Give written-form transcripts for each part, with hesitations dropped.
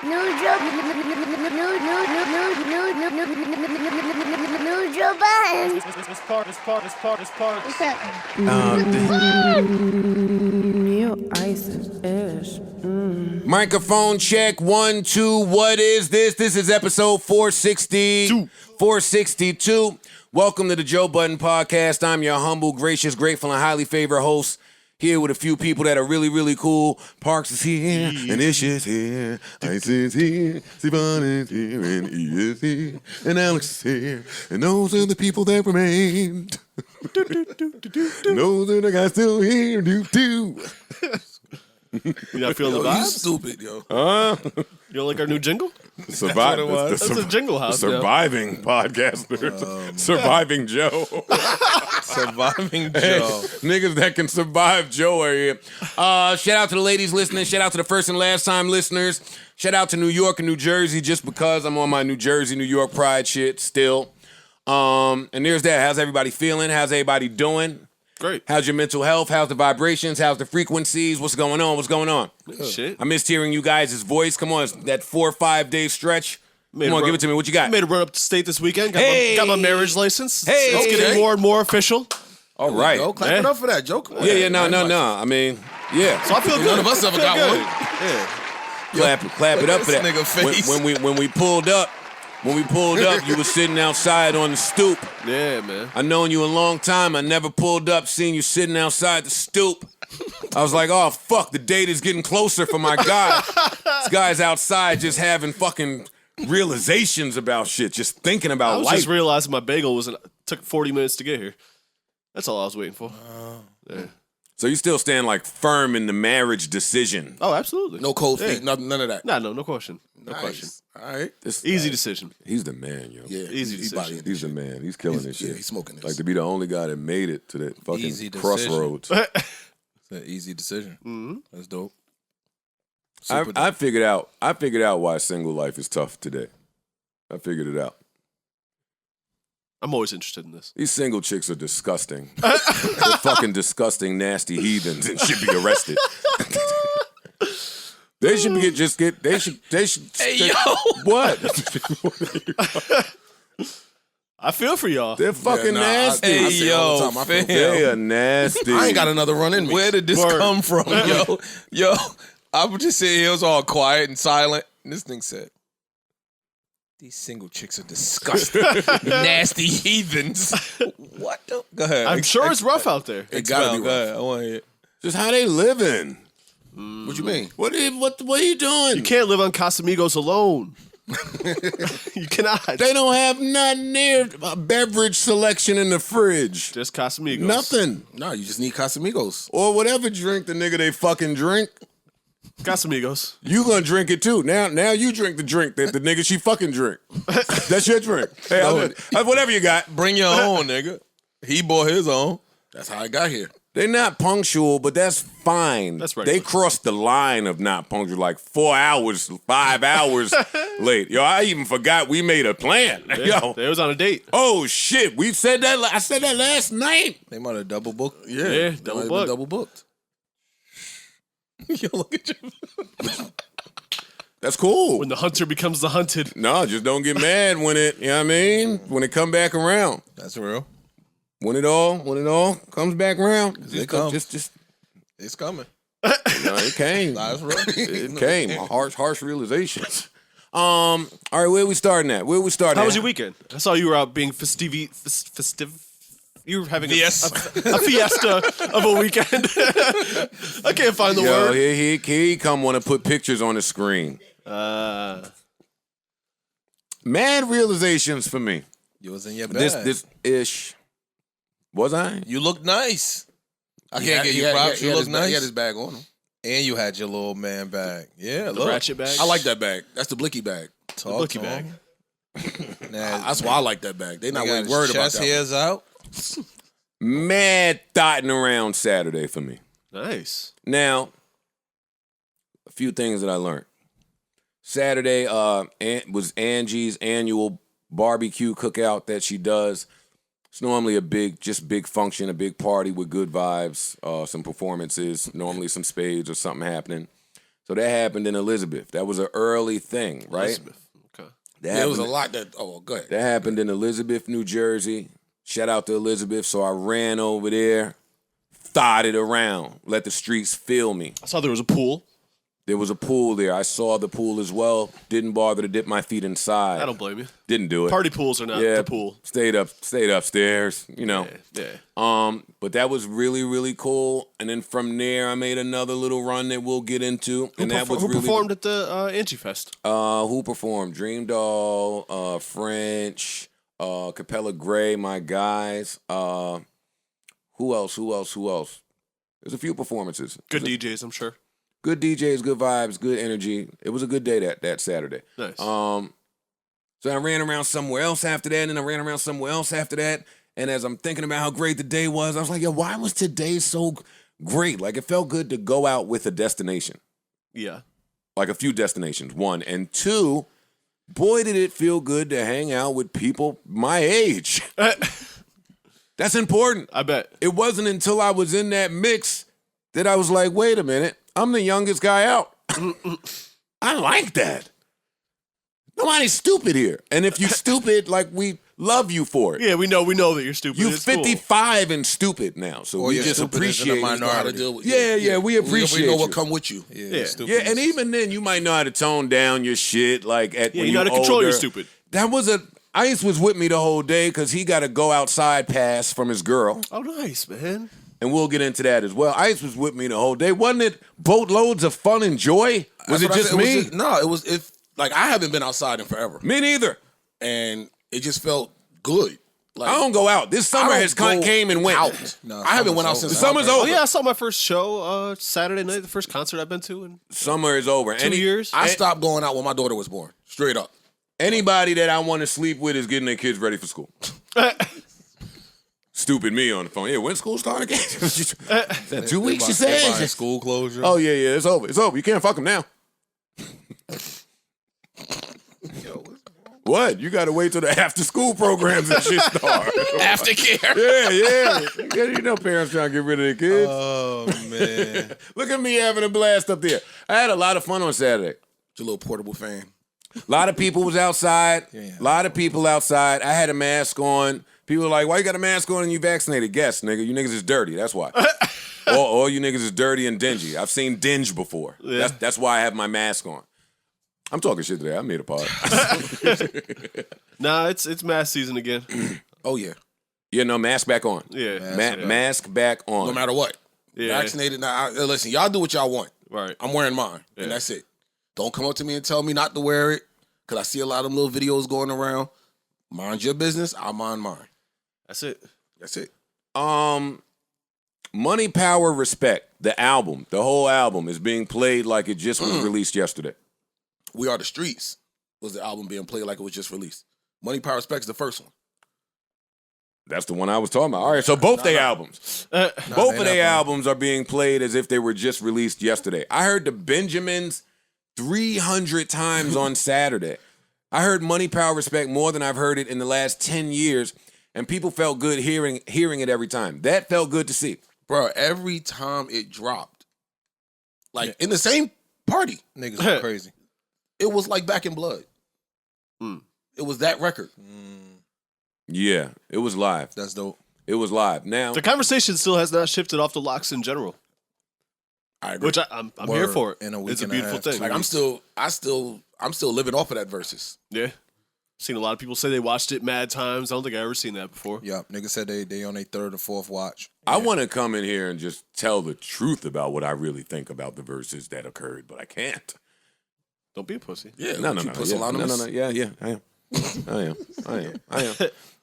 Joe Budden. This part. What's that? You ice-ish. Microphone check 1 2. What is this? This is episode 460. 462. Welcome to the Joe Budden podcast. I'm your humble, gracious, grateful, and highly favored host. Here with a few people that are really, really cool. Parks is here, and Ish is here. Ice is here, Siobhan is here, and E is here, and Alex is here. And those are the people that remained. And those are the guys still here. Do. You not feeling the You vibe? stupid, yo. You don't like our new jingle? Survive. That's a jingle house. Surviving podcasters. Surviving Joe. Surviving Hey, Joe. niggas that can survive Joe are here. Shout out to the ladies listening. Shout out to the first and last time listeners. Shout out to New York and New Jersey just because I'm on my New Jersey, New York pride shit still. And there's that. How's everybody feeling? How's everybody doing? Great. How's your mental health? How's the vibrations? How's the frequencies? What's going on? Shit. I missed hearing you guys' voice. Come on, it's that 4 or 5 day stretch. Come on, give it to me. What you got? Made a run up to state this weekend. Got my marriage license. Hey. It's getting more and more official. All right. Go clap it up for that, Joe. Come on. Yeah, no. I mean, yeah. So I feel good. None of us ever got one. Yeah. Clap it up for This that. nigga face. When we pulled up, you were sitting outside on the stoop. Yeah, man. I known you a long time. I never pulled up, seen you sitting outside the stoop. I was like, oh, fuck, the date is getting closer for my guy. This guy's outside just having fucking realizations about shit, just thinking I about was life. just realizing my bagel took 40 minutes to get here. That's all I was waiting for. Yeah. So you still stand like firm in the marriage decision. Oh, absolutely. No cold feet, Yeah. none of that. No question. No Nice. question. All right. Easy decision. He's the man, yo. Yeah, Easy he decision. bodying He's the this man. He's killing shit. this shit. Yeah, he's smoking this. Like to be the only guy that made it to that fucking Easy decision. crossroads. It's an easy decision. Mm-hmm. That's dope. I figured out why single life is tough today. I figured it out. I'm always interested in this. These single chicks are disgusting. They're fucking disgusting, nasty heathens and should be arrested. They should Hey, yo. What? I feel for y'all. They're fucking nasty. Hey, I say all the yo, time, I feel fam. They are nasty. I ain't got another run in me. Where did this Word. come from, yo? Yo, I was just sitting here, it was all quiet and silent. And this thing said, these single chicks are disgusting. Nasty heathens. What the? Go ahead. I'm sure it's rough out there. It gotta be Go rough. ahead. I want to hear it. Just how they living. What you mean? What are you doing? You can't live on Casamigos alone. You cannot. They don't have nothing near a beverage selection in the fridge. Just Casamigos. Nothing. No, you just need Casamigos. Or whatever drink the nigga they fucking drink. Casamigos. You gonna drink it too. Now you drink the drink that the nigga she fucking drink. That's your drink. Hey, whatever you got. Bring your own, nigga. He bought his own. That's how I got here. They not punctual, but that's fine. That's right. They crossed the line of not punctual, like 4 hours, 5 hours late. Yo, I even forgot we made a plan. Yo, They was on a date. oh shit, we said that. I said that last night. They might have double booked. Yeah, Might double have been booked. double booked. Yo, look at you. That's cool. When the hunter becomes the hunted. No, just don't get mad when it. You know what I mean? When it come back around. That's real. When it all comes back around. It comes. Just It's coming. it came. That's real. It came. Harsh realizations. All right, where we starting at? How was your weekend? I saw you were out being festive. You were having a fiesta of a weekend. I can't find the Yo, word. here he come want to put pictures on the screen. Mad realizations for me. You was in your bag. This ish. Was I? You look nice. I He can't had- get he you had- props. he You had look his bag- He had nice. his bag on him. And you had your little man bag. Yeah, The look. ratchet bag. I like that bag. That's the blicky bag. Talk blicky to bag. him. Now, That's why I like that bag. They not he got really his worried about chest that. hairs out. Mad thotting around Saturday for me. Nice. Now, a few things that I learned. Saturday was Angie's annual barbecue cookout that she does. It's normally a big function, a big party with good vibes, some performances, normally some spades or something happening. So that happened in Elizabeth. That was an early thing, right? Elizabeth. Okay. There was a lot that. Oh, go ahead. That happened in Elizabeth, New Jersey. Shout out to Elizabeth. So I ran over there, thought it around, let the streets feel me. I saw there was a pool. There was a pool there. I saw the pool as well. Didn't bother to dip my feet inside. I don't blame you. Didn't do it. Party pools are not the pool. Stayed upstairs, you know. Yeah. But that was really, really cool. And then from there, I made another little run that we'll get into. Who performed at the Angie Fest? Who performed? Dream Doll, French, Capella Gray, my guys. Who else? There's a few performances. Good DJs, I'm sure. Good DJs, good vibes, good energy. It was a good day that Saturday. Nice. So I ran around somewhere else after that, and then I ran around somewhere else after that. And as I'm thinking about how great the day was, I was like, yo, why was today so great? Like, it felt good to go out with a destination. Yeah. Like a few destinations, one. And two, boy, did it feel good to hang out with people my age. That's important. I bet. It wasn't until I was in that mix that I was like, wait a minute, I'm the youngest guy out. I like that. Nobody's stupid here. And if you're stupid, like, we love you for it. Yeah, we know that you're stupid. You're It's 55 and stupid now, so we just appreciate know how to minority. deal with Yeah, we appreciate We know what you. come with you. Yeah. Yeah, and even then, you might know how to tone down your shit. Like when you know how to control your stupid. That was Ice was with me the whole day because he got a go outside pass from his girl, Oh, nice, man. and we'll get into that as well. Ice was with me the whole day. Wasn't it boatloads of fun and joy? Was That's it what I just said. me? No, it was. Like, I haven't been outside in forever, Me neither. and it just felt good. Like, I don't go out. This summer I has don't go came and went. out. No, I haven't summer's went out over. since The summer's Oh over. yeah, I saw my first show Saturday night, the first concert I've been to in Summer is over. 2 years. I stopped going out when my daughter was born. Straight up. Anybody that I want to sleep with is getting their kids ready for school. Stupid me on the phone. Yeah, when school start again? Is that 2 weeks, you They buying said? school closure. Oh, yeah, it's over. It's over. You can't fuck them now. What? You got to wait till the after-school programs and shit start. Aftercare. Yeah. You know parents trying to get rid of their kids. Oh man. Look at me having a blast up there. I had a lot of fun on Saturday. It's a little portable fan. A lot of people was outside. A lot of people outside. I had a mask on. People were like, why you got a mask on and you vaccinated? Guess, nigga. You niggas is dirty. That's why. all you niggas is dirty and dingy. I've seen dinge before. Yeah. That's why I have my mask on. I'm talking shit today. I made a pod. Nah, it's mask season again. Oh, yeah. Yeah, no, mask back on. Yeah. Mask back on. No matter what. Yeah. Vaccinated. Now, listen, y'all do what y'all want. Right. I'm wearing mine, and that's it. Don't come up to me and tell me not to wear it, because I see a lot of them little videos going around. Mind your business. I'll mind mine. That's it. That's it. Money, Power, Respect, the album, the whole album is being played like it just was released yesterday. We Are the Streets was the album being played like it was just released. Money, Power, Respect is the first one. That's the one I was talking about. All right, so both their albums. Both of their albums are being played as if they were just released yesterday. I heard the Benjamins 300 times on Saturday. I heard Money, Power, Respect more than I've heard it in the last 10 years, and people felt good hearing it every time. That felt good to see. Bro, every time it dropped, like in the same party, Niggas go crazy. it was like Back in Blood. It was that record. Yeah, it was live. That's dope. It was live. Now, The conversation still has not shifted off the locks in general, I agree. which I'm here for it. In a week It's a and a beautiful half, thing. Like I'm still living off of that verses. Yeah. Seen a lot of people say they watched it mad times. I don't think I ever seen that before. Yeah, niggas said they on their third or fourth watch. I want to come in here and just tell the truth about what I really think about the verses that occurred, but I can't. Don't be a pussy. Yeah, No. you Yeah, pusillanimous. Yeah, I am.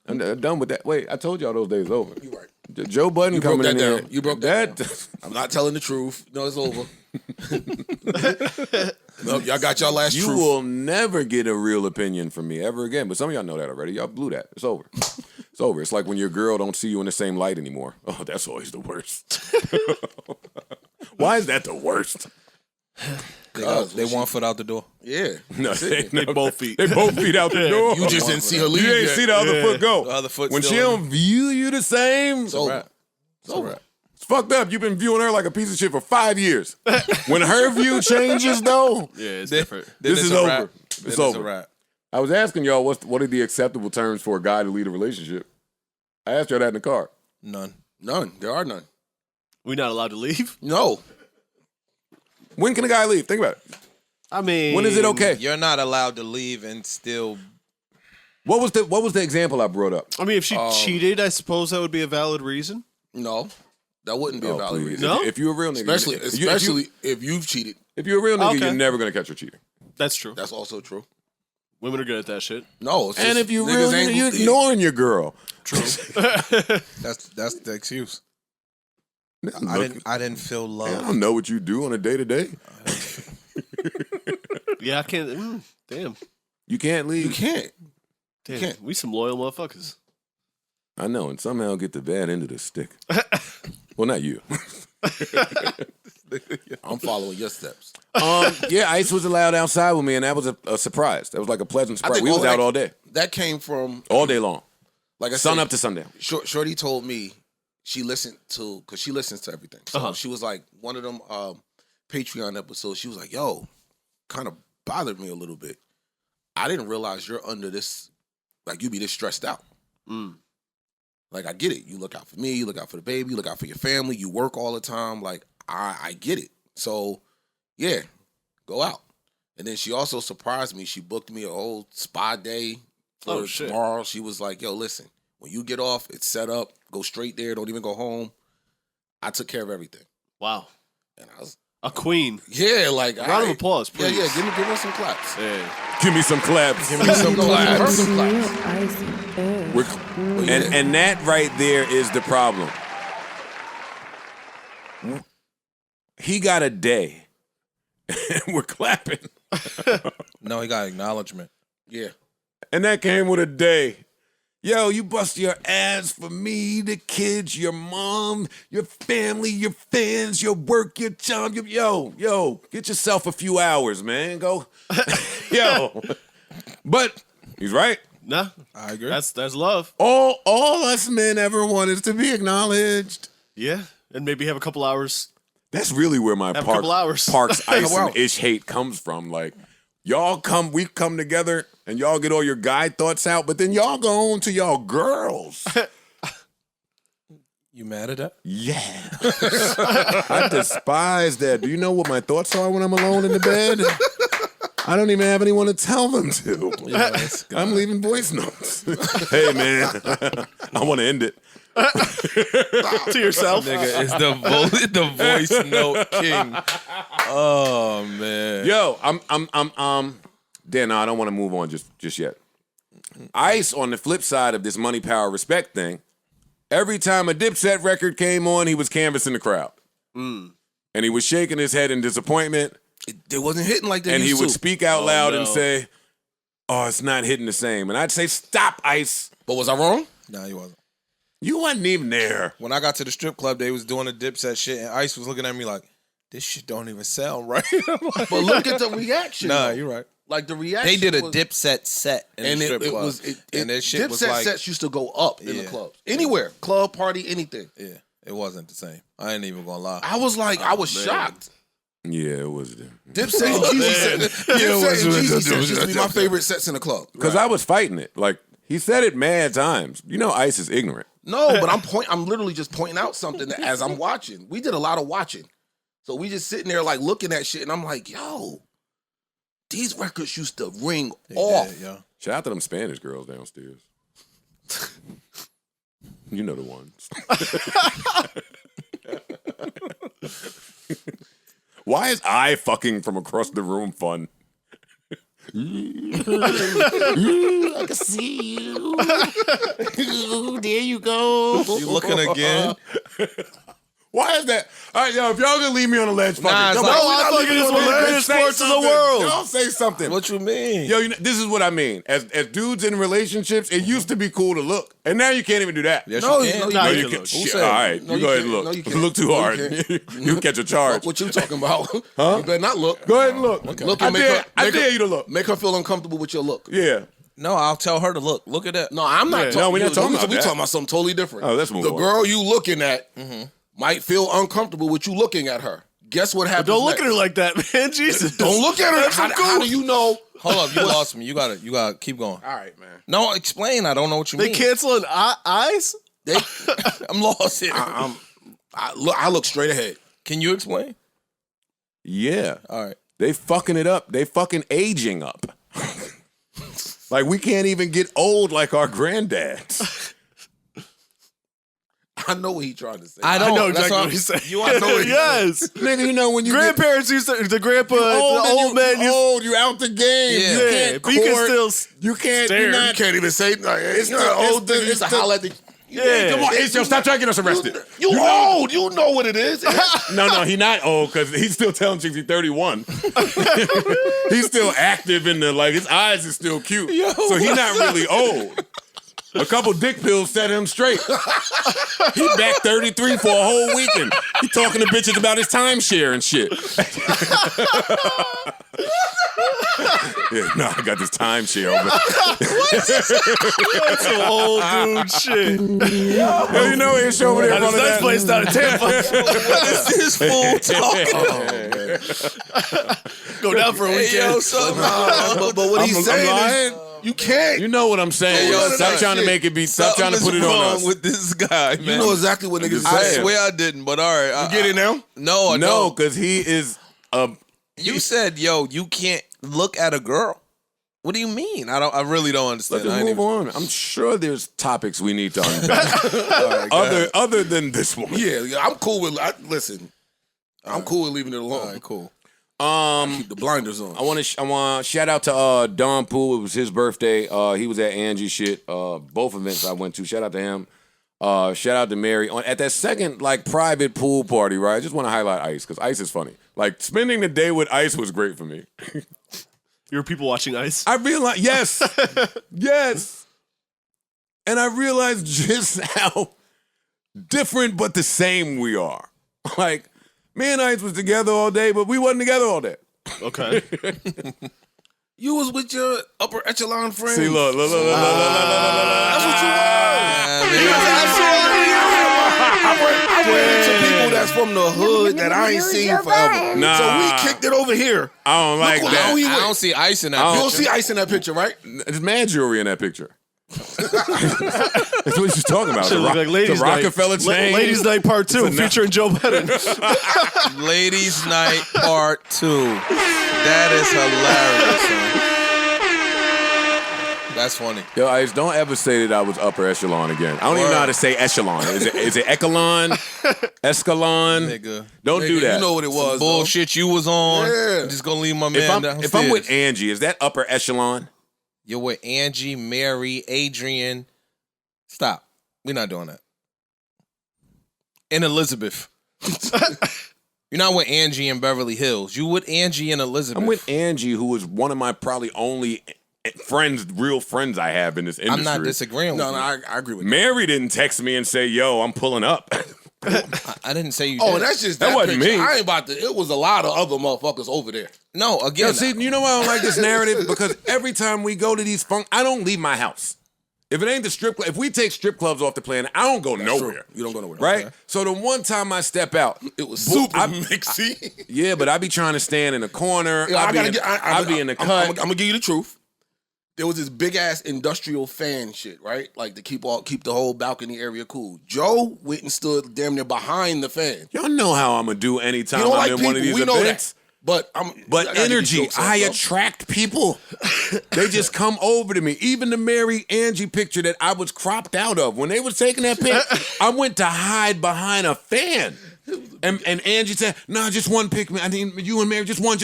I'm done with that. Wait, I told y'all those days over. You right. Joe Budden You broke coming that in down. here. You broke that I'm not telling the truth. No, it's over. No, y'all got y'all last You truth. will never get a real opinion from me ever again. But some of y'all know that already. Y'all blew that. It's over. It's over. It's like when your girl don't see you in the same light anymore. Oh, that's always the worst. Why is that the worst? They 1 foot out the door. Yeah. No, They both feet. They both feet out the door. You just didn't see her leave You ain't yet. see the other foot go. The other foot When still she in. don't view you the same, It's over. Right. It's over. It's fucked up. You've been viewing her like a piece of shit for 5 years. When her view changes, though, Yeah, it's different. this is over. It's over. A wrap. I was asking y'all what are the acceptable terms for a guy to lead a relationship. I asked y'all that in the car. None. There are none. We not allowed to leave? No. When can a guy leave? Think about it. I mean, When is it okay? You're not allowed to leave and still. What was the example I brought up? I mean, if she cheated, I suppose that would be a valid reason. No. That wouldn't be a valid please. reason. No? If you're a real nigga, Especially if you've cheated. if you're a real nigga, Okay. you're never gonna catch her cheating. That's true. That's also true. Women are good at that shit. No. It's And just if you're niggas real ain't- nigga, you're ignoring your girl. That's the excuse. Look, I didn't feel I love. don't know what you do on a day to day. Yeah, I can't. Damn. You can't leave. You can't. Damn. Can't. We some loyal motherfuckers. I know, and somehow get the bad end of the stick. Well, not you. I'm following your steps. Yeah, Ice was allowed outside with me, and that was a surprise. That was like a pleasant surprise. think We was all out that- all day, That came from, all day long, like I sun said, up to sundown. Shorty told me she listened to, because she listens to everything. So she was like, one of them Patreon episodes, she was like, yo, kind of bothered me a little bit. I didn't realize you're under this, like you be this stressed out. Like, I get it. You look out for me, you look out for the baby, you look out for your family, you work all the time. Like, I get it. So, yeah, go out. And then she also surprised me. She booked me a whole spa day for tomorrow. She was like, yo, listen, when you get off, it's set up. Go straight there. Don't even go home. I took care of everything. Wow. And I was, A queen. yeah, like, Round of applause, Yeah, please. yeah, give me some claps. Yeah. Give me some claps. Give me some claps. Some Real claps. icy ish. We're- and that right there is the problem. He got a day, and we're clapping, No, he got acknowledgement. Yeah. and that came with a day. Yo, you bust your ass for me, the kids, your mom, your family, your fans, your work, your job. Yo, get yourself a few hours, man. Go, yo. But he's right. Nah, I agree. that's love. All us men ever want is to be acknowledged. Yeah, and maybe have a couple hours. That's really where my Have a couple hours. Parks, Ice, Wow. and Ish hate comes from. Like, we come together and y'all get all your guy thoughts out, but then y'all go on to y'all girls. You mad at that? Yeah. I despise that. Do you know what my thoughts are when I'm alone in the bed? I don't even have anyone to tell them to. I'm leaving voice notes. Hey, man, I want to end it. To yourself. Nigga is the voice note king. Oh man. Yo, I'm Dan, no, I don't want to move on just yet. Ice, on the flip side of this money, power, respect thing, every time a Dipset record came on, he was canvassing the crowd. And he was shaking his head in disappointment, It wasn't hitting like that. and he would speak out loud and no. say, oh, it's not hitting the same. And I'd say, stop, Ice. But was I wrong? Nah, he wasn't. You wasn't even there. When I got to the strip club, they was doing the Dipset shit, and Ice was looking at me like, "This shit don't even sound right." I'm like, But look at the reaction. nah, though. you're right. Like the reaction. They did a was, Dipset set in and the strip it club, was and that shit was Dipset like, sets used to go up in the Yeah. clubs. Anywhere. Club, party, anything. yeah, it wasn't the same. I ain't even gonna lie. I was like, I was shocked. Yeah, it was. Dipset and Jeezy set. Dipset and Jeezy sets used to be my Because favorite sets in the club. Because I was fighting it. Like, he said it mad times. You know Ice is ignorant. No, but I'm literally just pointing out something that as I'm watching. We did a lot of watching. So we just sitting there like looking at shit and I'm like, yo, these records used to ring off. did, yeah. Shout out to them Spanish girls downstairs. You know the ones. Why is I fucking from across the room fun? I can see you. There you go. You looking again? Why is that? All right, yo, if y'all gonna leave me on the ledge, fuck Nah, it. it's Yo, like- bro, No, we I not fucking leaving you is on the one of the ledge. greatest Say sports in the something. world. Y'all say something. What you mean? Yo, this is what I mean. As dudes in relationships, it used to be cool to look, and now you can't even do that. Yes, No, you can. no, Nah, No, you you can can. look. Shit, said- all right, No, you you go ahead can't. and look. No, you If you can't. look too No, you hard, can't. you catch a charge. What you talking about? Huh? You better not look. Go ahead and look. Look I and make dare, her, I make dare her, you to look. make her feel uncomfortable with your look. Yeah. No, I'll tell her to look. Look at that. No, I'm not Yeah. talking. No, we're not talking we about that. talking about something totally different. Oh, let's move the on. girl you looking at might feel uncomfortable with you looking at her. Guess what happens? Don't look at her like that, man. Jesus. Don't look at her. How do you know? Hold up, you lost me. You gotta keep going. All right, man. No, explain. I don't know what you They mean. canceling eyes? I'm lost here. I look straight ahead. Can you explain? Yeah. All right. They fucking it up. They fucking aging up. Like we can't even get old like our grandddads. I know what he trying to say. I know that's exactly what what he's saying. You want to know what Yes. Nigga, you know when you Grandparents used to, the grandpa, get old, the old man you used old, you out the game. Yeah. You can't but you can court. still You can't. stare. You're You not. can't even say. It's the- not it's old. the- It's it's a the- holler at the. Yeah. Come on, Ace, stop trying to get us arrested. You old. You know what it is. No, he not old because he's still telling chicks he's 31. He's still active in the his eyes is still cute. So he's not really old. A couple dick pills set him straight. He back 33 for a whole weekend. He talking to bitches about his timeshare and shit. I got this timeshare over. That's some old dude shit. Yo, you know Ish over there. Now, this nice place down in Tampa. What is this fool talking about? Go down for a weekend. Yo, son. But what he's saying lying. is, you can't. You know what I'm saying. Hey, yo, Stop son, trying to make it be. Stop trying to put it on wrong us. with this guy, man. You know exactly what niggas I say. swear I didn't, but all right. You get it now? No, I No, don't. because he is. You said, yo, you can't look at a girl. What do you mean? I really don't understand. Let's I ain't move even- on. I'm sure there's topics we need to unpack. other than this one. Yeah, I'm cool with. Listen, I'm cool with leaving it alone. All right, cool. Keep the blinders on. I want to shout out to Don Poole. It was his birthday. He was at Angie shit. Both events I went to. Shout out to him. Shout out to Mary. At that second private pool party, right? I just want to highlight Ice because Ice is funny. Like spending the day with Ice was great for me. You were people watching Ice? I realized, yes. And I realized just how different but the same we are. Like, me and Ice was together all day, but we wasn't together all day. Okay. You was with your upper echelon friends. See, look. That's what you I ran into people that's from the hood that I ain't seen forever. Nah. So we kicked it over here. I don't like Look that. how he I went. don't see ice in that. You picture. don't see ice in that picture, right? There's mad jewelry in that picture. That's what she's talking about. Should look like Ladies the Night. Rockefeller chain. Ladies Night Part 2 featuring Joe Budden. Ladies Night Part 2. That is hilarious, man. That's funny. Yo, Ice, don't ever say that I was upper echelon again. I don't even know how to say echelon. Is it Echelon? Escalon? Nigga. Don't do that. You know what it was. Bullshit you was on. Yeah. I'm just gonna leave my man downstairs. If I'm with Angie, is that upper echelon? You're with Angie, Mary, Adrian. Stop. We're not doing that. And Elizabeth. You're not with Angie in Beverly Hills. You with Angie and Elizabeth. I'm with Angie, who is one of my probably only real friends I have in this industry. I'm not disagreeing with No, you. I agree with you. Mary didn't text me and say, yo, I'm pulling up. I didn't say you Oh, did. that's just That that wasn't picture. me. I ain't about to. It was a lot of other motherfuckers over there. No, again. Yo, see, you know why I don't like this narrative? Because every time we go to these I don't leave my house. If it ain't the strip club, if we take strip clubs off the planet, I don't go nowhere. You don't go nowhere, Right? okay. So the one time I step out, It was super I- mixy. yeah, but I be trying to stand in the corner. Yeah, I be I in the I'm cut. gonna give you the truth. There was this big ass industrial fan shit, right? Like to keep the whole balcony area cool. Joe went and stood damn near behind the fan. Y'all know how I'm gonna do anytime You don't I'm like in people. one of these We know events. that. But I gotta get Energy, these jokes out, I bro. attract people. They just come over to me. Even the Mary Angie picture that I was cropped out of, when they was taking that pic, I went to hide behind a fan. And Angie said, "No, just one pic. I mean, you and Mary, just one.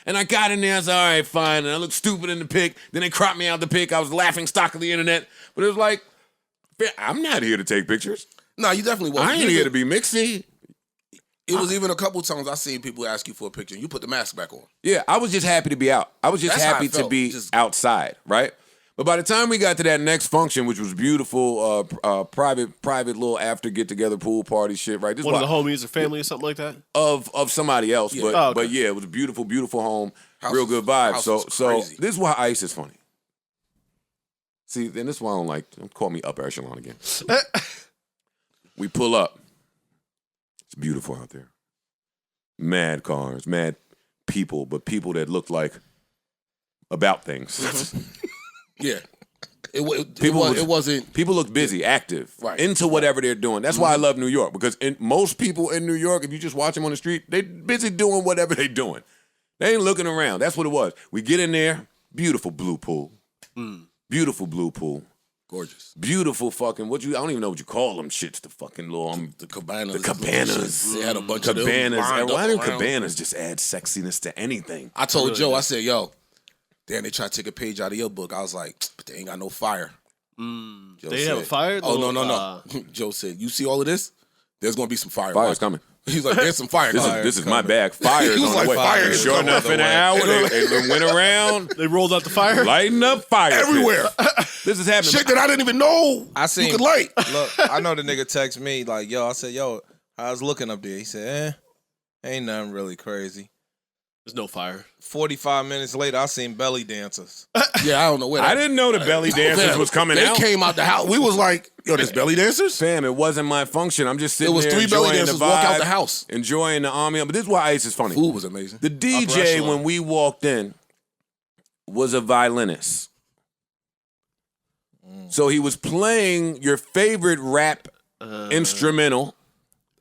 And I got in there. I said, all right, fine. And I looked stupid in the pic. Then they cropped me out the pic. I was laughing stock of the internet. But it was like, I'm not here to take pictures. No, you definitely wasn't. I ain't here to be mixy. It was even a couple times I seen people ask you for a picture and you put the mask back on. Yeah, I was just happy to be out. I was just That's how happy I to felt. be Just- outside, right? But by the time we got to that next function, which was beautiful, private little after get together pool party shit, right? This One of was the homies or family or something like that? of somebody else, but Oh, okay. but yeah, it was a beautiful, beautiful home, House real is- good vibe. house So is so crazy. this is why Ice is funny. See, and this is why I don't like. Don't call me upper echelon again. We pull up. It's beautiful out there. Mad cars, mad people, but people that look like about things. Yeah. It wasn't. People look busy, active, Right. into whatever they're doing. That's why I love New York, because most people in New York, if you just watch them on the street, they busy doing whatever they doing. They ain't looking around. That's what it was. We get in there, beautiful blue pool. Beautiful blue pool. Gorgeous. Beautiful fucking, I don't even know what you call them shits, the fucking little, The cabanas. the cabanas. They had a bunch cabanas. of them. And why lined do up around. cabanas just add sexiness to anything? I told Joe, I said, yo, damn, they try to take a page out of your book. I was like, but they ain't got no fire. Joe They have a fire? Oh, no. Joe said, you see all of this? There's going to be some fire. Fire's coming. He's like, there's some fire. This is my bag. Fire's He was on like, the way. fire is Sure coming enough, on the in an way. hour, they went around, They rolled out the fire? lighting up fire pits. Everywhere. This is happening. Shit that I didn't even know I seen. you could light. Look, I know the nigga text me like, yo. I said, yo, I was looking up there. He said, ain't nothing really crazy. There's no fire. 45 minutes later, I seen belly dancers. Yeah, I don't know where I didn't know the belly dancers was coming they out. came out the house. We was like, yo, there's belly dancers? Fam, it wasn't my function. I'm just It sitting was there 3 belly enjoying dancers the walk out vibe, the house. enjoying the ambiance. But this is why Ice is funny. Food was amazing. The Upper DJ, echelon. when we walked in, was a violinist. So he was playing your favorite rap instrumental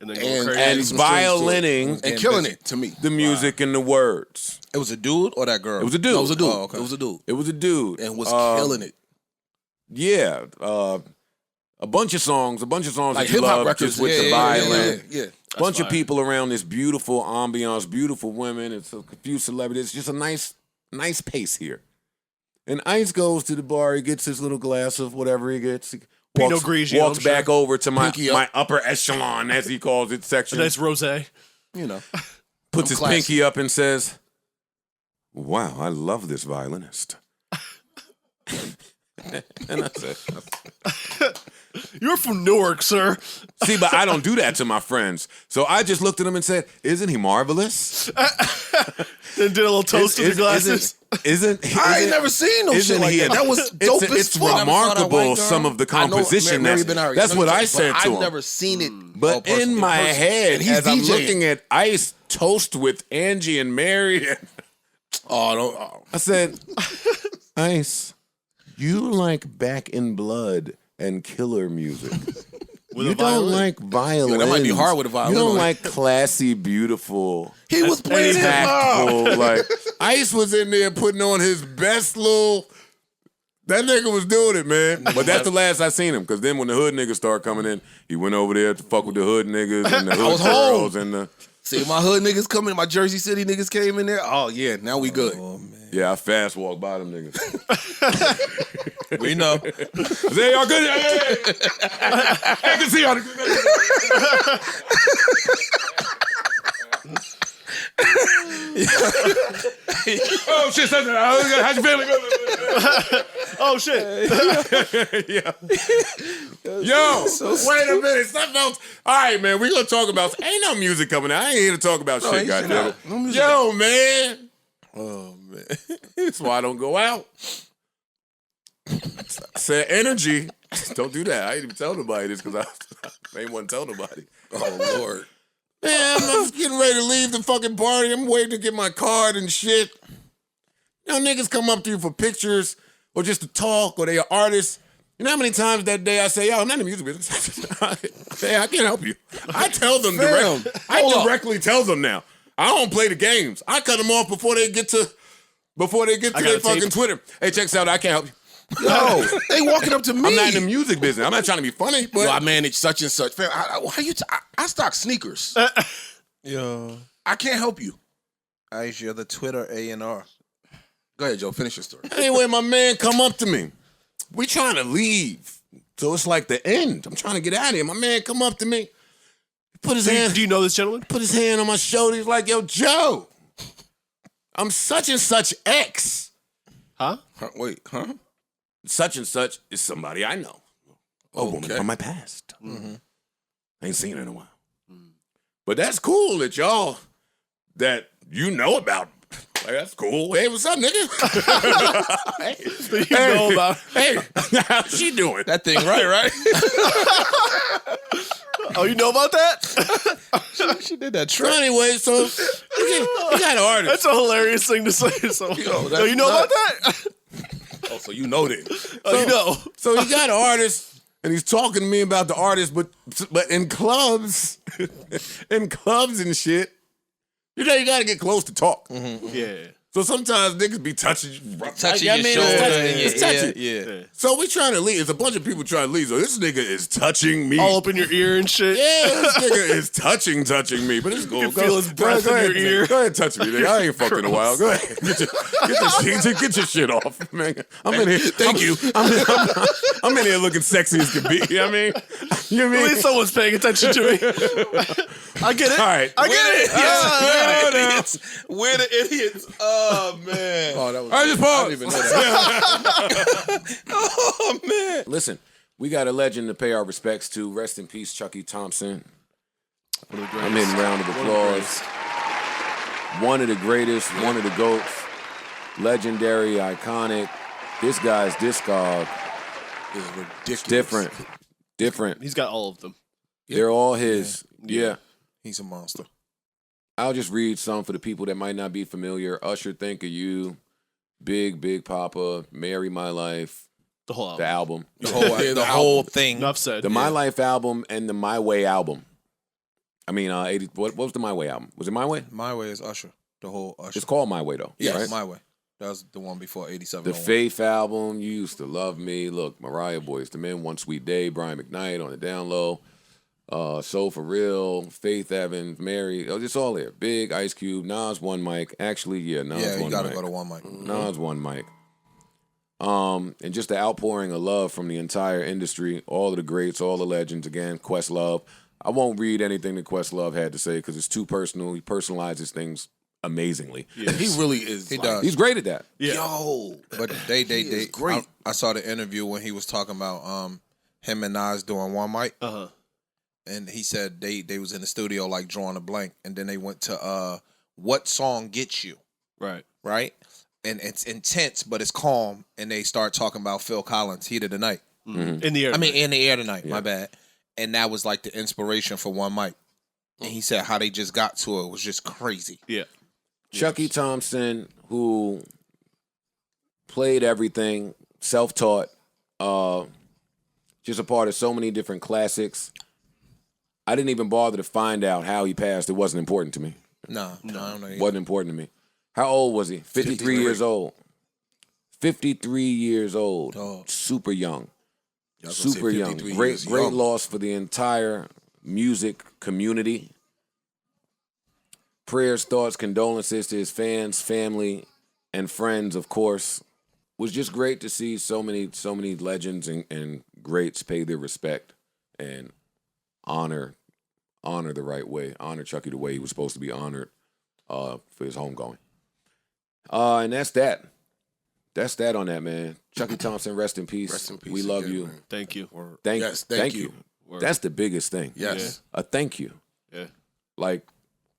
And then And- go crazy. and some strings to it. violining And killing it to me. the music and the words. It was a dude or that girl? It was a dude. No, it was a dude. Oh, okay. It was a dude. It was a dude. And was killing it. Yeah. A bunch of songs Like that you hip-hop love, records. just with the yeah, violin. yeah. Bunch of fire. people around this beautiful ambiance, beautiful women. It's a few celebrities. It's just a nice pace here. And Ice goes to the bar. He gets his little glass of whatever he gets. He Pinot Grigio, walks I'm back sure. over to my Pinky up. my upper echelon, as he calls it, section. Nice rosé. You know. Puts his classy. pinky up and says, "Wow, I love this violinist." And I said, You're from Newark, sir. "See, but I don't do that to my friends." So I just looked at him and said, "Isn't he marvelous?" Then did a little toast with the glasses. I ain't never seen no shit like that. That was dope as It's fuck. remarkable, some of the composition. That's what I said to I've him. never seen it. But in my head, And he's as I'm DJing. looking at Ice toast with Angie and Mary, I said, Ice, you like Back in Blood and Killer music. With You a don't violin? like violin. that might be hard with a violin You don't on it. like classy, beautiful, He was playing hip hop. tactful. Like Ice was in there putting on his best little. That nigga was doing it, man. But that's the last I seen him. Because then when the hood niggas started coming in, he went over there to fuck with the hood niggas and the hood was home. girls and the. See, my hood niggas coming, my Jersey City niggas came in there. Oh, yeah, now we good. Yeah, I fast walked by them niggas. We know. I said, y'all good? Hey, I can see y'all. Oh shit! How's you feeling? Oh, shit. Yeah. Yo, wait a minute. Something else. All right, man. We gonna talk about. Ain't no music coming out. I ain't here to talk about shit, ain't shit goddamn it. out. No music Yo, man. Oh man. That's why I don't go out. Said energy. Don't do that. I ain't even tell nobody this because I ain't want to tell nobody. Oh, Lord. Man, I'm just getting ready to leave the fucking party. I'm waiting to get my card and shit. You know, niggas come up to you for pictures or just to talk or they are artists. You know how many times that day I say, yo, I'm not in the music business. I say, I can't help you. I tell them directly. I directly tell them now. I don't play the games. I cut them off before they get to their fucking Twitter. Hey, check this out. I can't help you. Yo, they walking up to me. I'm not in the music business. I'm not trying to be funny, but Yo, I manage such and such. Fam, I stock sneakers. Yo. I can't help you. Ice, you're the Twitter A&R. Go ahead, Joe. Finish your story. anyway, my man come up to me. We trying to leave. So it's like the end. I'm trying to get out of here. My man come up to me. Put his hand. Do you know this gentleman? Put his hand on my shoulder. He's like, yo, Joe, I'm such and such ex. Huh? Wait, huh? Such and such is somebody I know. A woman Okay. from my past. I ain't seen her in a while. But that's cool that y'all, that you know about. Like, that's cool. Hey, what's up, nigga? Hey, You know about. hey, how's she doing? That thing right? Oh, you know about that? She did that So trick. anyway, so he got artists. That's a hilarious thing to say. So, that's you know about nuts. that? Oh, so you know that. Oh, you know. So he got artists, and he's talking to me about the artists, but in clubs, and shit, you gotta get close to talk. Yeah. So sometimes niggas be touching Touching I your mean, shoulder. it's touching. Yeah. So we trying to leave. It's a bunch of people trying to leave. So this nigga is touching me. All up in your ear and shit. Yeah, this nigga is touching me. But it's cool. You can feel his breath in your ear. Go ahead, touch me, nigga. I ain't fucked in a while. Go ahead, get your shit off, man. I'm in here. Thank you. I'm in here looking sexy as can be. You know what I mean? You know what I At mean? least someone's paying attention to me. I get it. All right. I get it. We're the idiots. Oh, man. Oh, that was. I just I paused. didn't even know that. Oh, man. Listen, we got a legend to pay our respects to. Rest in peace, Chucky Thompson. I'm hitting round of applause. One of the greatest, one of the GOATs. Legendary, iconic. This guy's discog. It's ridiculous. Different. He's got all of them. They're all his. Yeah. He's a monster. I'll just read some for the people that might not be familiar. Usher, Think of You. Big Papa. Marry My Life. The whole album. The album. The whole thing. Enough said. The My Life album and the My Way album. I mean, 80. What was the My Way album? Was it My Way? My Way is Usher. The whole Usher. It's called My Way though. Yes, right? My Way. That was the one before 87. The Faith album, You Used to Love Me. Look, Mariah, Boys to Men, One Sweet Day, Brian McKnight on the down low. Soul for Real, Faith Evans, Mary. Oh, it's all there. Big, Ice Cube, Nas, One Mic. Actually, yeah, Nas, Yeah, you One gotta Mic. go to One Mic. Nas, One Mic. And just the outpouring of love from the entire industry, all of the greats, all the legends. Again, Questlove. I won't read anything that Questlove had to say because it's too personal. He personalizes things amazingly. He really is. He like, does. He's great at that. Yo, But they is great. I saw the interview when he was talking about him and Nas doing One Mic. Uh-huh. And he said they was in the studio like drawing a blank, and then they went to What Song Gets You, Right. right? And it's intense, but it's calm, and they start talking about Phil Collins, Heat of the Night. In the air. I mean, In the Air Tonight, my bad. And that was like the inspiration for One Mic. And he said how they just got to it was just crazy. Yeah. Chucky Thompson, who played everything, self-taught, just a part of so many different classics. I didn't even bother to find out how he passed. It wasn't important to me. No, I don't know. It wasn't important to me. How old was he? 53 years old. 53 years old. Oh. Super young. I was gonna say Super young. 53 Great years young. loss for the entire music community. Prayers, thoughts, condolences to his fans, family, and friends, of course. It was just great to see so many legends and greats pay their respect and honor the right way. Honor Chucky the way he was supposed to be honored for his homegoing. And that's that. That's that on that, man. Chucky Thompson, rest in peace. Rest in peace We love again, you. man. Thank you. Thank you. Word. That's the biggest thing. Yes. A thank you. Yeah. Like,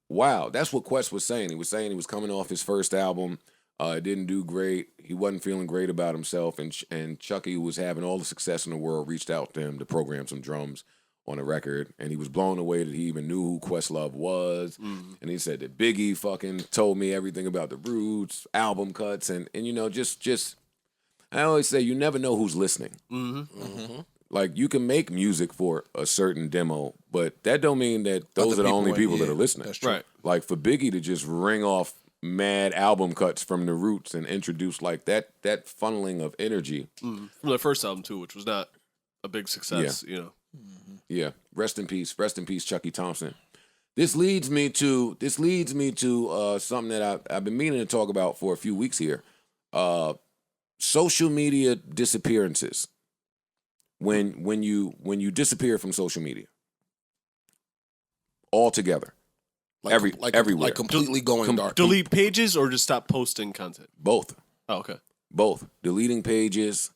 wow. That's what Quest was saying. He was saying he was coming off his first album. It didn't do great. He wasn't feeling great about himself. And Chucky, who was having all the success in the world, reached out to him to program some drums on a record. And he was blown away that he even knew who Questlove was. And he said that Biggie fucking told me everything about the Roots, album cuts. And you know, just I always say you never know who's listening. Like, you can make music for a certain demo, but that don't mean that those Other are the only people, people that yeah, are listening. that's true. Right. Like, for Biggie to just ring off mad album cuts from the Roots and introduce like that funneling of energy. From the first album too, which was not a big success. You know. Yeah. Rest in peace, Chucky Thompson. This leads me to something that I've been meaning to talk about for a few weeks here. Social media disappearances. When you disappear from social media altogether, everywhere, like completely going dark. Delete pages or just stop posting content. both. Oh, okay. Both. Deleting pages,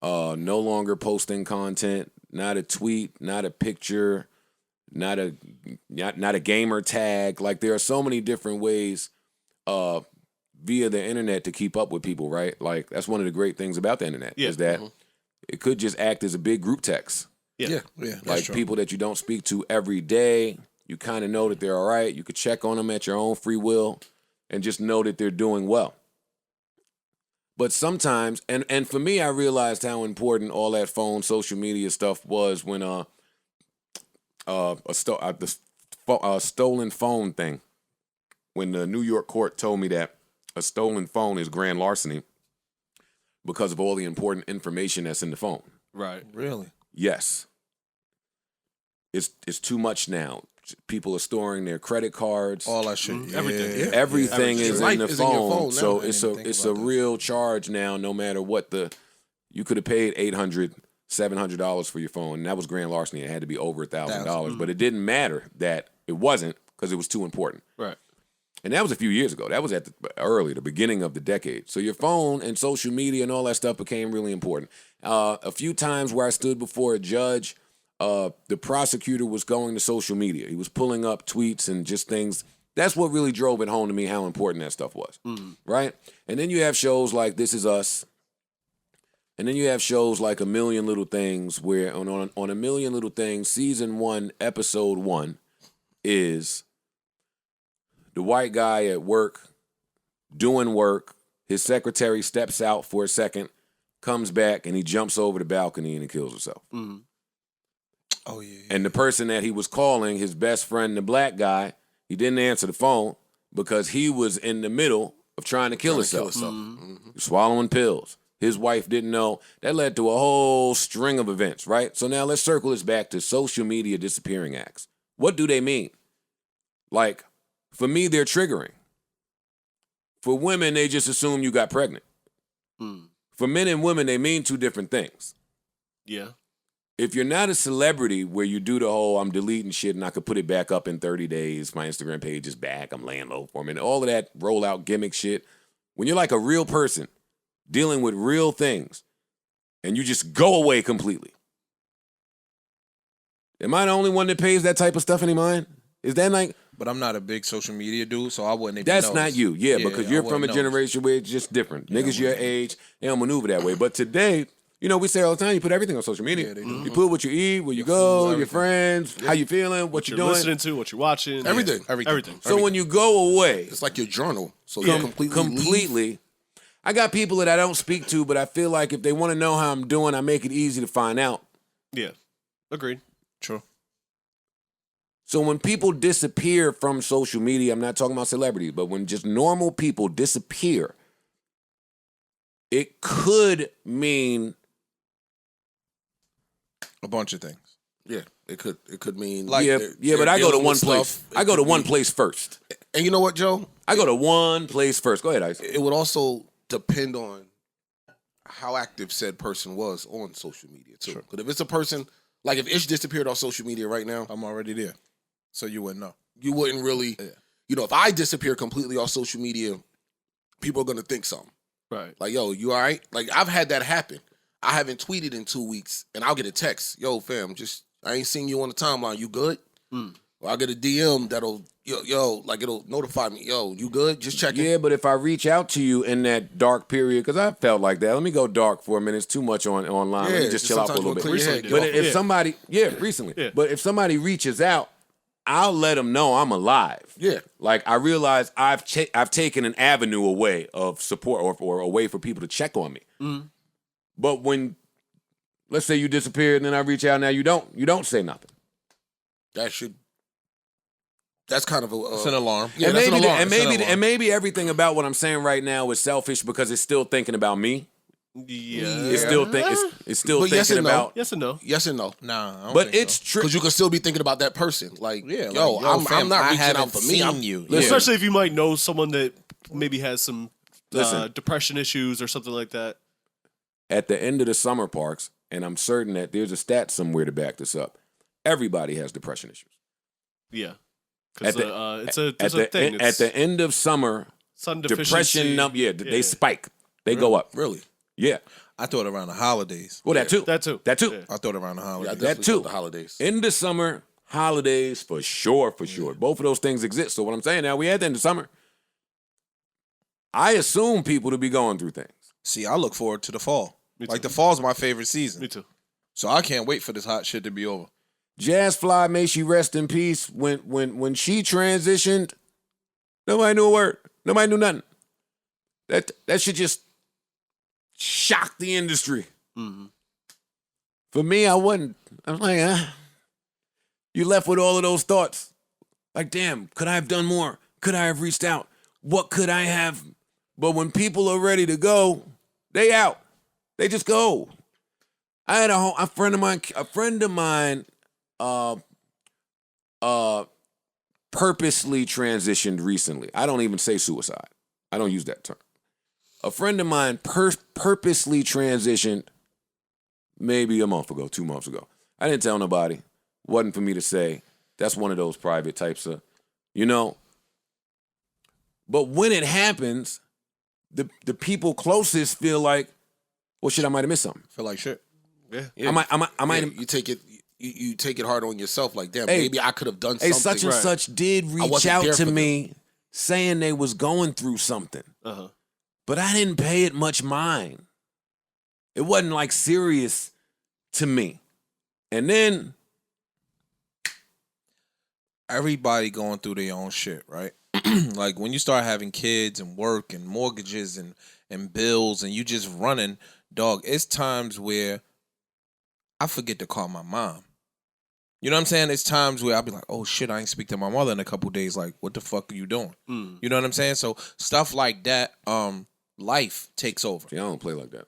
no longer posting content, not a tweet, not a picture, not a gamer tag. Like, there are so many different ways via the internet to keep up with people, right? Like, that's one of the great things about the internet is that it could just act as a big group text. Yeah. Yeah, that's Like, true. people that you don't speak to every day, You kind of know that they're all right. You could check on them at your own free will and just know that they're doing well. But sometimes, and for me, I realized how important all that phone, social media stuff was when the stolen phone thing. When the New York court told me that a stolen phone is grand larceny because of all the important information that's in the phone. Right. Really? Yes. It's too much now. People are storing their credit cards. All that shit. Everything. Yeah. Everything is in the Life is in your phone. phone now. So I it's didn't think a about that. real charge now, no matter what you could have paid $800, $700 for your phone. And that was grand larceny. It had to be over $1,000. But it didn't matter that it wasn't because it was too important. Right. And that was a few years ago. That was at the beginning of the decade. So your phone and social media and all that stuff became really important. A few times where I stood before a judge, the prosecutor was going to social media. He was pulling up tweets and just things. That's what really drove it home to me how important that stuff was, right? And then you have shows like This Is Us. And then you have shows like A Million Little Things where on A Million Little Things, season 1, episode 1 is the white guy at work, doing work. His secretary steps out for a second, comes back, and he jumps over the balcony and he kills himself. Oh, yeah. And the person that he was calling, his best friend, the black guy, he didn't answer the phone because he was in the middle of trying to kill himself. Swallowing pills. His wife didn't know. That led to a whole string of events, right? So now let's circle this back to social media disappearing acts. What do they mean? Like, for me, they're triggering. For women, they just assume you got pregnant. For men and women, they mean two different things. Yeah. If you're not a celebrity where you do the whole I'm deleting shit and I could put it back up in 30 days, my Instagram page is back, I'm laying low for me, and all of that rollout gimmick shit, when you're like a real person dealing with real things and you just go away completely. Am I the only one that pays that type of stuff any mind? Is that like... But I'm not a big social media dude, so I wouldn't even That's notice. not you, because you're from a generation where it's just different. Niggas your age, they don't maneuver that way. But today, you know, we say all the time, you put everything on social media. Yeah, they do. You put what you eat, where you go, your friends, how you feeling, what you're doing. listening to, what you're watching. Everything. Everything. So when you go away, It's like your journal. So you completely, leave. I got people that I don't speak to, but I feel like if they want to know how I'm doing, I make it easy to find out. Yeah. Agreed. True. So when people disappear from social media, I'm not talking about celebrities, but when just normal people disappear, it could mean A bunch of things. Yeah, it could mean Like, but I go to one place. Stuff. I go to one place first. And you know what, Joe? I go to one place first. Go ahead, Ice. It would also depend on how active said person was on social media too. Sure. Because if it's a person like if Ish disappeared off social media right now, I'm already there. So you wouldn't know. you wouldn't really. Yeah. You know, if I disappear completely off social media, people are gonna think something. Right. Like, yo, you all right? Like, I've had that happen. I haven't tweeted in 2 weeks, and I'll get a text. Yo, fam, I ain't seen you on the timeline. You good? Or I'll get a DM that'll, like it'll notify me. Yo, you good? Just checking. Yeah, but if I reach out to you in that dark period, because I felt like that. Let me go dark for a minute. It's too much online. Let me just chill out for a little bit. But if somebody, recently. Yeah. But if somebody reaches out, I'll let them know I'm alive. Yeah. Like, I realize I've taken an avenue away of support or a way for people to check on me. But when, let's say you disappeared and then I reach out, now you don't say nothing. That's kind of It's an alarm. Yeah, that's an alarm. And maybe everything about what I'm saying right now is selfish because it's still thinking about me. Yeah. It's still But yes thinking and no. about. Yes and no. Yes and no. Nah, I don't But think it's so. true. Because you can still be thinking about that person. Like, Yeah, yo, like, I'm fam, not I reaching out haven't for me. seen you. Listen. Especially if you might know someone that maybe has some Listen. depression issues or something like that. At the end of the summer parks, and I'm certain that there's a stat somewhere to back this up, everybody has depression issues. Yeah. At Because the, it's a thing. at the end of summer, sun depression deficiency. they spike. They go up. Really? Yeah. I thought around the holidays. Well, that too. That too. That too. Yeah. I thought around the Yeah, I holidays. definitely too. thought the holidays. End of summer, holidays, for sure. Both of those things exist. So what I'm saying now, we had the end of summer. I assume people to be going through things. See, I look forward to the fall. Me Like, too. the fall's my favorite season. Me too. So I can't wait for this hot shit to be over. Jazz Fly, may she rest in peace. When she transitioned, nobody knew a word. Nobody knew nothing. That shit just shocked the industry. Mm-hmm. For me, I was like, you left with all of those thoughts. Like, damn, could I have done more? Could I have reached out? What could I have? But when people are ready to go, they out. They just go. I had a friend of mine purposely transitioned recently. I don't even say suicide. I don't use that term. A friend of mine purposely transitioned maybe a month ago, 2 months ago. I didn't tell nobody. Wasn't for me to say. That's one of those private types of, But when it happens, the people closest feel like, well, shit, I might have missed something. Feel like shit. Yeah. I might have. You take it. You take it hard on yourself. Like, damn, maybe I could have done Hey, something. such and such did reach out to for me saying they was going through something. Uh-huh. But I didn't pay it much mind. It wasn't like serious to me. And then everybody going through their own shit, right? Like when you start having kids and work and mortgages and bills and you just running, dog, it's times where I forget to call my mom. You know what I'm saying? It's times where I'll be like, oh shit, I ain't speak to my mother in a couple days. Like, what the fuck are you doing? Mm. You know what I'm saying? So stuff like that, life takes over. see, I don't play like that.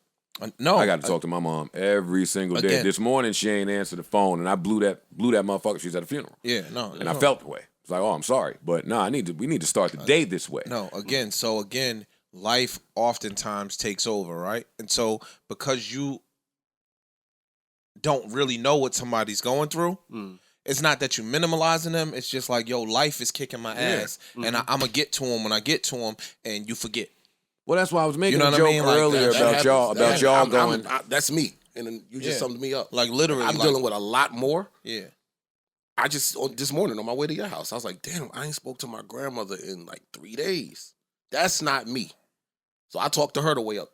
No. I got to talk to my mom every single day. Again. This morning she ain't answered the phone, and I blew that motherfucker. She's at a funeral. Yeah, no. And I felt the way. It's like, oh, I'm sorry. But no, we need to start the day this way. No, again, life oftentimes takes over, right? And so because you don't really know what somebody's going through, it's not that you minimalizing them. It's just like, yo, life is kicking my ass, and I'm going to get to them when I get to them, and you forget. Well, that's why I was making You know a what I joke mean? Like, earlier That about happens. y'all That- going. that's me. And then you just summed me up. Like literally. I'm like, dealing with a lot more. Yeah. I just, this morning on my way to your house, I was like, damn, I ain't spoke to my grandmother in like 3 days. That's not me. So I talked to her the way up.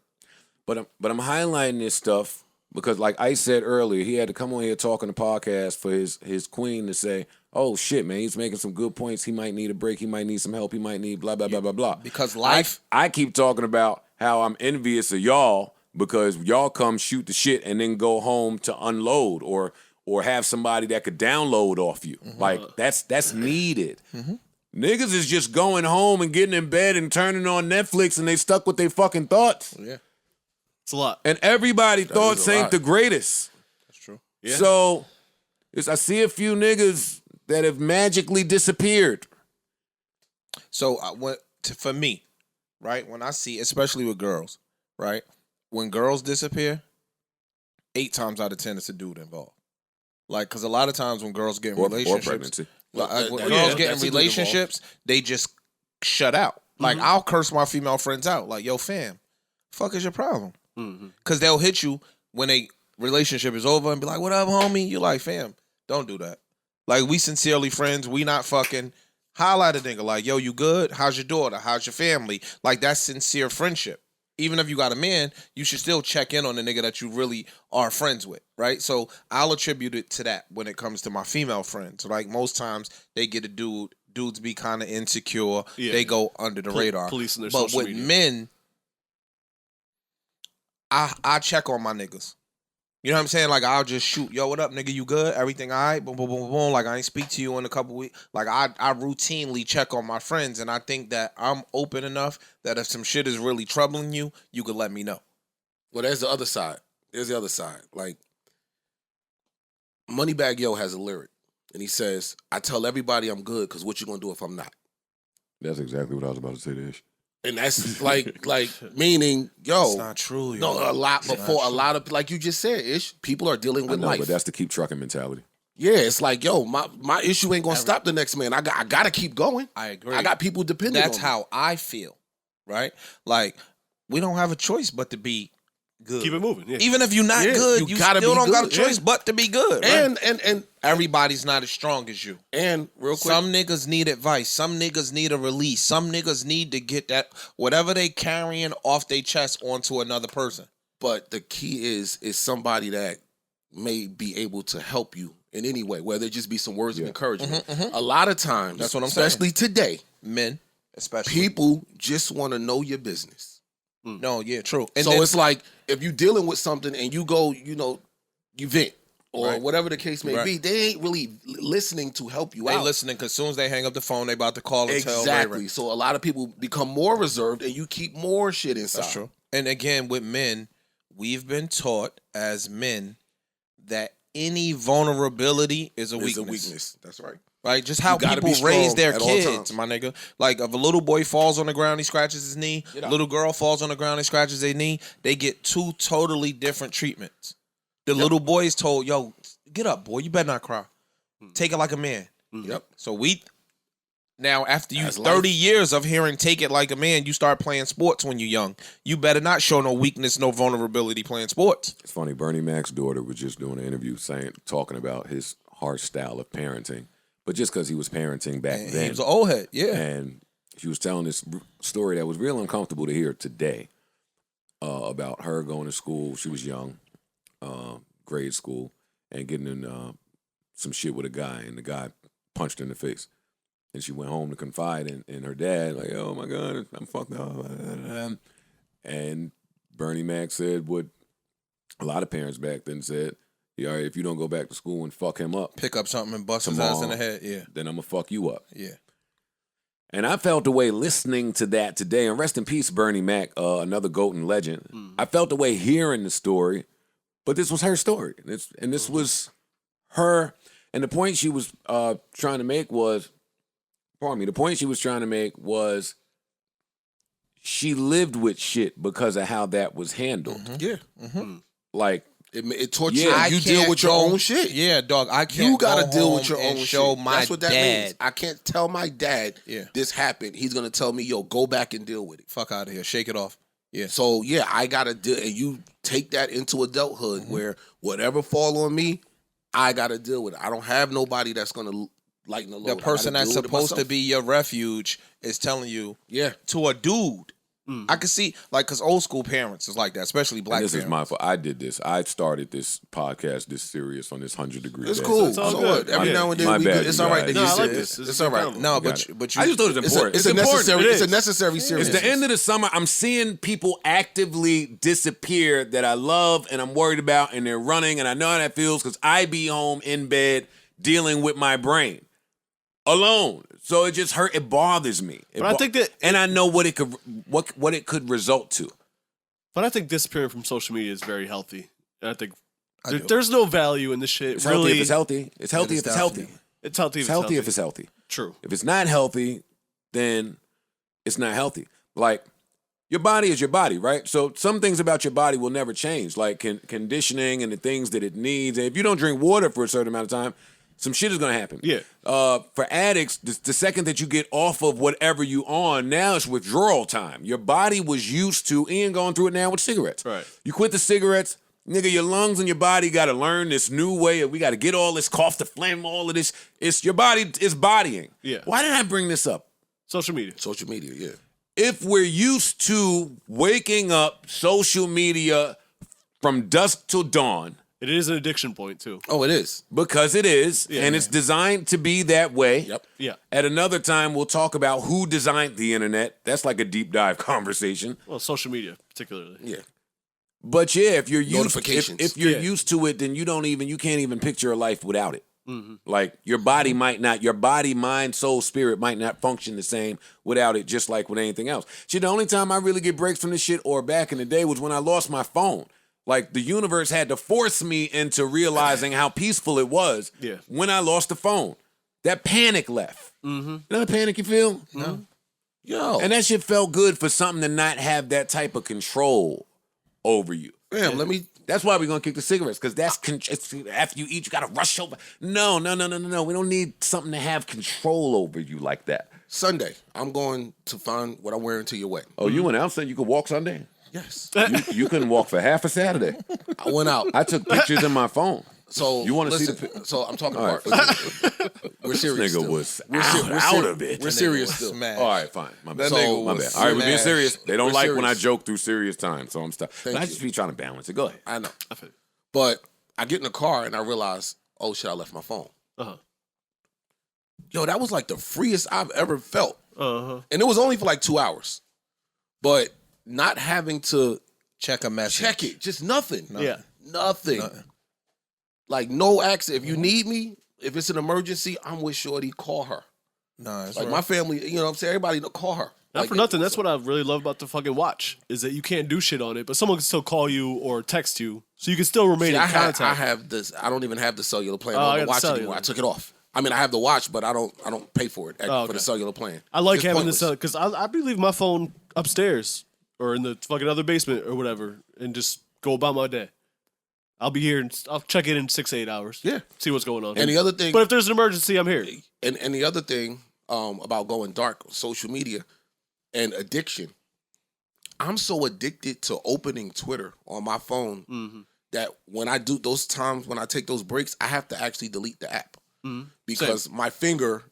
But I'm highlighting this stuff because, like I said earlier, he had to come on here talking the podcast for his queen to say, oh shit, man, he's making some good points. He might need a break. He might need some help. He might need blah, blah, blah, blah, blah. Because life. I keep talking about how I'm envious of y'all because y'all come shoot the shit and then go home to unload or have somebody that could download off you. Like that's needed. Niggas is just going home and getting in bed and turning on Netflix and they stuck with their fucking thoughts. Yeah. It's a lot. And everybody thoughts is a ain't lot. the greatest. That's true. Yeah. So I see a few niggas that have magically disappeared. So for me, right, when I see, especially with girls, right, when girls disappear, 8 times out of 10 it's a dude involved. Like, because a lot of times when girls get in Or relationships, pregnancy. like, when Yeah, girls get in that's a dude relationships, they just shut out. Like, I'll curse my female friends out. Like, yo, fam, fuck is your problem? Because they'll hit you when a relationship is over and be like, what up, homie? You're like, fam, don't do that. Like, we sincerely friends. We not fucking. Highlight a nigga. Like, yo, you good? How's your daughter? How's your family? Like, that's sincere friendship. Even if you got a man, you should still check in on the nigga that you really are friends with, right? So I'll attribute it to that when it comes to my female friends. Like, most times they get a dude. Dudes be kind of insecure. Yeah. They go under the radar. Policing their But social with media. men, I check on my niggas. You know what I'm saying? Like, I'll just shoot, yo, what up, nigga? You good? Everything all right? Boom, boom, boom, boom. Like, I ain't speak to you in a couple weeks. Like, I routinely check on my friends, and I think that I'm open enough that if some shit is really troubling you, you could let me know. Well, there's the other side. There's the other side. Like, Moneybag Yo has a lyric, and he says, I tell everybody I'm good because what you going to do if I'm not? That's exactly what I was about to say to Ish. And that's like meaning, yo. It's not true, yo. No, a lot It's not before a true. lot of, like you just said, Ish, people are dealing I with know, life. but that's the keep trucking mentality. Yeah, it's like, yo, my issue ain't going to stop the next man. I got to keep going. I agree. I got people depending That's on me. how I feel, right? Like, we don't have a choice but to be good. Keep it moving. Yeah. Even if you're not Yeah, good, you you gotta still be don't got a good, choice yeah. but to be good. Right? And Everybody's not as strong as you. real quick, Some niggas need advice. Some niggas need a release. Some niggas need to get that whatever they carrying off their chest onto another person. but the key is somebody that may be able to help you in any way, whether it just be some words of encouragement. A lot of times, That's what I'm especially today, Men, especially. people just want to know your business. No, yeah, true. And So then- it's like if you're dealing with something and you go, you vent or Right. whatever the case may Right. be, they ain't really listening to help you they out. listening because as soon as they hang up the phone, they about to call and tell Ray Exactly. Ray. So a lot of people become more reserved and you keep more shit inside. That's true. And again, with men, we've been taught as men that any vulnerability is a It's weakness. a weakness. That's right. Right? Just how You gotta people be raise strong their at all kids, times. my nigga. Like if a little boy falls on the ground, he scratches his knee. Little girl falls on the ground, he scratches their knee. They get two totally different treatments. The little boy is told, yo, get up, boy. You better not cry. Take it like a man. Yep. So now after you That's 30 life. years of hearing take it like a man, you start playing sports when you're young. You better not show no weakness, no vulnerability playing sports. It's funny. Bernie Mac's daughter was just doing an interview talking about his harsh style of parenting, but just because he was parenting back And then. he was an old head, yeah. And she was telling this story that was real uncomfortable to hear today about her going to school. She was young, grade school, and getting in some shit with a guy, and the guy punched her in the face. And she went home to confide in her dad, like, oh my God, I'm fucked up. And Bernie Mac said what a lot of parents back then said, yeah, if you don't go back to school and fuck him up, Pick up something and bust his ass in the head, yeah. then I'm going to fuck you up. Yeah. And I felt the way listening to that today, and rest in peace, Bernie Mac, another GOAT and legend. I felt the way hearing the story, but this was her story. And this was her, and the point she was trying to make was, she lived with shit because of how that was handled. Yeah. Like, It taught Yeah. you deal with your own shit. Yeah, dog. I can't You gotta go deal home with your and own show shit. my That's what that dad. means. I can't tell my dad Yeah. this happened. He's gonna tell me, yo, go back and deal with it. Fuck out of here. Shake it off. Yeah. So yeah, I gotta deal, and you take that into adulthood where whatever fall on me, I gotta deal with it. I don't have nobody that's gonna lighten the load. The I gotta person that's deal with it supposed to myself. be your refuge is telling you Yeah. to a dude. I can see, like, because old school parents is like that, especially black and this parents. is my fault. I did this. I started this podcast this serious on this 100-degree It's day. cool. It's all So good. what? Every Yeah. now and then My we bad, good. It's you all right guys. to No, get I like serious. this. It's all right. It's No, got but I you, just thought it was important. It's a important. necessary. It It's a is. necessary seriousness. It's the end of the summer. I'm seeing people actively disappear that I love and I'm worried about, and they're running, and I know how that feels because I be home in bed dealing with my brain alone. So it just hurt. It bothers me. But I think that- and I know what it could result to. But I think disappearing from social media is very healthy. And I think I do. there's no value in this shit. It's really, healthy if it's healthy. It's healthy if it's healthy. It's healthy. It's healthy if it's healthy. True. If it's not healthy, then it's not healthy. Like, your body is your body, right? So some things about your body will never change, like conditioning and the things that it needs. And if you don't drink water for a certain amount of time, some shit is going to happen. Yeah. For addicts, the second that you get off of whatever you on, now it's withdrawal time. Your body was used to, Ian going through it now with cigarettes. Right. You quit the cigarettes, nigga, your lungs and your body got to learn this new way. We got to get all this cough, the phlegm, all of this. It's your body is bodying. Yeah. Why did I bring this up? Social media. Social media. Yeah. If we're used to waking up social media from dusk till dawn, It is an addiction point too. Oh, it is. because it is, Yeah. and it's designed to be that way. Yep. Yeah. At another time, we'll talk about who designed the internet. That's like a deep dive conversation. Well, social media particularly. Yeah. But yeah, if you're used, Notifications. if you're Yeah. used to it, then you can't even picture a life without it. Mm-hmm. Like your body might not, your body, mind, soul, spirit might not function the same without it, just like with anything else. Shit, the only time I really get breaks from this shit, or back in the day, was when I lost my phone. Like the universe had to force me into realizing how peaceful it was. Yeah. When I lost the phone, that panic left. Mm-hmm. You know the panic you feel? No. Yo. And that shit felt good for something to not have that type of control over you. Damn, let me. That's why we're gonna kick the cigarettes, because it's after you eat, you gotta rush over. No. We don't need something to have control over you like that. Sunday, I'm going to find what I'm wearing to your wedding. Oh, you went out saying you could walk Sunday? Yes. You couldn't walk for half a Saturday. I went out. I took pictures in my phone. So You wanna see listen, the So I'm talking All right. about. We're serious. Nigga still. was We're out of it. We're serious still. Smash. All right, fine. My bad. That nigga My was bad. All right, we're being smashed. serious. They don't We're like when I serious. joke through serious times, so I'm stuck. But I you. just be trying to balance it. Go ahead. I know. But I get in the car and I realize, oh shit, I left my phone. Uh-huh. Yo, that was like the freest I've ever felt. Uh-huh. And it was only for like 2 hours. But not having to check a message. check it, just nothing. Yeah. Nothing. Like no accident. If you need me, if it's an emergency, I'm with Shorty, call her. No, that's Like right. my family, you know what I'm saying? Everybody call her. Not Like, for nothing. That's what I really love about the fucking watch is that you can't do shit on it, but someone can still call you or text you, so you can still remain See, in I contact. have this. I don't even have the cellular plan Oh, I on got the the watch cellular. anymore. I took it off. I mean, I have the watch, but I don't pay for it for the cellular plan. I like It's having pointless. this because I be leaving my phone upstairs or in the fucking other basement or whatever, and just go about my day. I'll be here and I'll check it in 6 to 8 hours. Yeah. See what's going on. And the other thing, But if there's an emergency, I'm here. and the other thing about going dark, social media and addiction. I'm so addicted to opening Twitter on my phone that when I do those times when I take those breaks, I have to actually delete the app because my finger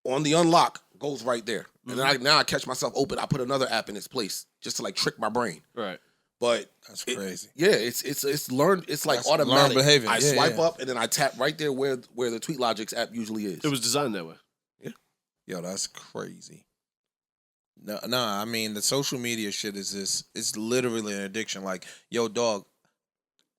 on the unlock goes right there, and then now I catch myself open. I put another app in its place just to like trick my brain. Right. But That's crazy. Yeah, it's learned. It's like That's automatic. learned behavior. I Yeah, swipe yeah. up and then I tap right there where the TweetLogix app usually is. It was designed that way. Yo, that's crazy. No, I mean the social media shit is it's literally an addiction. Like, yo, dog,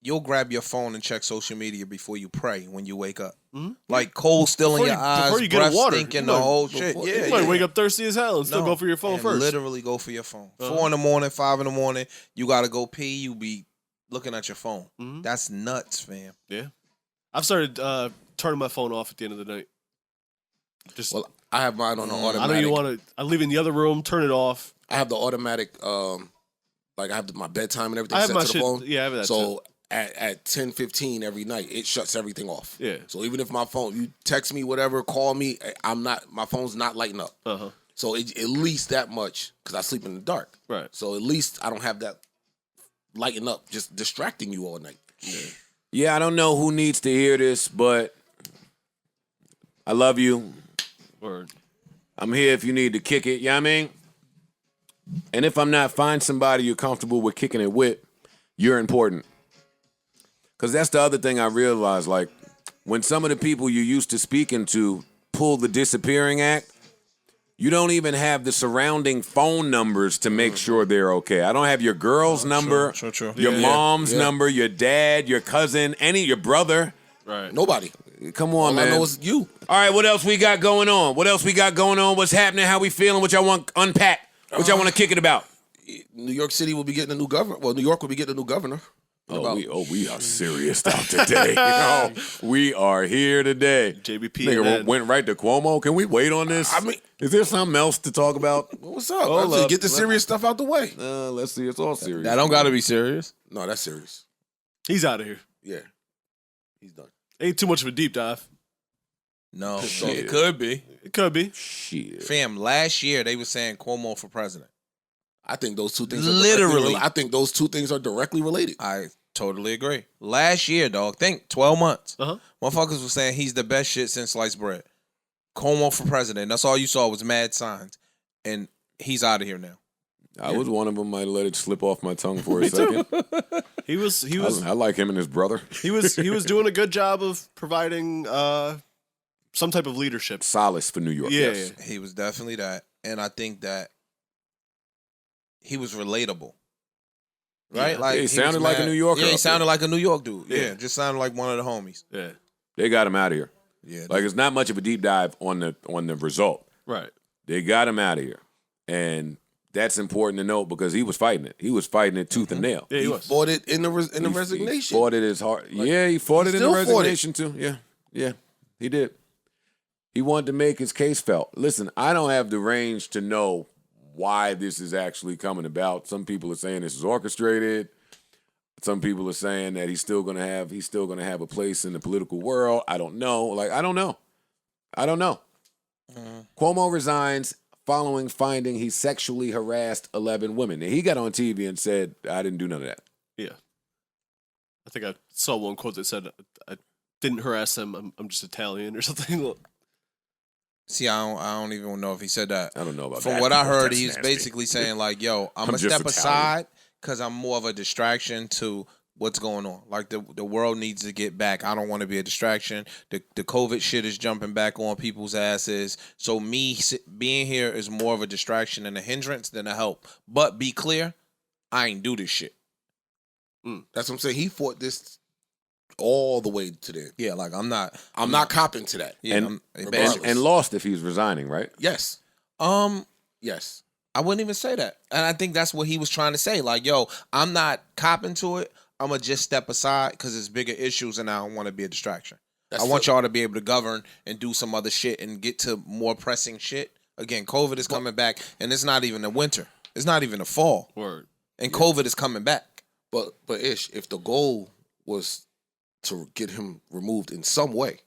you'll grab your phone and check social media before you pray when you wake up. Mm-hmm. Like cold still Before in your you- eyes, before you get breath water. stinking, You the might- whole shit. You Yeah, might yeah. wake up thirsty as hell and still No, go for your phone and first. Literally go for your phone. Uh-huh. 4 in the morning, 5 in the morning, you gotta go pee. You be looking at your phone. Mhm. That's nuts, fam. Yeah. I've started turning my phone off at the end of the night. Just well, I have mine on the automatic. I don't even want to. I leave it in the other room, turn it off. I have the automatic. Like I have my bedtime and everything I have set my to the shit. phone. Yeah, I have that. So at 10:15 every night, it shuts everything off. Yeah. So even if my phone, you text me, whatever, call me, I'm not. My phone's not lighting up. Uh-huh. So at least that much, because I sleep in the dark. Right. So at least I don't have that lighting up, just distracting you all night. Yeah, I don't know who needs to hear this, but I love you. Word. I'm here if you need to kick it, you know what I mean? And if I'm not, find somebody you're comfortable with kicking it with. You're important. Because that's the other thing I realized. Like, when some of the people you're used to speaking to pull the disappearing act, you don't even have the surrounding phone numbers to make sure they're okay. I don't have your girl's number, true. your Yeah, mom's yeah. number, your dad, your cousin, your brother. Right. Nobody. Come on, All man. I know is you. All right, what else we got going on? What's happening? How we feeling? What y'all want unpack? What y'all want to kick it about? New York City will be getting a new governor. Well, New York will be getting a new governor. We are serious out today. We are here today. JBP, Nigga man. went right to Cuomo. Can we wait on this? I mean- is there something else to talk about? What's up? Hold Let's up. get the serious stuff out the way. Let's see. It's all serious. That don't gotta be serious. No, that's serious. He's out of here. Yeah, he's done. Ain't too much of a deep dive. No, Shit. it could be. It could be. Shit. Fam, last year they were saying Cuomo for president. I think those two things. Literally. I think those two things are directly related. I totally agree. Last year, dog, think 12 months. Uh-huh. Motherfuckers were saying he's the best shit since sliced bread. Cuomo for president. That's all you saw was mad signs. And he's out of here now. I was one of them. I let it slip off my tongue for a second. He was I like him and his brother. he was doing a good job of providing some type of leadership. Solace for New York. Yeah, yes. yeah. He was definitely that. And I think that he was relatable. Right? Yeah. He was sounded like a mad- New Yorker Yeah, he up sounded there. like a New York dude. Yeah. Yeah, just sounded like one of the homies. Yeah. They got him out of here. Yeah. Like, it's not much of a deep dive on the result. Right. They got him out of here. And that's important to note because he was fighting it. He was fighting it tooth and nail. Yeah, he He was. fought it in the He resignation. fought it as hard. Yeah, he fought it in the still fought it. resignation too. Yeah, he did. He wanted to make his case felt. Listen, I don't have the range to know why this is actually coming about. Some people are saying this is orchestrated. Some people are saying that he's still gonna have a place in the political world. I don't know. I don't know. Cuomo resigns following finding he sexually harassed 11 women. And he got on TV and said, I didn't do none of that. Yeah. I think I saw one quote that said, I didn't harass them. I'm just Italian or something. See, I don't even know if he said that. I don't know about that. From what I heard, That's he's nasty. basically saying like, "Yo, I'm I'm gonna just step Italian. aside because I'm more of a distraction to what's going on. Like the world needs to get back. I don't want to be a distraction. The COVID shit is jumping back on people's asses. So me being here is more of a distraction and a hindrance than a help. But be clear, I ain't do this shit. That's what I'm saying. He fought this all the way to the end. Yeah, like I'm not copping to that. Yeah, and lost if he's resigning, right? Yes. Yes. I wouldn't even say that. And I think that's what he was trying to say. Like, yo, I'm not copping to it. I'm going to just step aside because it's bigger issues and I don't want to be a distraction. I want y'all to be able to govern and do some other shit and get to more pressing shit. Again, COVID is coming back and it's not even the winter. It's not even the fall. Word. And COVID is coming back. But Ish, if the goal was to get him removed in some way,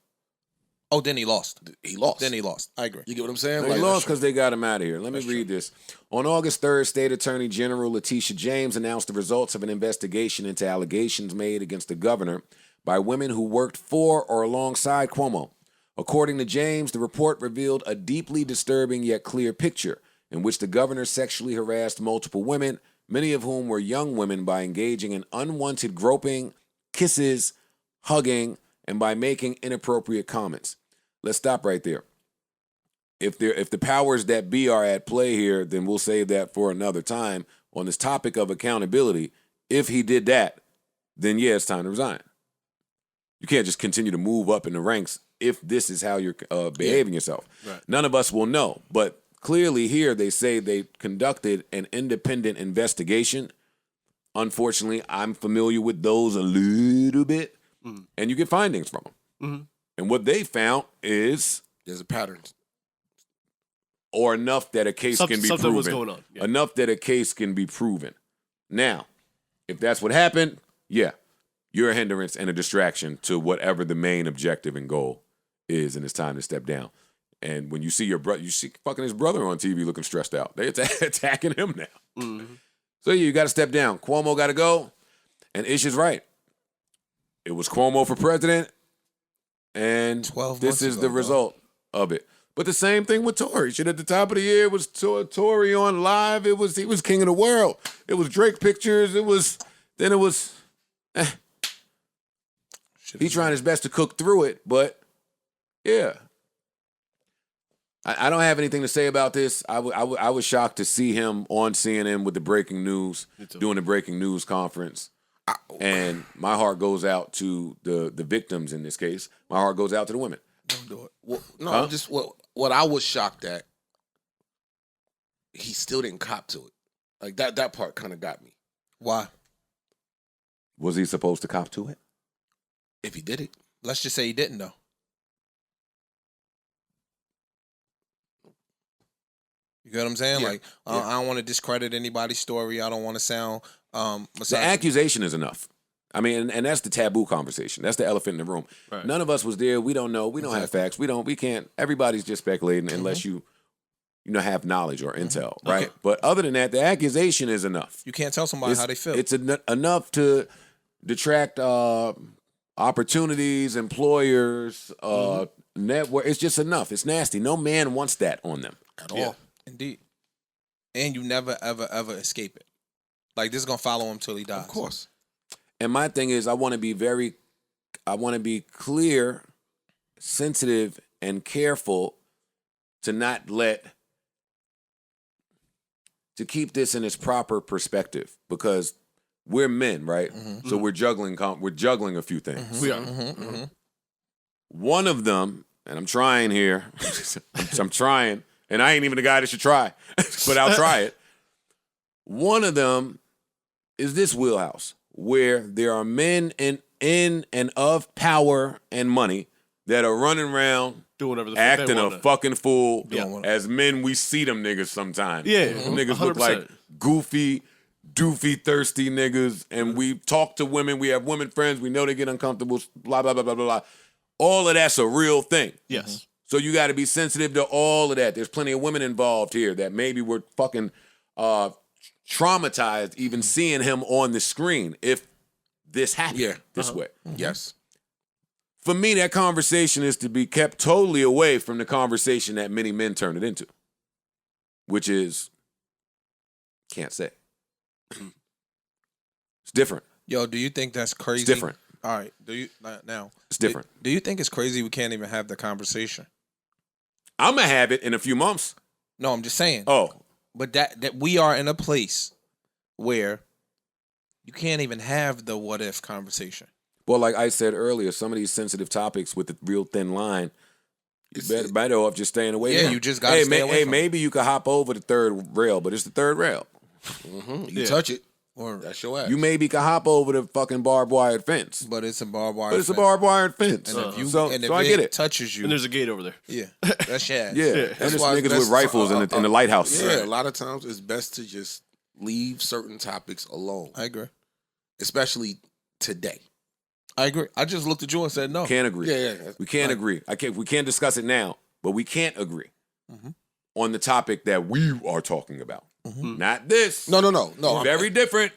oh, then he lost. He lost. Then he lost. I agree. You get what I'm saying? They lost because they got him out of here. Let me read this. On August 3rd, State Attorney General Letitia James announced the results of an investigation into allegations made against the governor by women who worked for or alongside Cuomo. According to James, the report revealed a deeply disturbing yet clear picture in which the governor sexually harassed multiple women, many of whom were young women, by engaging in unwanted groping, kisses, hugging, and by making inappropriate comments. Let's stop right there. If the powers that be are at play here, then we'll save that for another time. On this topic of accountability, if he did that, then yeah, it's time to resign. You can't just continue to move up in the ranks if this is how you're behaving yourself. Right. None of us will know. But clearly here they say they conducted an independent investigation. Unfortunately, I'm familiar with those a little bit. And you get findings from them. Mm-hmm. And what they found is there's a pattern. Or enough that a case can be something proven. was going on. Yeah. Enough that a case can be proven. Now, if that's what happened, yeah, you're a hindrance and a distraction to whatever the main objective and goal is, and it's time to step down. And when you see your brother, you see fucking his brother on TV looking stressed out. They're attacking him now. Mm-hmm. So yeah, you got to step down. Cuomo got to go. And Ish is right. It was Cuomo for president, and 12 this months is ago, the result of it. But the same thing with Tory. Shit, at the top of the year, it was Tory on live. He was king of the world. It was Drake pictures. He's trying his best to cook through it, but yeah. I don't have anything to say about this. I was shocked to see him on CNN with the breaking news, doing the breaking news conference. And my heart goes out to the victims in this case. My heart goes out to the women. Don't do it. Well, no, just what I was shocked at, he still didn't cop to it. Like that part kind of got me. Why? Was he supposed to cop to it? If he did it. Let's just say he didn't, though. You get what I'm saying? Yeah. Like, I don't want to discredit anybody's story. I don't want to sound the accusation is enough. I mean, and that's the taboo conversation. That's the elephant in the room. Right. None of us was there. We don't know. We don't have facts. We can't. Everybody's just speculating unless you have knowledge or intel, right? Okay. But other than that, the accusation is enough. You can't tell somebody how they feel. It's enough to detract opportunities, employers, network. It's just enough. It's nasty. No man wants that on them At all. Indeed. And you never, ever, ever escape it. Like, this is going to follow him till he dies. Of course. And my thing is, I want to be clear, sensitive, and careful to keep this in its proper perspective, because we're men, right? Mm-hmm. So we're juggling a few things. Mm-hmm. We are. Mm-hmm. Mm-hmm. One of them, and I'm trying here, I'm trying, and I ain't even the guy that should try, but I'll try it. One of them is this wheelhouse, where there are men in and of power and money that are running around Doing whatever the fuck acting they a wanna. fucking fool. Yeah. As men, we see them niggas sometimes. Yeah, Them niggas look 100%. like goofy, doofy, thirsty niggas, and we talk to women. We have women friends. We know they get uncomfortable, blah, blah, blah, blah, blah, blah. All of that's a real thing. Yes. So you got to be sensitive to all of that. There's plenty of women involved here that maybe were fucking traumatized even seeing him on the screen if this happened this way. Yes. For me, that conversation is to be kept totally away from the conversation that many men turn it into, which is, can't say. It's different. Yo, do you think that's crazy? It's different. All right. Now? It's different. Do you think it's crazy we can't even have the conversation? I'm gonna have it in a few months. No, I'm just saying. Oh, But that we are in a place where you can't even have the what if conversation. well, like I said earlier, some of these sensitive topics with the real thin line, you better off just staying away. Yeah, from. you just gotta stay away from. Maybe you could hop over the third rail, but it's the third rail. You touch it, or that's your ass. You maybe could hop over the fucking barbed wire fence, But it's a barbed wire. but it's a barbed wire fence. And if you so and if I it get it. touches you, And there's a gate over there. yeah, that's your ass. Yeah, and there's why niggas that's with rifles in the lighthouse. Yeah, a lot of times it's best to just leave certain topics alone, I agree. especially today. I agree. I just looked at you and said no. Can't agree. Yeah. We can't agree. We can't discuss it now, but we can't agree on the topic that we are talking about. Not this. No. Very different.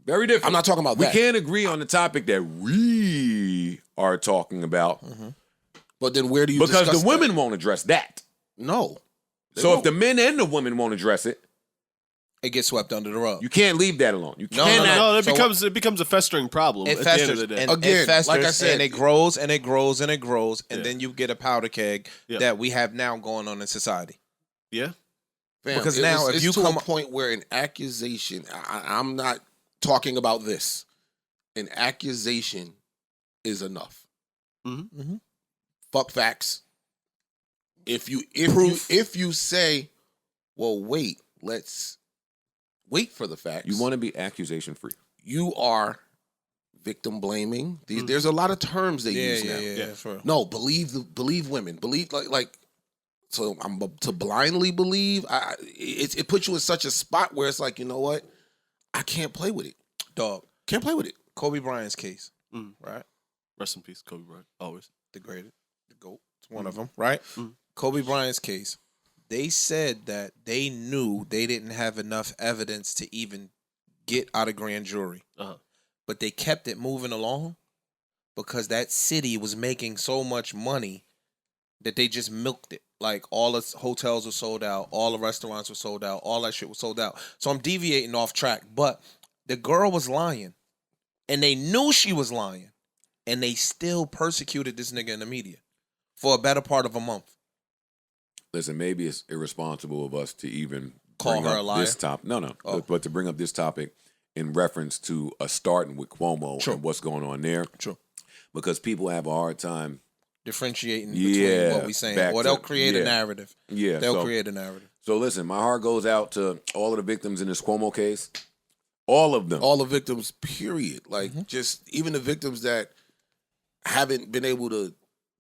Very different. I'm not talking about We that. can't agree on the topic that we are talking about But then where do you because discuss the women won't address that. that? No. They So if won't. the men and the women won't address it, It gets swept under the rug. you can't leave that alone. You No, cannot. No, it So becomes a festering problem It at the end festers of the day. and Again, it festers, like I said- and it grows and it grows and it grows, and Yeah. then you get a powder keg Yeah. that we have now going on in society. Yeah. Fam, because now if it's you to come a point where an accusation, I'm not talking about this. An accusation is enough. Mm-hmm. Fuck facts. If you say, well, wait, let's wait for the facts. You want to be accusation free. You are victim blaming. There's a lot of terms they use now. Yeah. For No, believe women. Believe like. So I'm to blindly believe. It puts you in such a spot where it's like, you know what? I can't play with it. dog. Can't play with it. Kobe Bryant's case, Mm. right? Rest in peace, Kobe Bryant. Always. The greatest, the GOAT. It's one of them, right? Mm. Kobe Bryant's case. They said that they knew they didn't have enough evidence to even get out of grand jury. Uh-huh. But they kept it moving along because that city was making so much money that they just milked it. Like all the hotels were sold out, all the restaurants were sold out, all that shit was sold out. So I'm deviating off track, but the girl was lying, and they knew she was lying, and they still persecuted this nigga in the media for a better part of a month. Listen, maybe it's irresponsible of us to even Call bring her up a liar? this topic. No. Oh. But to bring up this topic in reference to starting with Cuomo True. and what's going on there. True. Because people have a hard time. Differentiating Yeah, between what we saying, back or they'll to- create yeah. a narrative. Yeah. They'll so, create a narrative. so listen, my heart goes out to all of the victims in this Cuomo case. All of them. All the victims, period. Like Mm-hmm. just even the victims that haven't been able to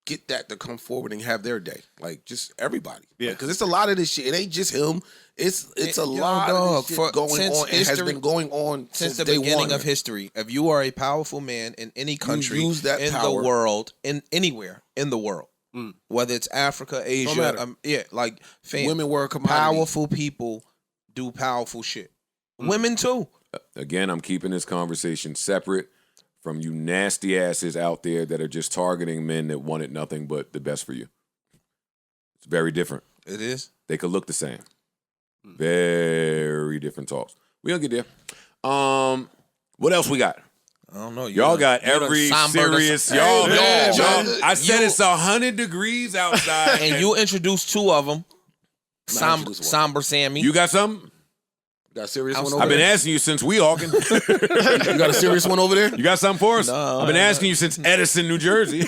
get that to come forward and have their day. Like just everybody. Yeah. Because it's a lot of this shit. It ain't just him. It's a Yo, lot dog, of this shit going since on and has history- been going on Since the day beginning one. of history, if you are a powerful man in any country, use that in power. the world, in anywhere in the world, Mm. whether it's Africa, Asia, matter. like fam, Women were a commodity. powerful people do powerful shit. Women too. Again, I'm keeping this conversation separate from you nasty asses out there that are just targeting men that wanted nothing but the best for you. It's very different. It is. They could look the same. Very different talks. We'll get there. What else we got? I don't know. Y'all got every serious. Y'all, man, I said you- it's 100 degrees outside. and you introduced two of them. Nah, introduce one. Somber Sammy. You got something? Got a serious I'm one sorry. over I've been there? asking you since we hawking. You got a serious one over there? You got something for us? No, I've been asking you since Edison, New Jersey.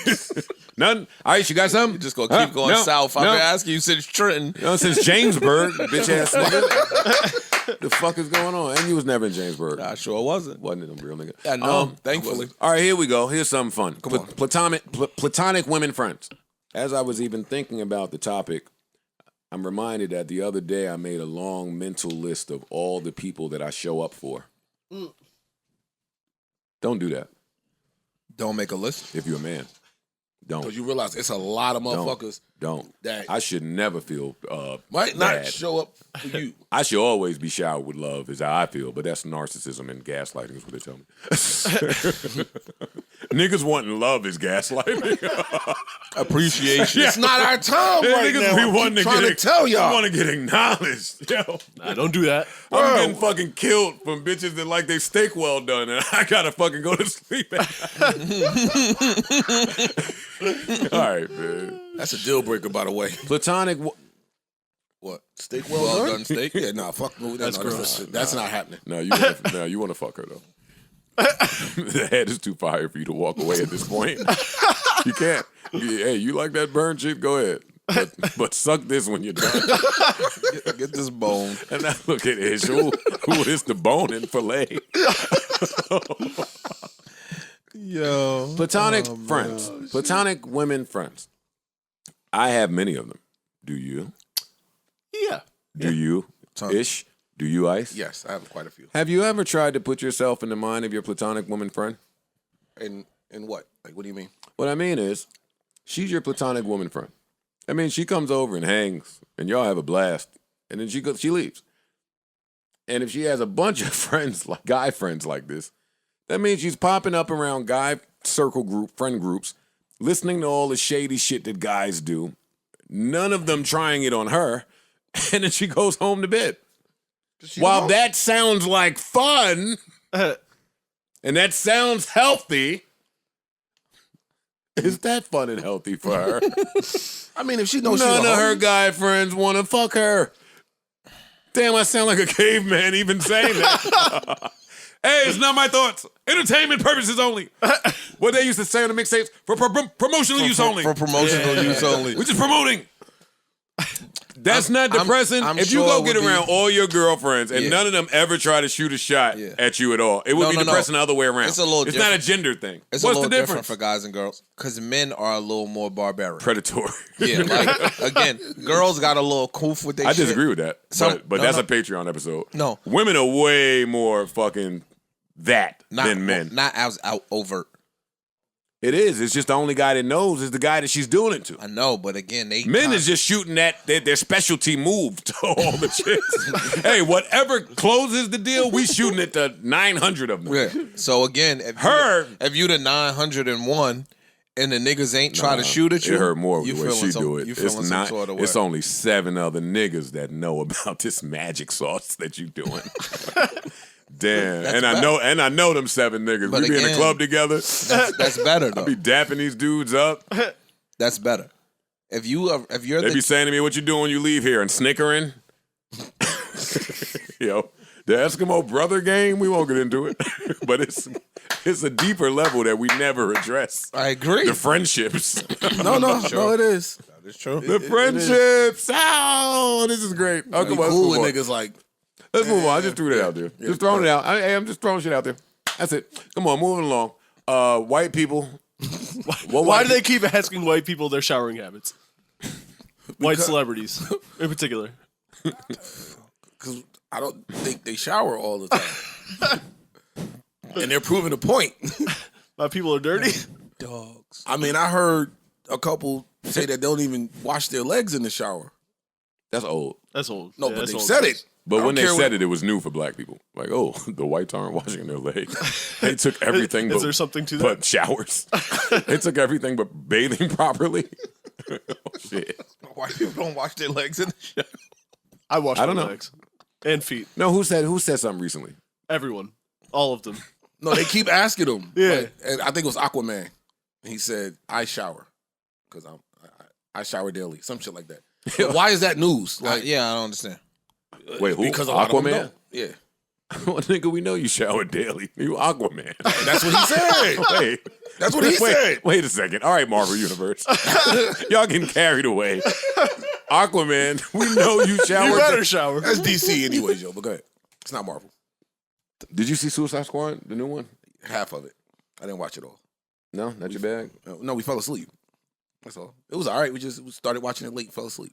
Nothing? All right, you got something? You just gonna keep going No, south. I've no. been asking you since Trenton. No, since Jamesburg, bitch ass nigga. The fuck is going on? And you was never in Jamesburg. I sure wasn't. Wasn't it a real nigga? I know, thankfully. All right, here we go. Here's something fun. Platonic women friends. As I was even thinking about the topic, I'm reminded that the other day I made a long mental list of all the people that I show up for. Don't do that Don't make a list. if you're a man. Don't. Because you realize it's a lot of motherfuckers Don't. that I should never feel might not bad. show up for you. I should always be showered with love, is how I feel, but that's narcissism and gaslighting is what they tell me. Niggas wanting love is gaslighting. Appreciation. It's not our time Yeah, right niggas now. be I'm wanting to trying to get tell y'all. want to get acknowledged. Yo, Nah, don't do that. I'm getting fucking killed from bitches that like they steak well done, and I gotta fucking go to sleep. All right, man. That's a deal breaker, by the way. Platonic. What? Steak well done steak? Yeah, nah, fuck. No, That's gross. That's not happening. No, you want to fuck her though. The head is too fire for you to walk away at this point. You can't. Hey, you like that burn shit? Go ahead. But suck this when you're done. Get this bone. And now look at Ish. Who is the bone and fillet? Yo. Platonic friends. Platonic women friends. I have many of them. Do you? Yeah. Do you? Ish? Do you, Ice? Yes, I have quite a few. Have you ever tried to put yourself in the mind of your platonic woman friend? In what? Like, what do you mean? What I mean is, she's your platonic woman friend. I mean, she comes over and hangs, and y'all have a blast, and then she leaves. And if she has a bunch of friends, like guy friends like this, that means she's popping up around guy friend groups, listening to all the shady shit that guys do, none of them trying it on her, and then she goes home to bed. While that sounds like fun, and that sounds healthy, is that fun and healthy for her? I mean, if she knows None she's of her guy friends want to fuck her. Damn, I sound like a caveman even saying that. Hey, it's not my thoughts. Entertainment purposes only. What they used to say on the mixtapes, for promotional use only. For promotional use only. We're just promoting. That's not depressing. I'm if you sure go it get would around be- all your girlfriends and Yeah. none of them ever try to shoot a shot at you at all, it would be No. depressing the other way around. It's a little It's not a different. gender thing. It's What's a little the different difference? for guys and girls because men are a little more barbaric. Predatory. Yeah, like again, girls got a little coof with their I shit. disagree with that. But No, that's no. a Patreon episode. No. Women are way more fucking that Not, than men. Not as out overt. It is. It's just the only guy that knows is the guy that she's doing it to. I know, but again, they Men is just shooting that their specialty move to all the chicks. Hey, whatever closes the deal, we shooting it to 900 of them. Yeah. So again, if you the 901 and the niggas ain't try to shoot at you, It hurt more you the way feeling she some, do it. You feeling some sort of way. It's only 7 other niggas that know about this magic sauce that you doing. Damn, That's I know them 7 niggas. But We be in the again, club together. That's better though. I be dapping these dudes up. That's better. If you're They be saying to me, "What you doing when you leave here?" and snickering. Yo, the Eskimo brother game. We won't get into it, but it's a deeper level that we never address. I agree. The friendships. No, it is. That's true. The friendships. Oh, this is great. Oh, come on, Cool let's with move on. niggas like. Let's move on. I just threw that out there. Just throwing it out. I'm just throwing shit out there. That's it. Come on, moving along. White people. Why do they keep asking white people their showering habits? White celebrities, in particular. Because I don't think they shower all the time. And they're proving a point. My people are dirty. Dogs. I mean, I heard a couple say that they don't even wash their legs in the shower. That's old. That's old. No, Yeah, but that's they old. said it. But I when don't they care said what- it was new for black people. Like, oh, the whites aren't washing their legs. They took everything Is but, there something to that? but showers. They took everything but bathing properly. Oh, shit. White people don't wash their legs in the shower. I wash I my don't know. legs and feet. No, who said something recently? Everyone, all of them. No, they keep asking him. Yeah. Like, and I think it was Aquaman. He said, I shower. Because I shower daily. Some shit like that. But why is that news? Like, Yeah, I don't understand. Wait, who? because a lot of them Aquaman? don't. Yeah. Well, nigga, we know you shower daily. You Aquaman. That's what he said. Wait. That's what he said. Wait a second. All right, Marvel Universe. Y'all getting carried away. Aquaman, we know you shower. You better shower. That's DC anyways, yo. But go ahead. It's not Marvel. Did you see Suicide Squad, the new one? Half of it. I didn't watch it all. No, not your bag. No, we fell asleep. That's all. It was all right. We started watching it late, fell asleep.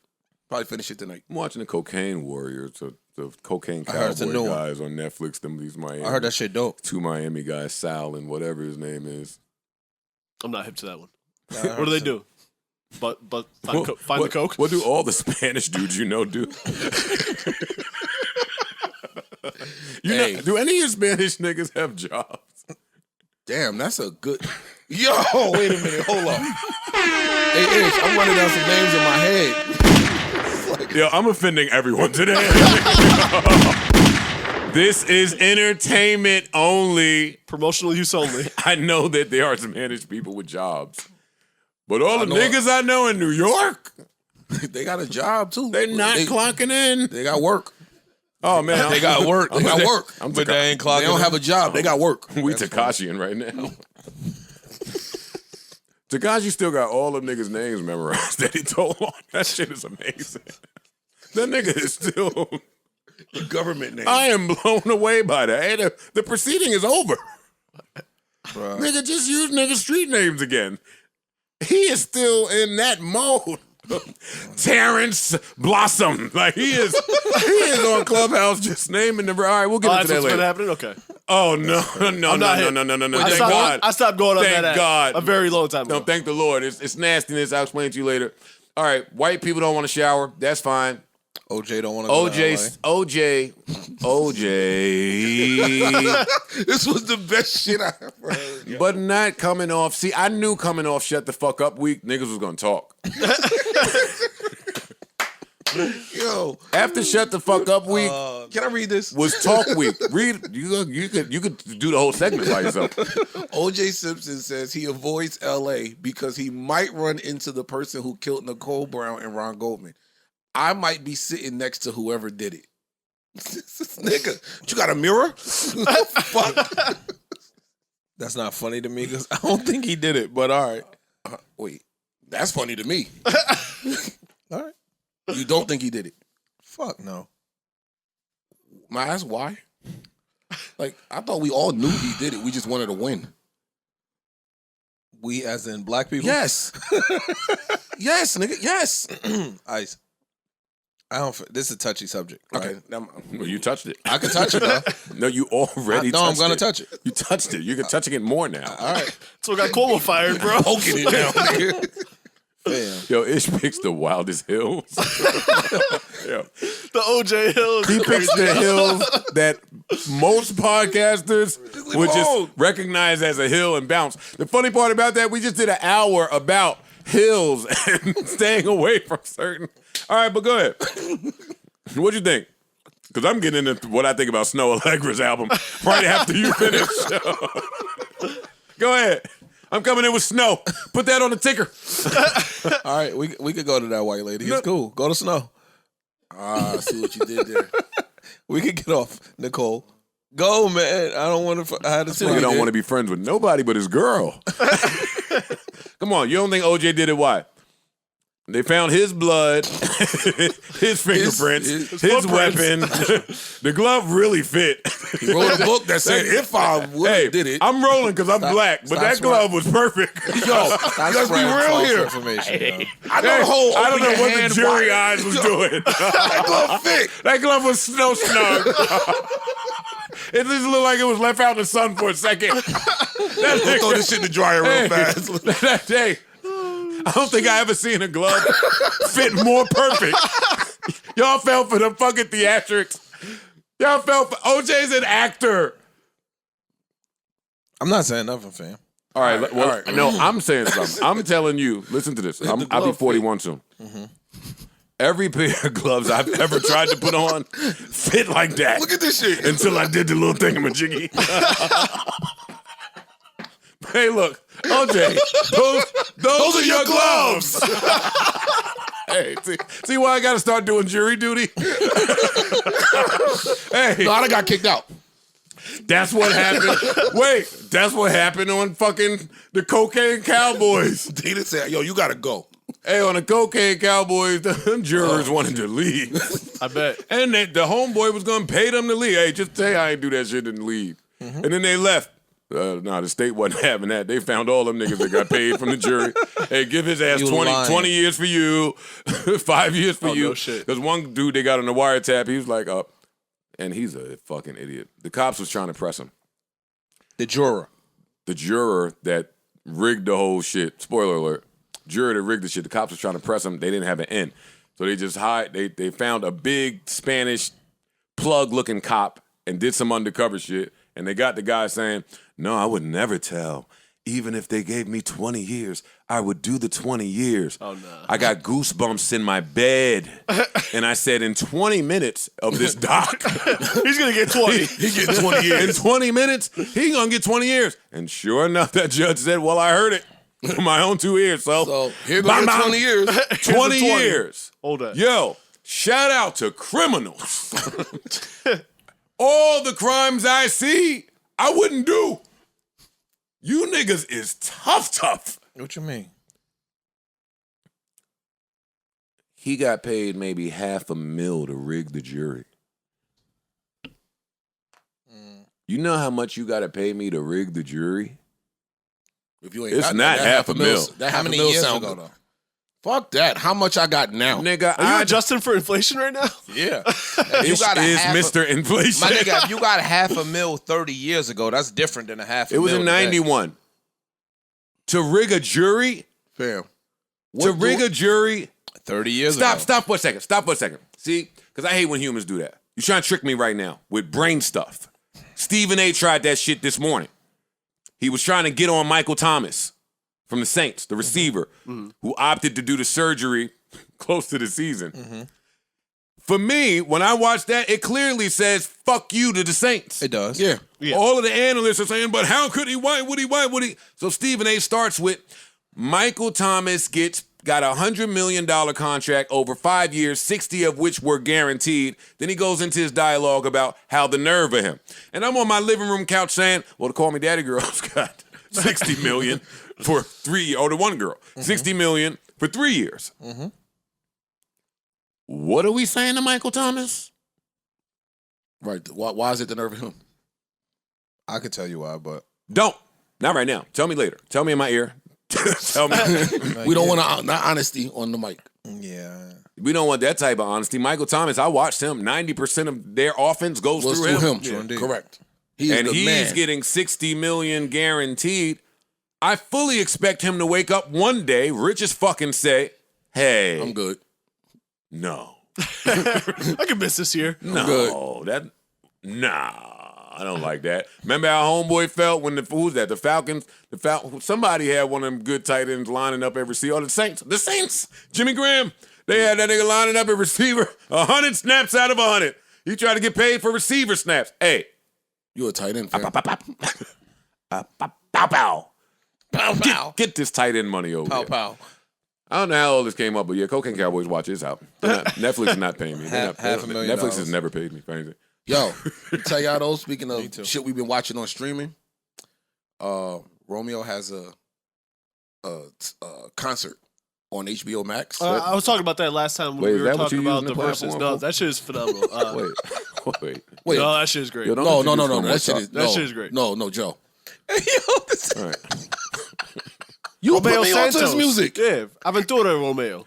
Probably finish it tonight. I'm watching the Cocaine Warriors, the Cocaine I heard it's a Cowboy new one. guys on Netflix. Them these Miami. I heard that shit dope. 2 Miami guys, Sal and whatever his name is. I'm not hip to that one. I What heard do they it's a- do? But find the coke. What do all the Spanish dudes you know do? Hey. Do any of your Spanish niggas have jobs? Damn, that's a good. Yo, wait a minute, hold up. Hey, Ish, I'm running down some names in my head. Yo, I'm offending everyone today. This is entertainment only. Promotional use only. I know that there are some managed people with jobs, but all the know niggas I know in New York, They got a job too. they're not clocking in. They got work. Oh man, They got work. They got work. But they ain't clocking. They don't have a job. They got work. we Tekashian right now. Tekashi still got all them niggas' names memorized that he told on. That shit is amazing. That nigga is still. Government name. I am blown away by that. Hey, the proceeding is over. Bruh. Nigga, just use nigga street names again. He is still in that mode. Terrence Blossom. Like he is on Clubhouse just naming the. All right, we'll get into That's that what's been later. happening? Okay. Oh no. Thank God. I stopped going on Thank that app God. a very long time ago. No, thank the Lord. It's nastiness. I'll explain to you later. All right, white people don't want to shower. That's fine. OJ don't want to go to OJ. This was the best shit I ever heard. But not coming off. See, I knew coming off Shut the Fuck Up week, niggas was gonna talk. Yo, After Shut the Fuck Up week can I read this? was Talk week. Read. You could do the whole segment by yourself. OJ Simpson says he avoids LA because he might run into the person who killed Nicole Brown and Ron Goldman. I might be sitting next to whoever did it. Nigga, you got a mirror? Fuck. That's not funny to me because I don't think he did it. But all right, Wait, that's funny to me. all right. You don't think he did it? Fuck no. My ass, why? Like, I thought we all knew he did it. We just wanted to win. We as in black people. Yes. Yes, nigga. Yes. Ice. I don't. This is a touchy subject. Right? Okay. Well, you touched it. I can touch it, though. No, you already. No, I'm touched gonna it. touch it. You touched it. You're touching it more now. All right. So got Cuomo fired, bro. Poking it now, nigga. Damn. Yo, Ish picks the wildest hills. Yo. The OJ Hills. He picks the hills that most podcasters would just recognize as a hill and bounce. The funny part about that, we just did an hour about hills and staying away from certain. All right, but go ahead. What'd you think? Because I'm getting into what I think about Snow Allegra's album right after you finish. Go ahead. I'm coming in with Snow. Put that on the ticker. All right, we could go to that white lady. It's cool. Go to Snow. Ah, I see what you did there. We could get off Nicole. Go, man. I don't want to. I had to see. Nigga don't want to be friends with nobody but his girl. Come on, you don't think OJ did it? Why? They found his blood, his fingerprints, his weapon. The glove really fit. He wrote a book that said, if I would have did it. I'm rolling because I'm black, but that glove was perfect. Yo, let's be real here. Information, I know the whole I don't know open your what the hand jury wide. eyes was doing. That glove fit. That glove was snow snug. It just looked like it was left out in the sun for a second. We'll throw this shit in the dryer real fast. That day, I don't think I ever seen a glove fit more perfect. Y'all fell for the fucking theatrics. Y'all fell for OJ's an actor. I'm not saying nothing, fam. All right, well, no, I'm saying something. I'm telling you, listen to this. I'll be 41 soon. Mm-hmm. Every pair of gloves I've ever tried to put on fit like that. Look at this shit. Until I did the little thingamajiggy. Hey, look, OJ, those are your gloves. Hey, see why I got to start doing jury duty? Hey, No, I done got kicked out. that's what happened. Wait, that's what happened on fucking the Cocaine Cowboys. Data said, yo, you gotta go. Hey, on the Cocaine Cowboys, the jurors wanted to leave. I bet. And the homeboy was going to pay them to leave. Hey, just say I ain't do that shit and leave. Mm-hmm. And then they left. Nah, the state wasn't having that. They found all them niggas that got paid from the jury. Hey, give his ass 20 years for you, 5 years for you. No shit. There's one dude they got on the wiretap. He was like, and he's a fucking idiot. The cops was trying to press him. The juror. The juror that rigged the whole shit. Spoiler alert. Juror that rigged the shit. The cops was trying to press him. They didn't have an end. So they just they found a big Spanish plug-looking cop and did some undercover shit. And they got the guy saying, No, I would never tell. Even if they gave me 20 years, I would do the 20 years. Oh, no. I got goosebumps in my bed. And I said, in 20 minutes of this doc, He's going to get 20. He getting 20 years. in 20 minutes, he gonna get 20 years. And sure enough, that judge said, well, I heard it with my own 2 ears. So here goes 20 years. 20 years. Hold that. Yo, shout out to criminals. All the crimes I see, I wouldn't do. You niggas is tough. What you mean? He got paid maybe $500,000 to rig the jury. You know how much you got to pay me to rig the jury? If you ain't It's got not that $500,000. That How many $500,000 years sound ago, good. though? Fuck that. How much I got now? Nigga, Are you adjusting for inflation right now? Yeah. This is Mr. Inflation. My nigga, if you got $500,000 30 years ago, that's different than $500,000. It was in today. 91. To rig a jury? Fam. To rig a jury? 30 years ago. Stop for a second. See? Because I hate when humans do that. You're trying to trick me right now with brain stuff. Stephen A. tried that shit this morning. He was trying to get on Michael Thomas from the Saints, the receiver, who opted to do the surgery close to the season. For me, when I watch that, it clearly says, fuck you to the Saints. It does. Yeah. All of the analysts are saying, but how could he? Why would he? So Stephen A. starts with, Michael Thomas got a $100 million contract over 5 years, 60 of which were guaranteed. Then he goes into his dialogue about how the nerve of him. And I'm on my living room couch saying, well, the Call Me Daddy girl's got $60 million for 3 years, or the one girl, $60 million for 3 years. What are we saying to Michael Thomas? Right. Why is it the nerve of him? I could tell you why, but Don't. Not right now. Tell me later. Tell me in my ear. Tell me. We don't want not honesty on the mic. yeah. We don't want that type of honesty. Michael Thomas, I watched him. 90% of their offense goes Was through him. Sure indeed. Correct. He is And the he's man. getting $60 million guaranteed. I fully expect him to wake up one day, rich as fucking say, hey, I'm good. no. I can miss this year. No. I don't like that. Remember how homeboy felt when who's that? The Falcons? Somebody had one of them good tight ends lining up every receiver. Oh, the Saints. Jimmy Graham. They had that nigga lining up a receiver 100 snaps out of 100. He tried to get paid for receiver snaps. Hey. You a tight end, fam. Pow. Pow, pow. Get this tight end money over Pow, here. pow. I don't know how all this came up, but yeah, Cocaine Cowboys watch this out. Netflix is not paying me. $500,000. Netflix has never paid me for anything. Yo, tell y'all though, speaking Me of too. shit we've been watching on streaming, Romeo has a concert on HBO Max. I was talking about that last time when Wait, we is were that what talking you about using the the verses. platform No, for? that shit is phenomenal. Wait. Wait, No, that shit is great. Yo, don't no, introduce no that more shit talk. is That shit is great. No, Joe. Yo, this All right. You Romeo put me onto Santos. his music. Yeah, Aventura Romeo.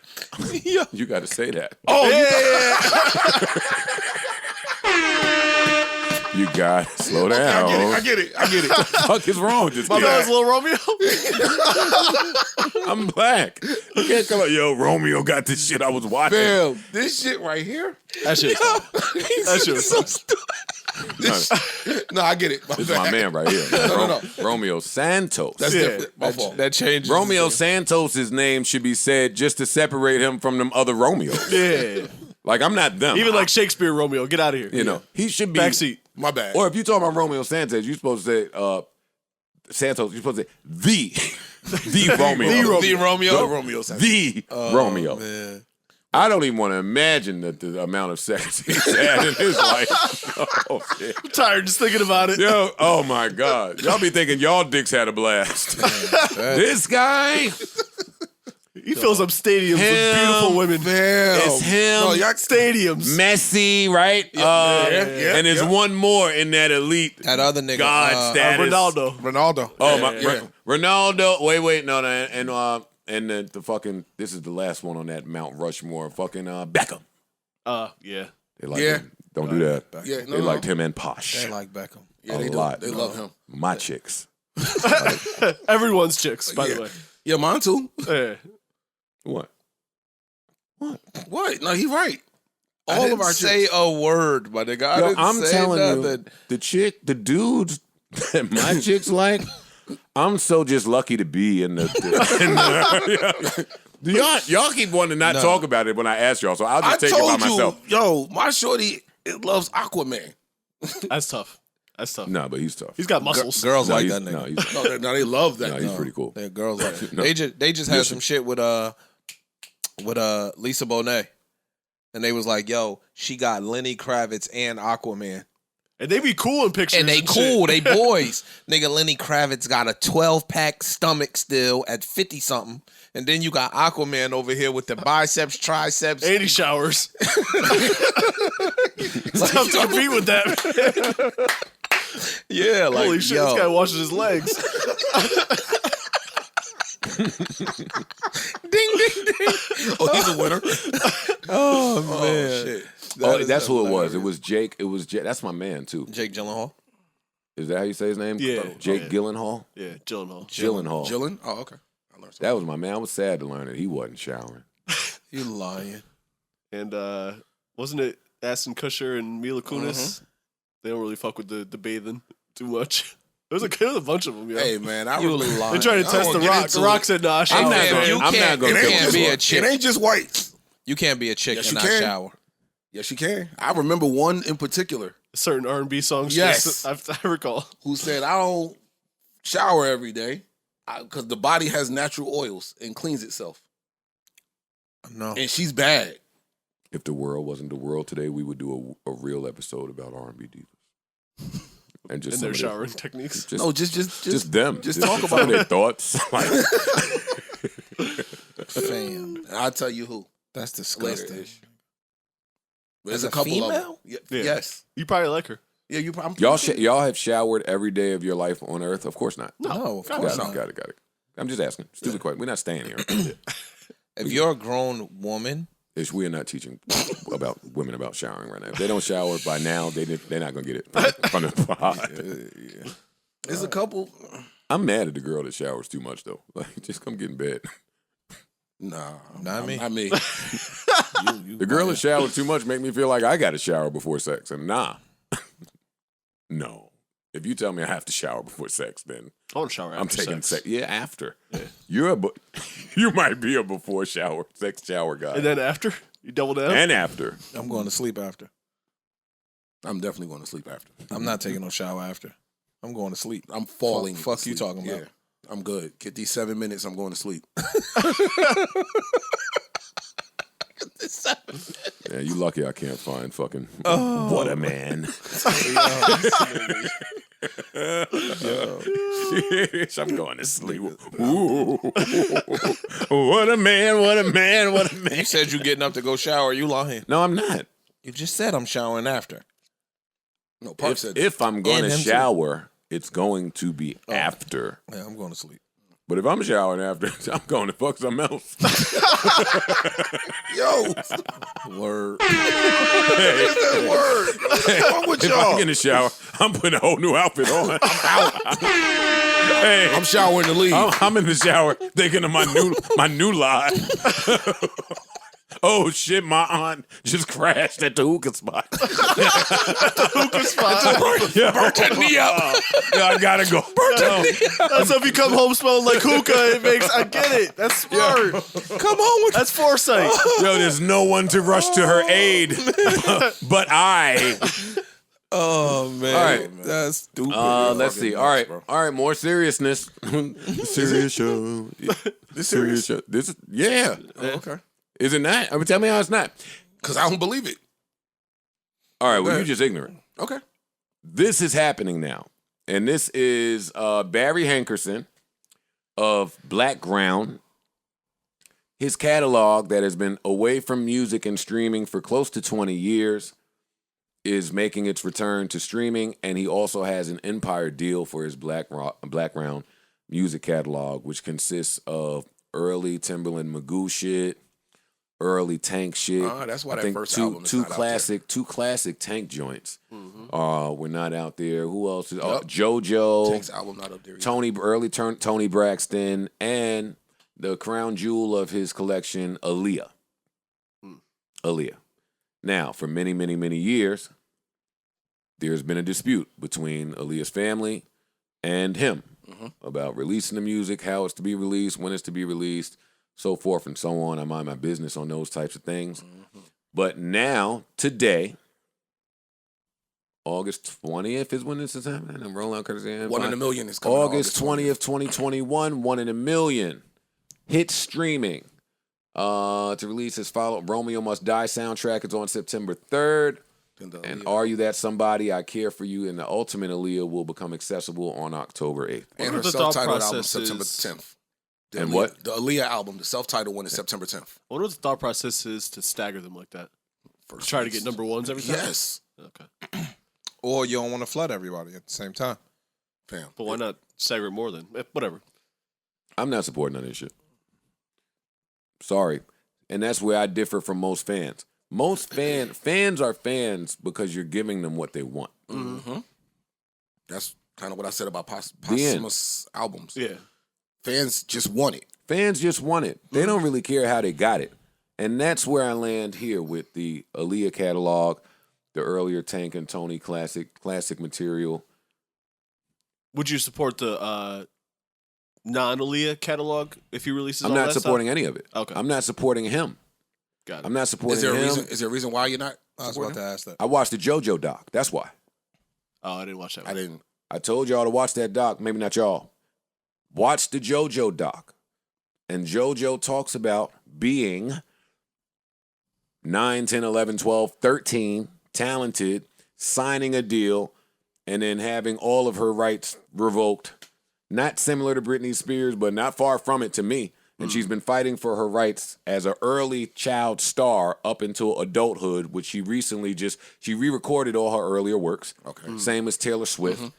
yo. You got to say that. Oh, You got to slow down. I get it. What the fuck is wrong with this My kid? man's Little Romeo. I'm black. You can't come out, yo, Romeo got this shit I was watching. Fam, this shit right here. That shit. That shit was so fun. stupid. No, I get it. This is my man right here. No. Romeo Santos. That's Yeah, different. My fault. That changes. Romeo Santos' name should be said just to separate him from them other Romeos. Yeah. Like, I'm not them. Even like Shakespeare Romeo. Get out of here. you know, he should be. Backseat. My bad. Or if you talk about Romeo Santos, you're supposed to say, Santos, you're supposed to say, the Romeo. The Romeo. Romeo Santos. The Romeo. Man. I don't even want to imagine the amount of sex he's had in his life. Oh, shit. I'm tired just thinking about it. Yo, oh my God. Y'all be thinking y'all dicks had a blast. This guy, He fills up stadiums with beautiful women. it's him. No, y'all Stadiums. Messi, right? And there's one more in that elite That other nigga. God status. Ronaldo. Ronaldo. Oh my, Yeah. Ronaldo. Wait, no, and the fucking. This is the last one on that Mount Rushmore. Fucking Beckham. Yeah. They like Yeah. him. Don't do that. Yeah, They liked him and Posh. They like Beckham. Yeah, a they lot. do. They love him. My chicks. Everyone's chicks, by the way. Yeah, mine too. Yeah. What? What? No, he right. I All didn't of our say chicks. a word, my nigga. I Yo, didn't I'm say telling nothing. you, the dudes My chick's like, I'm so just lucky to be in the y'all keep wanting to not talk about it when I ask y'all, so I'll just take it by myself. Yo, my shorty loves Aquaman. That's tough. No, but he's tough. He's got muscles. Girls No, like he's- that nigga. no, he's- No, they love that. no, he's pretty cool. Yeah, girls like it. No. They just had some shit with Lisa Bonet. And they was like, yo, she got Lenny Kravitz and Aquaman. And they be cool in pictures. And they cool, shit. they boys. Nigga, Lenny Kravitz got a 12-pack stomach still at 50-something. And then you got Aquaman over here with the biceps, triceps. And he showers. It's tough to compete with that. Yeah, like, Holy shit, yo. this guy washes his legs. Ding, ding, ding. Oh, he's a winner. Oh, man. Oh, shit. That's who it was. It was Jake. That's my man too. Jake Gyllenhaal. Is that how you say his name? Yeah. Jake Yeah. Gyllenhaal. Yeah, Gyllenhaal. Gyllenhaal. Jillian? Oh, okay. I learned something. That was my man. I was sad to learn that he wasn't showering. You lying. And wasn't it Ashton Kutcher and Mila Kunis? They don't really fuck with the bathing too much. There was a bunch of them, yo. Hey, man, I You really lying. They tried to I test won't The get Rock. into The Rock it. said, nah, I'm shower. not man. gonna- you I'm not can't- gonna you It ain't can't just be a white. chick. It ain't just white. You can't be a chick Yes, and you not can. shower. Yes, you can. I remember one in particular Certain R&B songs. Yes. I recall. who said, I don't shower every day because the body has natural oils and cleans itself. No. And she's bad. If the world wasn't the world today, we would do a real episode about R&B divas. And just And some their of showering techniques. Just, No, just them. Just talk some about of their thoughts. Like, Fam. I'll tell you who. That's disgusting. Later-ish. There's As a couple of them. female? Yeah, Yeah. Yes. You probably like her. Yeah, you probably. y'all have showered every day of your life on Earth? Of course not. No, of God, course no. not. Got it. I'm just asking. Stupid question. We're not staying here. If you're a grown woman, Ish, we are not teaching about women about showering right now. If they don't shower by now, they're not gonna get it from the pod. There's a couple. I'm mad at the girl that showers too much though. Like, just come get in bed. Nah, Not me. Not me. The girl that showers too much make me feel like I got to shower before sex, and nah, no. If you tell me I have to shower before sex, then I want to shower after I'm taking sex. sex. Yeah, after. Yeah. You might be a before shower sex shower guy, And then after? You double down? and after. I'm going to sleep after. I'm definitely going to sleep after. I'm not taking no shower after. I'm going to sleep. I'm falling. Fuck you asleep. talking about. Yeah, I'm good. Get these 7 minutes. I'm going to sleep. Yeah, you lucky I can't find fucking what a man. I'm going to sleep. Ooh. What a man, what a man, what a man. You said you getting up to go shower. You lying. No, I'm not. You just said I'm showering after. No, Park said If I'm going to And him too. shower, it's going to be after. Yeah, I'm going to sleep. But if I'm showering after, I'm going to fuck something else. yo, Word. that word. What's wrong with If y'all? I'm in the shower, I'm putting a whole new outfit on. Hey, I'm showering to leave. I'm in the shower thinking of my new lie. Oh shit, my aunt just crashed at the hookah spot. Hookah spot. Yeah, Burn me up. yeah, I gotta go. That's if you come home smelling like hookah, it makes, I get it. That's smart. Come on with That's foresight. Yo, there's no one to rush to her aid but I. Oh, man. All right. That's stupid. Let's see. All right, more seriousness. Serious show. This Serious show. This is okay. Is it not? I mean, tell me how it's not. Because I don't believe it. All right, well, Go you're ahead. just ignorant. Okay. This is happening now. And this is Barry Hankerson of Blackground. His catalog that has been away from music and streaming for close to 20 years is making its return to streaming, and he also has an Empire deal for his Blackground music catalog, which consists of early Timberland Magoo shit, early Tank shit. That's why I that think first two album is two not out classic two classic Tank joints. Were not out there. Who else? Is, Yup. JoJo, Tank's album not up there either. Tony Braxton, and the crown jewel of his collection, Aaliyah. Aaliyah. Now, for many, many, many years, there's been a dispute between Aaliyah's family and him about releasing the music, how it's to be released, when it's to be released, so forth and so on. I mind my business on those types of things. But now, today, August 20th is when this is happening. I'm rolling out courtesy. 1 in a Million is coming out August 20th, 2021. 1 in a Million. Hit streaming. To release his follow Romeo Must Die soundtrack is on September 3rd. And Are You That Somebody? I Care For You and the Ultimate Aaliyah will become accessible on October 8th. And her self-titled album September 10th. And Aaliyah, what? The Aaliyah album, the self-titled one is September 10th. I wonder what the thought process is to stagger them like that. First Try to release. get number ones every time? Yes. Okay. Or you don't want to flood everybody at the same time. Fam. But why not stagger it more then? Whatever. I'm not supporting none of this shit. Sorry. And that's where I differ from most fans. Most fans are fans because you're giving them what they want. Mm-hmm. That's kind of what I said about posthumous albums. Yeah. Fans just want it. Fans just want it. They don't really care how they got it. And that's where I land here with the Aaliyah catalog, the earlier Tank and Tony classic material. Would you support the non-Aaliyah catalog if he releases I'm all not that supporting stuff? any of it. Okay. I'm not supporting him. Got it. I'm not supporting Is there a him. reason? Is there a reason why you're not? I was about to ask that. I watched the JoJo doc. That's why. Oh, I didn't watch that I one. didn't. I told y'all to watch that doc. Maybe not y'all. Watch the JoJo doc. And JoJo talks about being 9, 10, 11, 12, 13, talented, signing a deal, and then having all of her rights revoked. Not similar to Britney Spears, but not far from it to me. And she's been fighting for her rights as an early child star up until adulthood, which she recently she re-recorded all her earlier works. Okay. Same as Taylor Swift.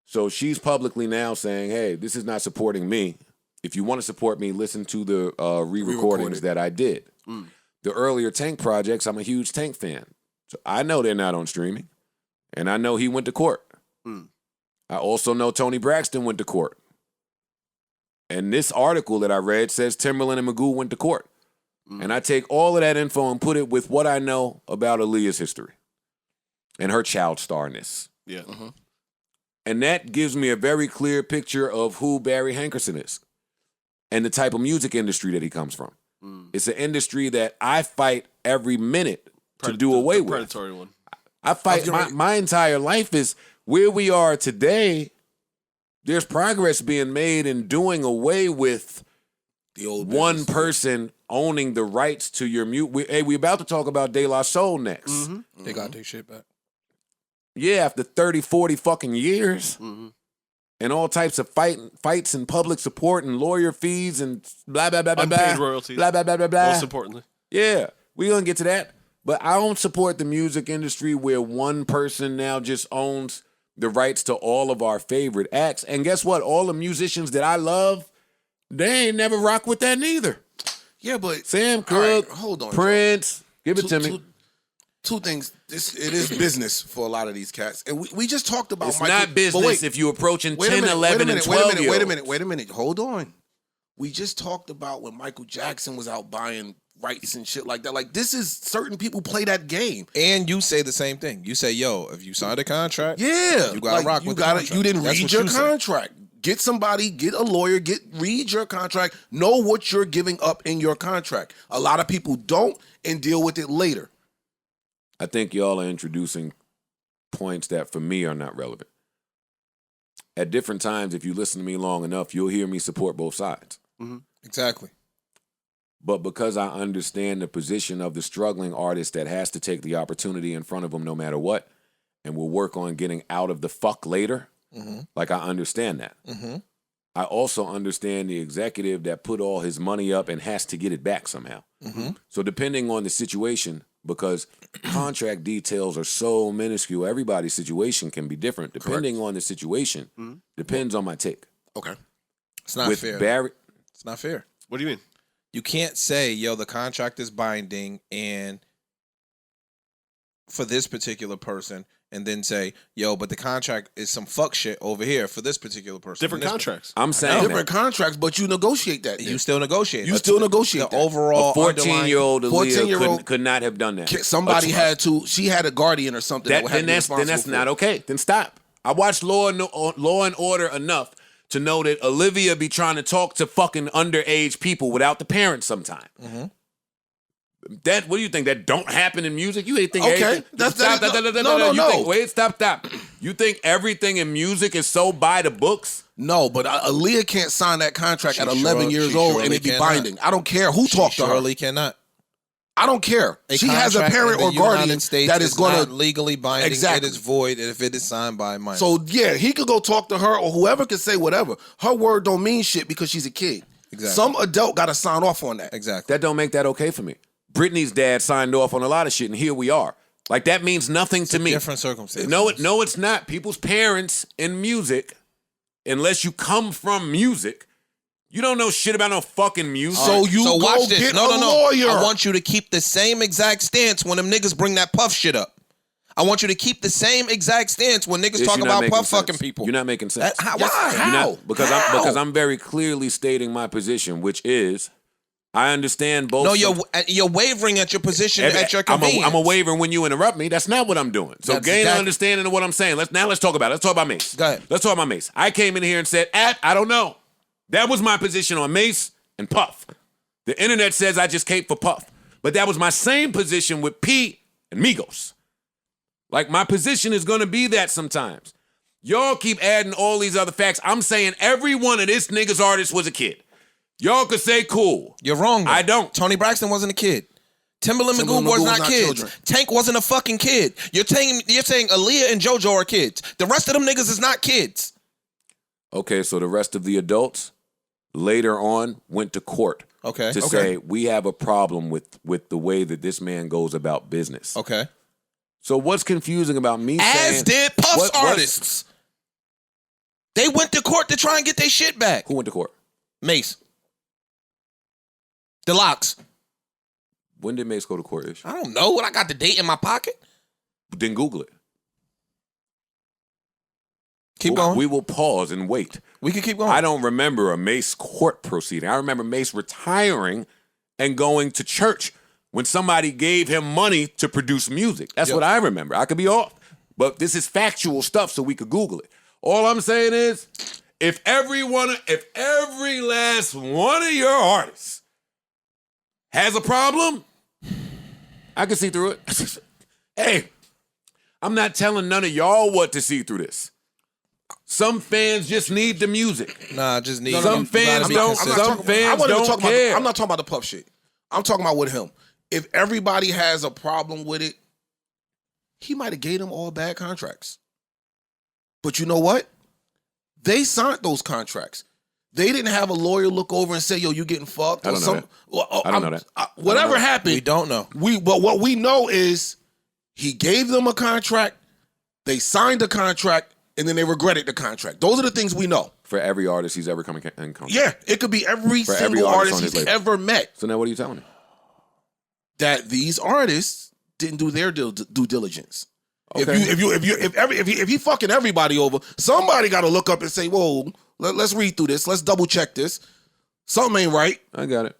So she's publicly now saying, hey, this is not supporting me. If you want to support me, listen to the re-recordings that I did. The earlier Tank projects, I'm a huge Tank fan. So I know they're not on streaming. And I know he went to court. I also know Tony Braxton went to court. And this article that I read says Timberland and Magoo went to court. And I take all of that info and put it with what I know about Aaliyah's history and her child starness. Yeah. And that gives me a very clear picture of who Barry Hankerson is and the type of music industry that he comes from. It's an industry that I fight every minute to do away with. Predatory one. I fight my entire life is where we are today. There's progress being made in doing away with The old one business. person owning the rights to your music. We about to talk about De La Soul next. They got their shit back. Yeah, after 30, 40 fucking years. And all types of fights and public support and lawyer fees and blah, blah, blah, blah, blah. Unpaid royalties. Blah, blah, blah, blah, blah. Most importantly. Yeah, we're going to get to that. But I don't support the music industry where one person now just owns the rights to all of our favorite acts. And guess what? All the musicians that I love, they ain't never rock with that neither. Yeah, but Sam all Cooke, right, hold on, Prince, give it to me. Two things. It is business for a lot of these cats, and we just talked about. It's Michael, not business but wait, if you're approaching wait a 10, minute, 11, and 12 years. Wait a minute. Hold on. We just talked about when Michael Jackson was out buying rights and shit like that. Like, this is certain people play that game. And you say the same thing. You say, yo, if you signed a contract, Yeah, you gotta rock with the contract. You didn't That's read what your you say. contract. Get somebody, get a lawyer, read your contract. Know what you're giving up in your contract. A lot of people don't and deal with it later. I think y'all are introducing points that for me are not relevant. At different times, if you listen to me long enough, you'll hear me support both sides. Exactly. But because I understand the position of the struggling artist that has to take the opportunity in front of them no matter what, and will work on getting out of the fuck later, like I understand that. I also understand the executive that put all his money up and has to get it back somehow. So depending on the situation, because contract details are so minuscule, everybody's situation can be different. Depending on the situation, depends on my take. Okay. It's not With fair. Barry, It's not fair. What do you mean? You can't say, yo, the contract is binding and for this particular person, and then say, yo, but the contract is some fuck shit over here for this particular person. Different And this- contracts. I'm saying Different contracts, but you negotiate that. You still negotiate. You still negotiate the that. overall a 14-year-old Aaliyah 14-year-old could not have done that. Somebody had to. She had a guardian or something. That, that would have then to be that's responsible for not it. okay. Then stop. I watched Law and Order enough to know that Olivia be trying to talk to fucking underage people without the parents sometimes. Mm-hmm. That, what do you think? That don't happen in music? You ain't think Okay. Stop. You think everything in music is so by the books? No, but Aaliyah can't sign that contract at 11 years old and it be cannot. binding. I don't care who talked to her. Surely cannot. I don't care. She has a contract parent in or the guardian United States that is going not to legally binding. Exactly. It is void if it is signed by a minor. So yeah, he could go talk to her or whoever could say whatever. Her word don't mean shit because she's a kid. Exactly. Some adult got to sign off on that. Exactly. That don't make that okay for me. Britney's dad signed off on a lot of shit, and here we are. Like, that means nothing to me. Different circumstances. No, it's not. People's parents in music, unless you come from music, you don't know shit about no fucking music. So you go watch this. get No. a lawyer. I want you to keep the same exact stance when them niggas bring that puff shit up. I want you to keep the same exact stance when niggas talk about puff fucking people. You're not making sense. Why? You're How? not- because I'm very clearly stating my position, which is I understand both. No, you're wavering at your position at your convenience. I'm a waver when you interrupt me. That's not what I'm doing. So That's gain an exactly- understanding of what I'm saying. Let's talk about it. Let's talk about Mace. Go ahead. Let's talk about Mace. I came in here and said, I don't know. That was my position on Mace and Puff. The internet says I just came for Puff. But that was my same position with P and Migos. Like, my position is going to be that sometimes. Y'all keep adding all these other facts. I'm saying every one of this nigga's artists was a kid. Y'all could say cool. You're wrong, though. I don't. Tony Braxton wasn't a kid. Timberland Magoo was not kids. children. Tank wasn't a fucking kid. You're saying Aaliyah and JoJo are kids. The rest of them niggas is not kids. Okay, so the rest of the adults later on went to court to say we have a problem with the way that this man goes about business. Okay. So what's confusing about me saying... As did Puff's artists. They went to court to try and get their shit back. Who went to court? Mace. The Locks. When did Mace go to court, Ish? I don't know. When I got the date in my pocket. Then Google it. Keep going. We will pause and wait. We can keep going. I don't remember a Mace court proceeding. I remember Mace retiring and going to church when somebody gave him money to produce music. That's what I remember. I could be off. But this is factual stuff, so we could Google it. All I'm saying is, if every last one of your artists has a problem, I can see through it. Hey, I'm not telling none of y'all what to see through this. Some fans just need the music. Nah, just need. Some fans don't. Some fans don't care. I'm not talking about the Puff shit. I'm talking about with him. If everybody has a problem with it, he might have gave them all bad contracts. But you know what? They signed those contracts. They didn't have a lawyer look over and say, "Yo, you getting fucked." I don't know that. I don't know that. Whatever happened, We don't know. But what we know is he gave them a contract. They signed a contract. And then they regretted the contract. Those are the things we know. For every artist he's ever come in contact. Yeah, it could be every single artist he's ever met. So now what are you telling me? That these artists didn't do their due diligence. Okay. If he fucking everybody over, somebody got to look up and say, "Whoa, let's read through this. Let's double check this. Something ain't right." I got it.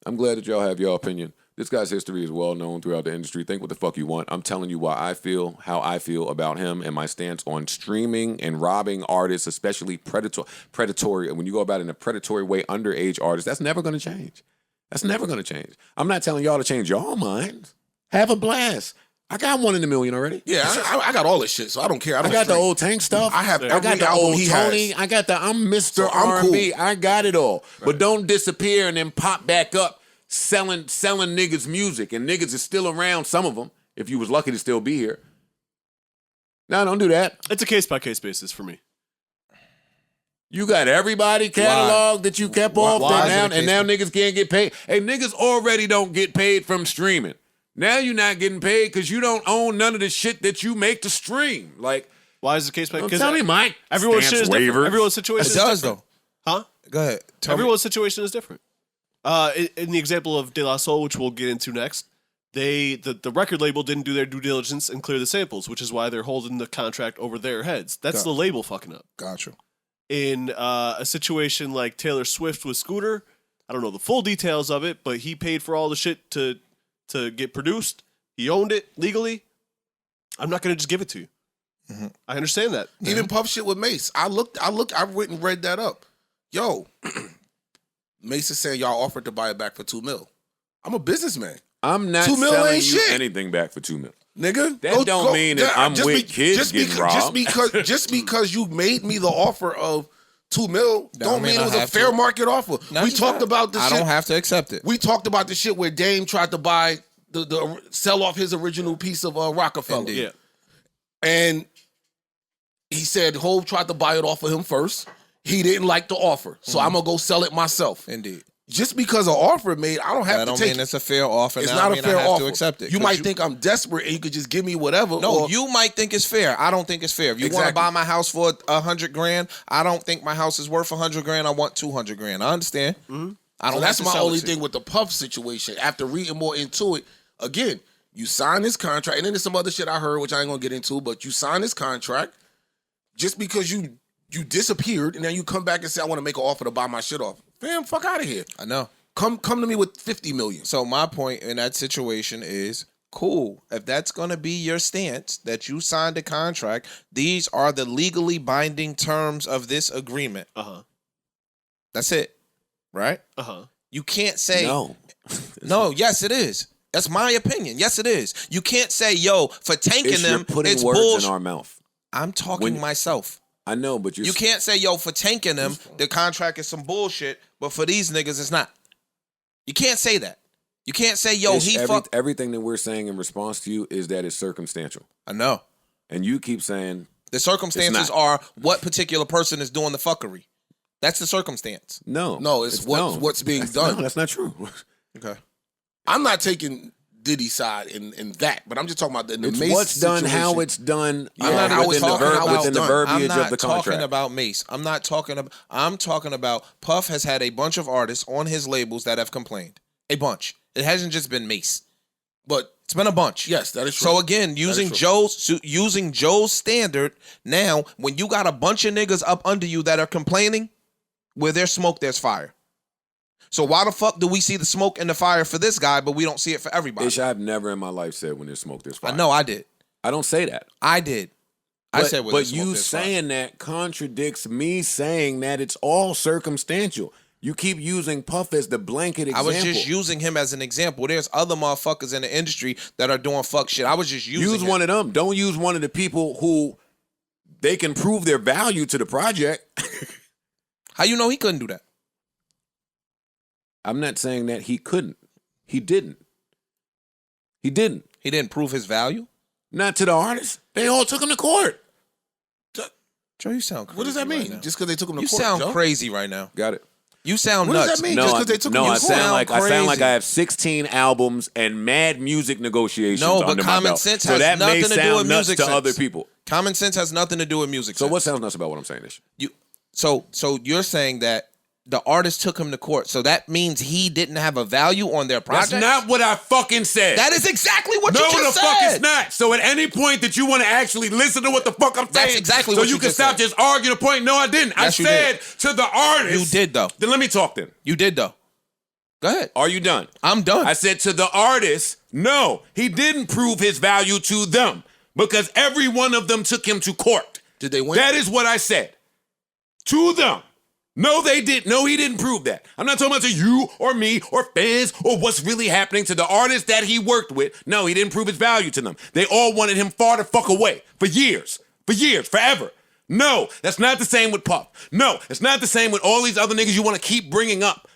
I'm glad that y'all have your opinion. This guy's history is well known throughout the industry. Think what the fuck you want. I'm telling you why I feel, how I feel about him and my stance on streaming and robbing artists, especially predatory. And when you go about it in a predatory way, underage artists, that's never going to change. That's never going to change. I'm not telling y'all to change y'all minds. Have a blast. I got 1 in a million already. Yeah, I got all this shit, so I don't care. I got the old Tank stuff. I have I got every the album old he Tony. has. I got the I'm Mr. So I'm R&B. cool. I got it all. Right. But don't disappear and then pop back up selling niggas music. And niggas is still around, some of them, if you was lucky to still be here. No, don't do that. It's a case-by-case basis for me. You got everybody catalog that you kept off, and now niggas can't get paid. Hey, niggas already don't get paid from streaming. Now you're not getting paid because you don't own none of the shit that you make to stream. Like, why is the case by? Tell me, Mike. Everyone's shit is different. Everyone's situation It does, is different. though. Huh? Go ahead. Everyone's situation is different. In the example of De La Soul, which we'll get into next, the record label didn't do their due diligence and clear the samples, which is why they're holding the contract over their heads. That's the label fucking up. Gotcha. In a situation like Taylor Swift with Scooter, I don't know the full details of it, but he paid for all the shit to get produced. He owned it legally. I'm not going to just give it to you. I understand that. Even Puff shit with Mace. I went and read that up. Yo, Mace is saying y'all offered to buy it back for $2 million. I'm a businessman. I'm not $2 million selling ain't you shit. anything back for $2 million. Nigga, That don't mean that I'm with kids getting robbed. Just because you made me the offer of $2 million, don't mean it was a have fair to. market offer. No, We it's talked not. about the I shit. don't have to accept it. We talked about the shit where Dame tried to buy the sell off his original piece of Rockefeller. Indeed. Yeah. And he said Hov tried to buy it off of him first. He didn't like the offer, so I'm gonna go sell it myself. Indeed. Just because an offer made, I don't have That to don't take mean it. it's a fair offer. It's Now not I a mean fair I have offer. to accept it. You 'Cause might think I'm desperate and you could just give me whatever. No, or, you might think it's fair. I don't think it's fair. If you want to Exactly. buy my house for $100,000, I don't think my house is worth $100,000. I want $200,000. I understand. I don't. So have that's to my sell it only to you. thing with the Puff situation. After reading more into it, again, you sign this contract, and then there's some other shit I heard, which I ain't gonna get into, but you sign this contract just because you disappeared, and then you come back and say, I want to make an offer to buy my shit off. Fam, fuck out of here. I know. Come to me with $50 million. So my point in that situation is cool. If that's going to be your stance that you signed a contract, these are the legally binding terms of this agreement. That's it. Right? You can't say No, yes it is. That's my opinion. Yes it is. You can't say, yo, for tanking It's them, you're putting it's words bullshit. in our mouth. I'm talking myself. I know, but You can't say, yo, for tanking them, the contract is some bullshit, but for these niggas, it's not. You can't say that. You can't say, yo, It's he fucked. everything that we're saying in response to you is that it's circumstantial. I know. And you keep saying The circumstances not. are what particular person is doing the fuckery. That's the circumstance. no. No, it's what's being done. No, that's not true. Okay. I'm not taking Diddy's side in that, but I'm just talking about the It's Mace what's done, situation. how it's done, I'm not always within, the, talking about within the done. verbiage I'm not of the talking contract. about Mace. I'm talking about Puff has had a bunch of artists on his labels that have complained. A bunch. It hasn't just been Mace. But It's been a bunch. yes, that is true. So again, using Joe's standard, now when you got a bunch of niggas up under you that are complaining, where there's smoke, there's fire. So why the fuck do we see the smoke and the fire for this guy, but we don't see it for everybody? Ish, I've never in my life said when there's smoke, there's fire. I know I did. I don't say that. I did. I said when but there's smoke, you there's fire. saying that contradicts me saying that it's all circumstantial. You keep using Puff as the blanket I example. was just using him as an example. There's other motherfuckers in the industry that are doing fuck shit. I was just using use him. one of them. Don't use one of the people who they can prove their value to the project. How you know he couldn't do that? I'm not saying that he couldn't. He didn't. He didn't. He didn't prove his value? Not to the artist. They all took him to court. Joe, you sound crazy. what does that mean? right now. Just because they took him to You court, sound Joe? crazy right now. Got it. You sound What nuts. does that mean? No, Just because they took him I to sound court? like I have 16 albums and mad music negotiations. No, but under my common belt. sense so has that nothing may to do sound with nuts music to sense. other people. Common sense has nothing to do with music. So sense. what sounds nuts about what I'm saying? Ish? So you're saying that the artist took him to court, so that means he didn't have a value on their project? That's not what I fucking said. That is exactly what no, you just the said. fuck it's not. So at any point that you want to actually listen to what the fuck I'm saying, That's exactly so what you you can just stop said. just arguing the point. No, I didn't. Yes, I you said to the artist. You did, though. Then let me talk then. You did, though. Go ahead. Are you done? I'm done. I said to the artist, no, he didn't prove his value to them because every one of them took him to court. Did they win? That is what I said. To them. No, they didn't. No, he didn't prove that. I'm not talking about to you or me or fans or what's really happening to the artists that he worked with. No, he didn't prove his value to them. They all wanted him far the fuck away for years, forever. No, that's not the same with Puff. No, it's not the same with all these other niggas you want to keep bringing up.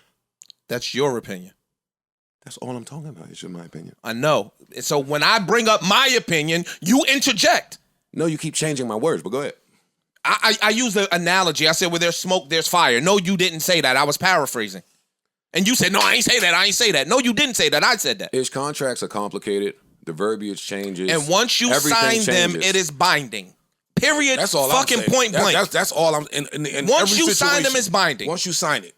That's your opinion. That's all I'm talking about. It's just my opinion. I know. So when I bring up my opinion, you interject. No, you keep changing my words, but go ahead. I use the analogy. I said, where there's smoke, there's fire. No, you didn't say that. I was paraphrasing. And you said, no, I ain't say that. I ain't say that. No, you didn't say that. I said that. His contracts are complicated. The verbiage changes. And once you Everything sign them, changes. it is binding. Period. That's all Fucking I'm saying. point blank. That's all I'm in Once every you sign them, situation. it's binding. Once you sign it.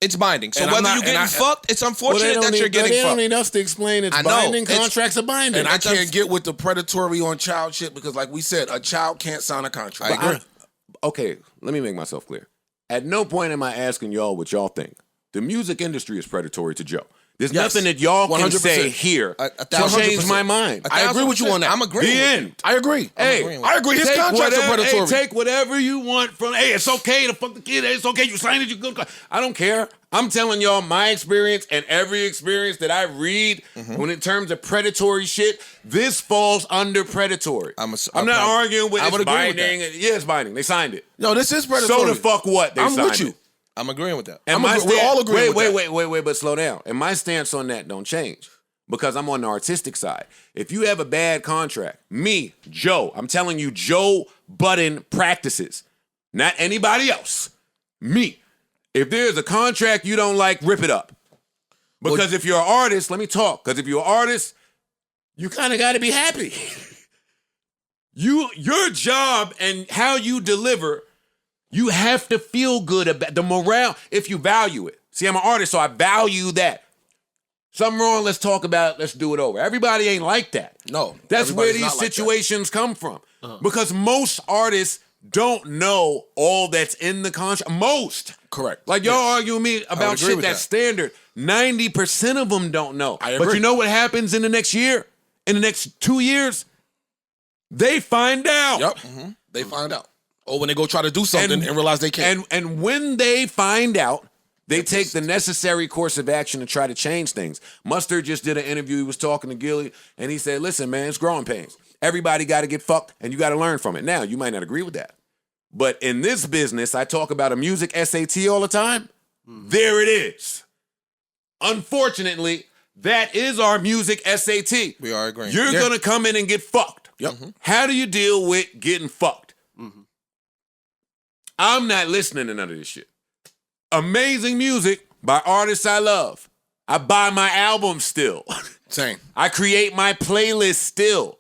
It's binding. So And I'm whether not- you're getting and I- fucked, it's unfortunate that you're getting They don't fucked. need us to explain it's I know. binding. It's- Contracts are binding. And I can't get with the predatory on child shit because, like we said, a child can't sign a contract. I agree. Okay, let me make myself clear. At no point am I asking y'all what y'all think. The music industry is predatory to Joe. There's Yes. nothing that y'all can 100%. say here to 1,000%. change my mind. I agree with you on that. I'm agreeing. The with end. you. I agree. Hey, I agree. His take contracts are whatever- predatory. Hey, take whatever you want from. Hey, it's okay to fuck the kid. It's okay. You signed it. You good. I don't care. I'm telling y'all my experience and every experience that I read when in terms of predatory shit. This falls under predatory. I'm not arguing with. I would It's agree with binding. Yeah, it's binding. They signed it. No, this is predatory. So the fuck what? They I'm signed with you. it. I'm agreeing with that. And we're all agreeing with that. Wait, but slow down. And my stance on that don't change because I'm on the artistic side. If you have a bad contract, me, Joe, I'm telling you, Joe Budden practices, not anybody else. Me. If there's a contract you don't like, rip it up. Because if you're an artist, let me talk. Because if you're an artist, you kind of got to be happy. Your job and how you deliver. You have to feel good about the morale if you value it. See, I'm an artist, so I value that. Something wrong, let's talk about it, let's do it over. Everybody ain't like that. No. That's where everybody's these not like that. situations come from. Because most artists don't know all that's in the contract. Most. Correct. Like y'all arguing with me about agree shit with that's that. standard. 90% of them don't know. I But agree. you know what happens in the next year? In the next 2 years? They find out. Yep. They find out. Or when they go try to do something and realize they can't. And when they find out, they take the necessary course of action to try to change things. Mustard just did an interview. He was talking to Gilly, and he said, listen, man, it's growing pains. Everybody got to get fucked, and you got to learn from it. Now, you might not agree with that. But in this business, I talk about a music SAT all the time. There it is. Unfortunately, that is our music SAT. We are agreeing. You're going to come in and get fucked. Yep. How do you deal with getting fucked? I'm not listening to none of this shit. Amazing music by artists I love. I buy my albums still. Same. I create my playlist still.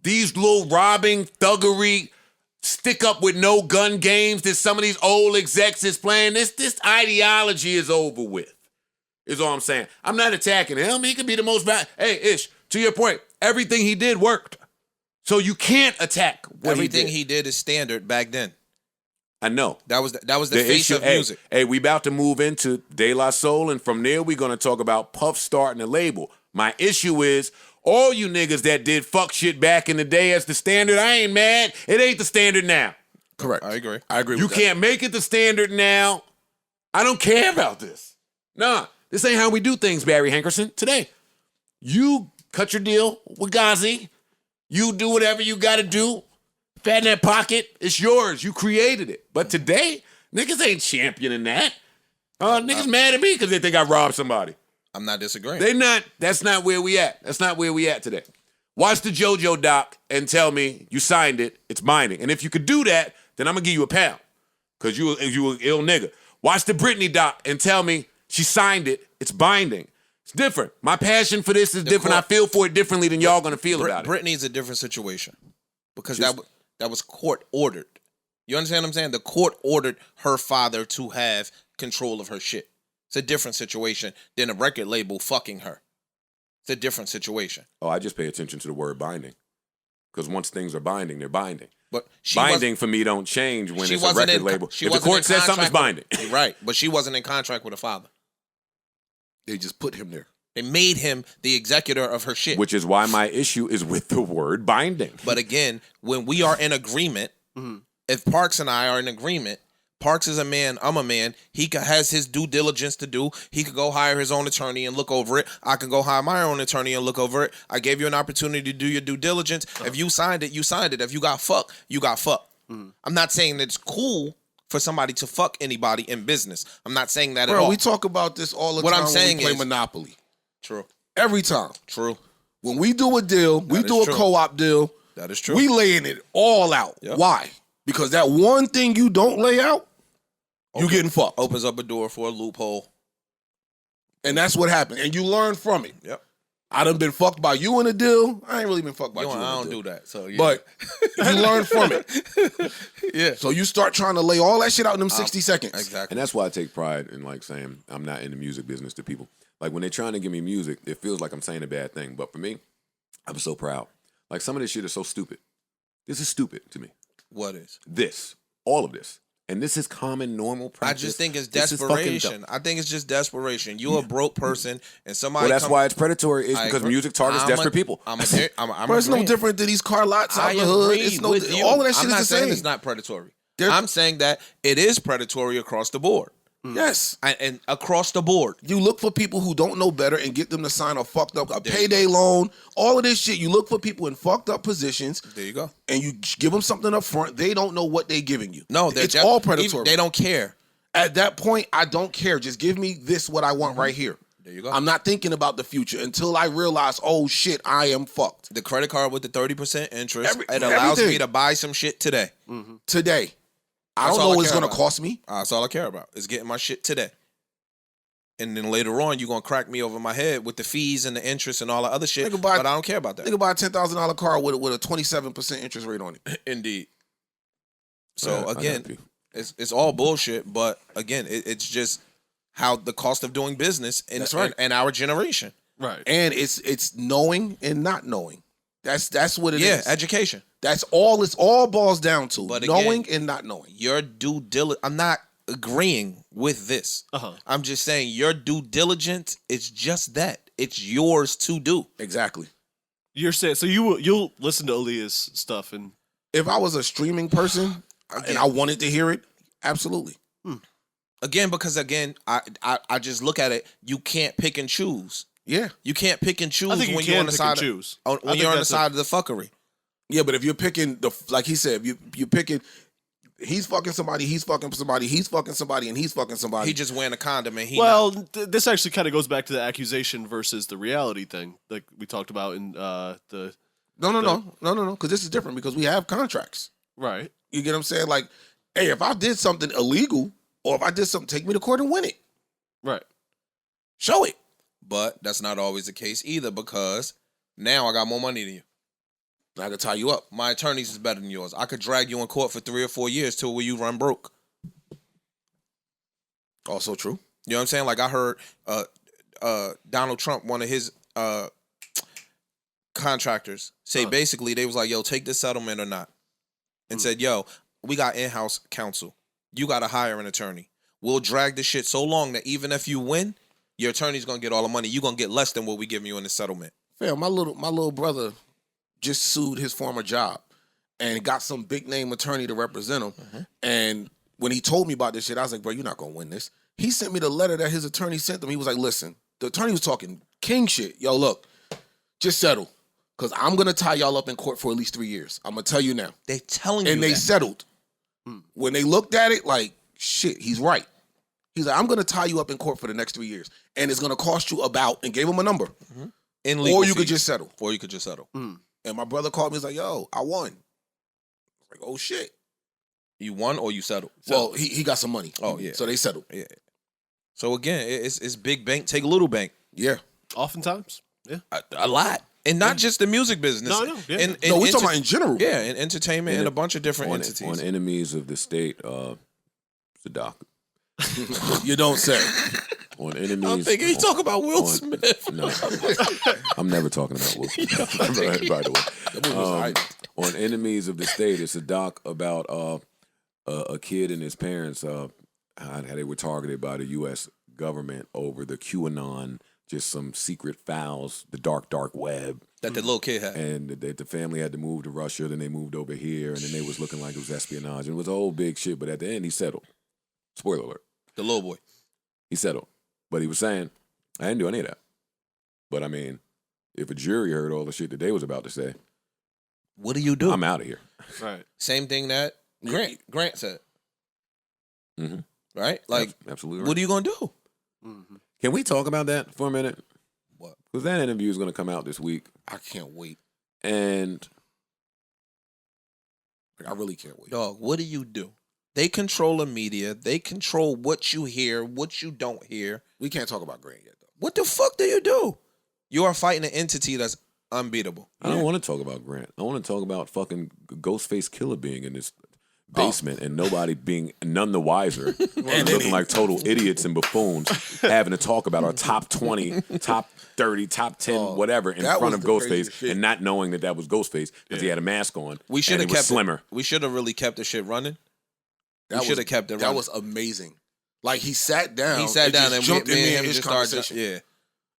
These little robbing, thuggery, stick up with no gun games that some of these old execs is playing, this ideology is over with, is all I'm saying. I'm not attacking him. He could be the most Hey, Ish, to your point, everything he did worked. So you can't attack what Everything he did. he did is standard back then. I know. That was the face issue, of music. Hey, we about to move into De La Soul, and from there we're gonna talk about Puff starting a label. My issue is all you niggas that did fuck shit back in the day as the standard, I ain't mad. It ain't the standard now. Correct. I agree. I agree You with that. can't make it the standard now. I don't care about this. Nah, this ain't how we do things, Barry Hankerson. Today, you cut your deal with Ghazi. You do whatever you gotta do. Fat in that pocket, it's yours. You created it. But today, niggas ain't championing that. Niggas mad at me because they think I robbed somebody. I'm not disagreeing. They not. That's not where we at. That's not where we at today. Watch the JoJo doc and tell me you signed it. It's binding. And if you could do that, then I'm gonna give you a pound because you an ill nigga. Watch the Britney doc and tell me she signed it. It's binding. It's different. My passion for this is different. I feel for it differently than y'all gonna feel about it. Britney's a different situation because that was court ordered. You understand what I'm saying? The court ordered her father to have control of her shit. It's a different situation than a record label fucking her. It's a different situation. Oh, I just pay attention to the word binding. Because once things are binding, they're binding. But binding for me don't change when she it's a wasn't record in- label. she If the wasn't court in says something's contract binding. Right, but she wasn't in contract with her father. They just put him there. They made him the executor of her shit. Which is why my issue is with the word binding. But again, when we are in agreement, if Parks and I are in agreement, Parks is a man, I'm a man. He has his due diligence to do. He could go hire his own attorney and look over it. I can go hire my own attorney and look over it. I gave you an opportunity to do your due diligence. If you signed it, you signed it. If you got fucked, you got fucked. I'm not saying that it's cool for somebody to fuck anybody in business. I'm not saying that at Bro, all. we talk about this all the What time I'm saying when we play is- Monopoly. True. Every time. True. When we do a deal, we That is do a true. co-op deal. That is true. We laying it all out. Yep. Why? Because that one thing you don't lay out, you getting fucked. Opens up a door for a loophole. And that's what happened. And you learn from it. Yep. I done been fucked by you in a deal. I ain't really been fucked by you in a I deal. don't do that. So yeah. But you learn from it. yeah. So you start trying to lay all that shit out in them 60 seconds. Exactly. And that's why I take pride in like saying I'm not in the music business to people. Like when they're trying to give me music, it feels like I'm saying a bad thing. But for me, I'm so proud. Like some of this shit is so stupid. This is stupid to me. What is? This, all of this. And this is common, normal I practice. just think it's This is fucking desperation. I think it's just desperation. You're a broke person, and somebody. Well, that's why it's predatory. It's because music targets desperate people. But it's no different than these car lots out I in the hood. agree It's no, with you. all of that shit I'm is not the saying same. it's not predatory. I'm saying that it is predatory across the board. Yes. And across the board. You look for people who don't know better and get them to sign a fucked up payday loan, all of this shit. You look for people in fucked up positions. There you go. And you give them something up front. They don't know what they're giving you. No, it's all predatory. They don't care. At that point, I don't care. Just give me what I want right here. There you go. I'm not thinking about the future until I realize, oh shit, I am fucked. The credit card with the 30% interest, it allows me to buy some shit today. Today. I That's don't all know what it's care going to about. cost me. That's all I care about is getting my shit today. And then later on, you're going to crack me over my head with the fees and the interest and all the other shit. But I don't care about that. Think about a $10,000 car with a 27% interest rate on it. Indeed. So again, it's all bullshit. But again, it's just how the cost of doing business in, That's right. in our generation. Right. And it's knowing and not knowing. That's what it is. Yeah, education. That's all it's all boils down to. But knowing again, and not knowing. Your due diligence. I'm not agreeing with this. I'm just saying your due diligence is just that. It's yours to do. Exactly. You're saying so you'll listen to Aaliyah's stuff and if I was a streaming person and I wanted to hear it, absolutely. Again, because I just look at it. You can't pick and choose. Yeah. You can't pick and choose I think when you you're can on the pick side and choose. when you're on the side of the fuckery. Yeah, but if you're picking like he said, you're picking he's fucking somebody, he's fucking somebody, he's fucking somebody, and he's fucking somebody. He just wearing a condom and this actually kind of goes back to the accusation versus the reality thing, like we talked about in the. No, because this is different because we have contracts. Right. You get what I'm saying? Like, hey, if I did something illegal or if I did something, take me to court and win it. Right. Show it. But that's not always the case either because now I got more money than you. I could tie you up. My attorneys is better than yours. I could drag you in court for 3 or 4 years till where you run broke. Also true. You know what I'm saying? Like I heard Donald Trump, one of his contractors, say basically they was like, yo, take this settlement or not. And said, yo, we got in-house counsel. You got to hire an attorney. We'll drag this shit so long that even if you win, your attorney's going to get all the money. You're going to get less than what we giving you in the settlement. Fam, my little brother just sued his former job and got some big name attorney to represent him. And when he told me about this shit, I was like, bro, you're not going to win this. He sent me the letter that his attorney sent him. He was like, listen, the attorney was talking king shit. Yo, look, just settle. Because I'm going to tie y'all up in court for at least 3 years. I'm going to tell you now. They telling you And they settled. When they looked at it, like, shit, he's right. He's like, I'm going to tie you up in court for the next 3 years. And it's going to cost you about, and gave him a number. Or you could just settle. Or you could just settle. And my brother called me. He's like, yo, I won. I was like, oh, shit. You won or you settled? Well, he got some money. Oh, yeah. So they settled. Yeah. So, again, it's big bank, take a little bank. Yeah. Oftentimes. Yeah. A lot. And not just the music business. No, I know. Yeah. No, we're talking about in general. Yeah, in entertainment and a bunch of different entities. On enemies of the state, Sadak. You don't say. On enemies. I'm thinking he talk about Will Smith. No, I'm never talking about Will Smith. By the way, on enemies of the state, it's a doc about a kid and his parents. How they were targeted by the U.S. government over the QAnon. Just some secret files, the dark web. That the little kid had. And the family had to move to Russia, then they moved over here, and then they was looking like it was espionage. And it was a whole big shit, but at the end, he settled. Spoiler alert. The little boy. He settled. But he was saying, I didn't do any of that. But I mean, if a jury heard all the shit that they was about to say, what do you do? I'm out of here. Right. Same thing that Grant said. Mm-hmm. Right? Like, absolutely right. What are you going to do? Mm-hmm. Can we talk about that for a minute? What? Because that interview is going to come out this week. I can't wait. And I really can't wait. Dog, what do you do? They control the media. They control what you hear, what you don't hear. We can't talk about Grant yet, though. What the fuck do you do? You are fighting an entity that's unbeatable. I don't want to talk about Grant. I want to talk about fucking Ghostface Killer being in this basement and nobody being none the wiser and looking like total idiots and buffoons having to talk about our top 20, top 30, top 10, whatever in front of Ghostface and not knowing that was Ghostface because he had a mask on. We should have kept slimmer. We should have really kept the shit running. That should have kept it That running. was amazing. Like, he sat down. He sat down just and jumped in me me and and him his just started. conversation. Yeah.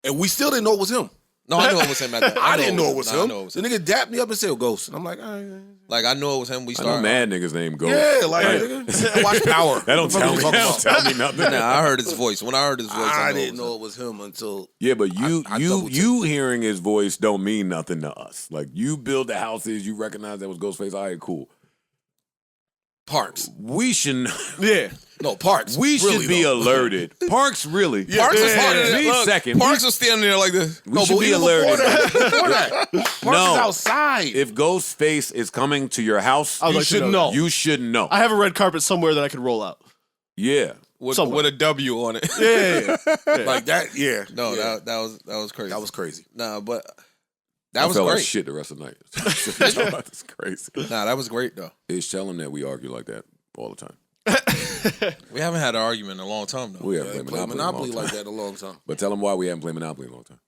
And we still didn't know it was him. No, I knew it was him. I didn't know it was I him. know it was The him. nigga dapped me up and said, "Oh, Ghost." And I'm like, all right. Like I knew it was him. We I know started. mad niggas named Ghost. Yeah, like, nigga. I watch Power. That don't tell me. That don't tell me nothing. Nah, I heard his voice. When I heard his voice, I knew it didn't was know him. it was him until Yeah, but I double-checked. you hearing his voice don't mean nothing to us. Like, you build the houses, you recognize that was Ghostface. All right, cool. Parks. We should Yeah. No, Parks. we should really, be though. alerted. Parks really. Parks was standing there. Me Look, second. Parks was standing there like this. We should be even alerted. Before that, Parks No. is outside. If Ghostface is coming to your house, I would You like to should know. you should know. I have a red carpet somewhere that I could roll out. Yeah. With Somewhere. a W on it. Yeah. Like that, yeah. No, yeah. that was crazy. That was crazy. Nah, but I that was felt like great. shit the rest of the night. That's crazy. Nah, that was great though. It's telling that we argue like that all the time. We haven't had an argument in a long time though. We haven't Yeah, played played Monopoly, Monopoly in a long like time. that in a long time. But tell them why we haven't played Monopoly in a long time.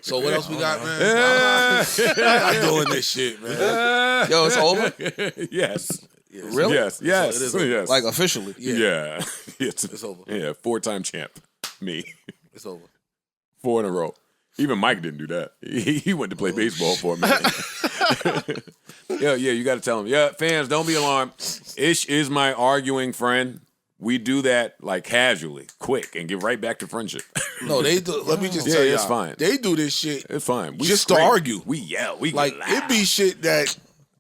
So what else we got, man? I'm not doing this shit, man. Yo, it's over. Yes. Really? Yes. It is Yes. over. Yes. Like officially. yeah. It's over. Yeah. 4-time champ. Me. It's over. 4 in a row. Even Mike didn't do that. He went to play baseball for a minute. Yeah, you got to tell him. Yeah, fans, don't be alarmed. Ish is my arguing friend. We do that like casually, quick, and get right back to friendship. No, they do. Let me just Yeah, tell you, it's fine. They do this shit It's fine. We just to scream. argue. We yell. We Like, get it loud. be shit that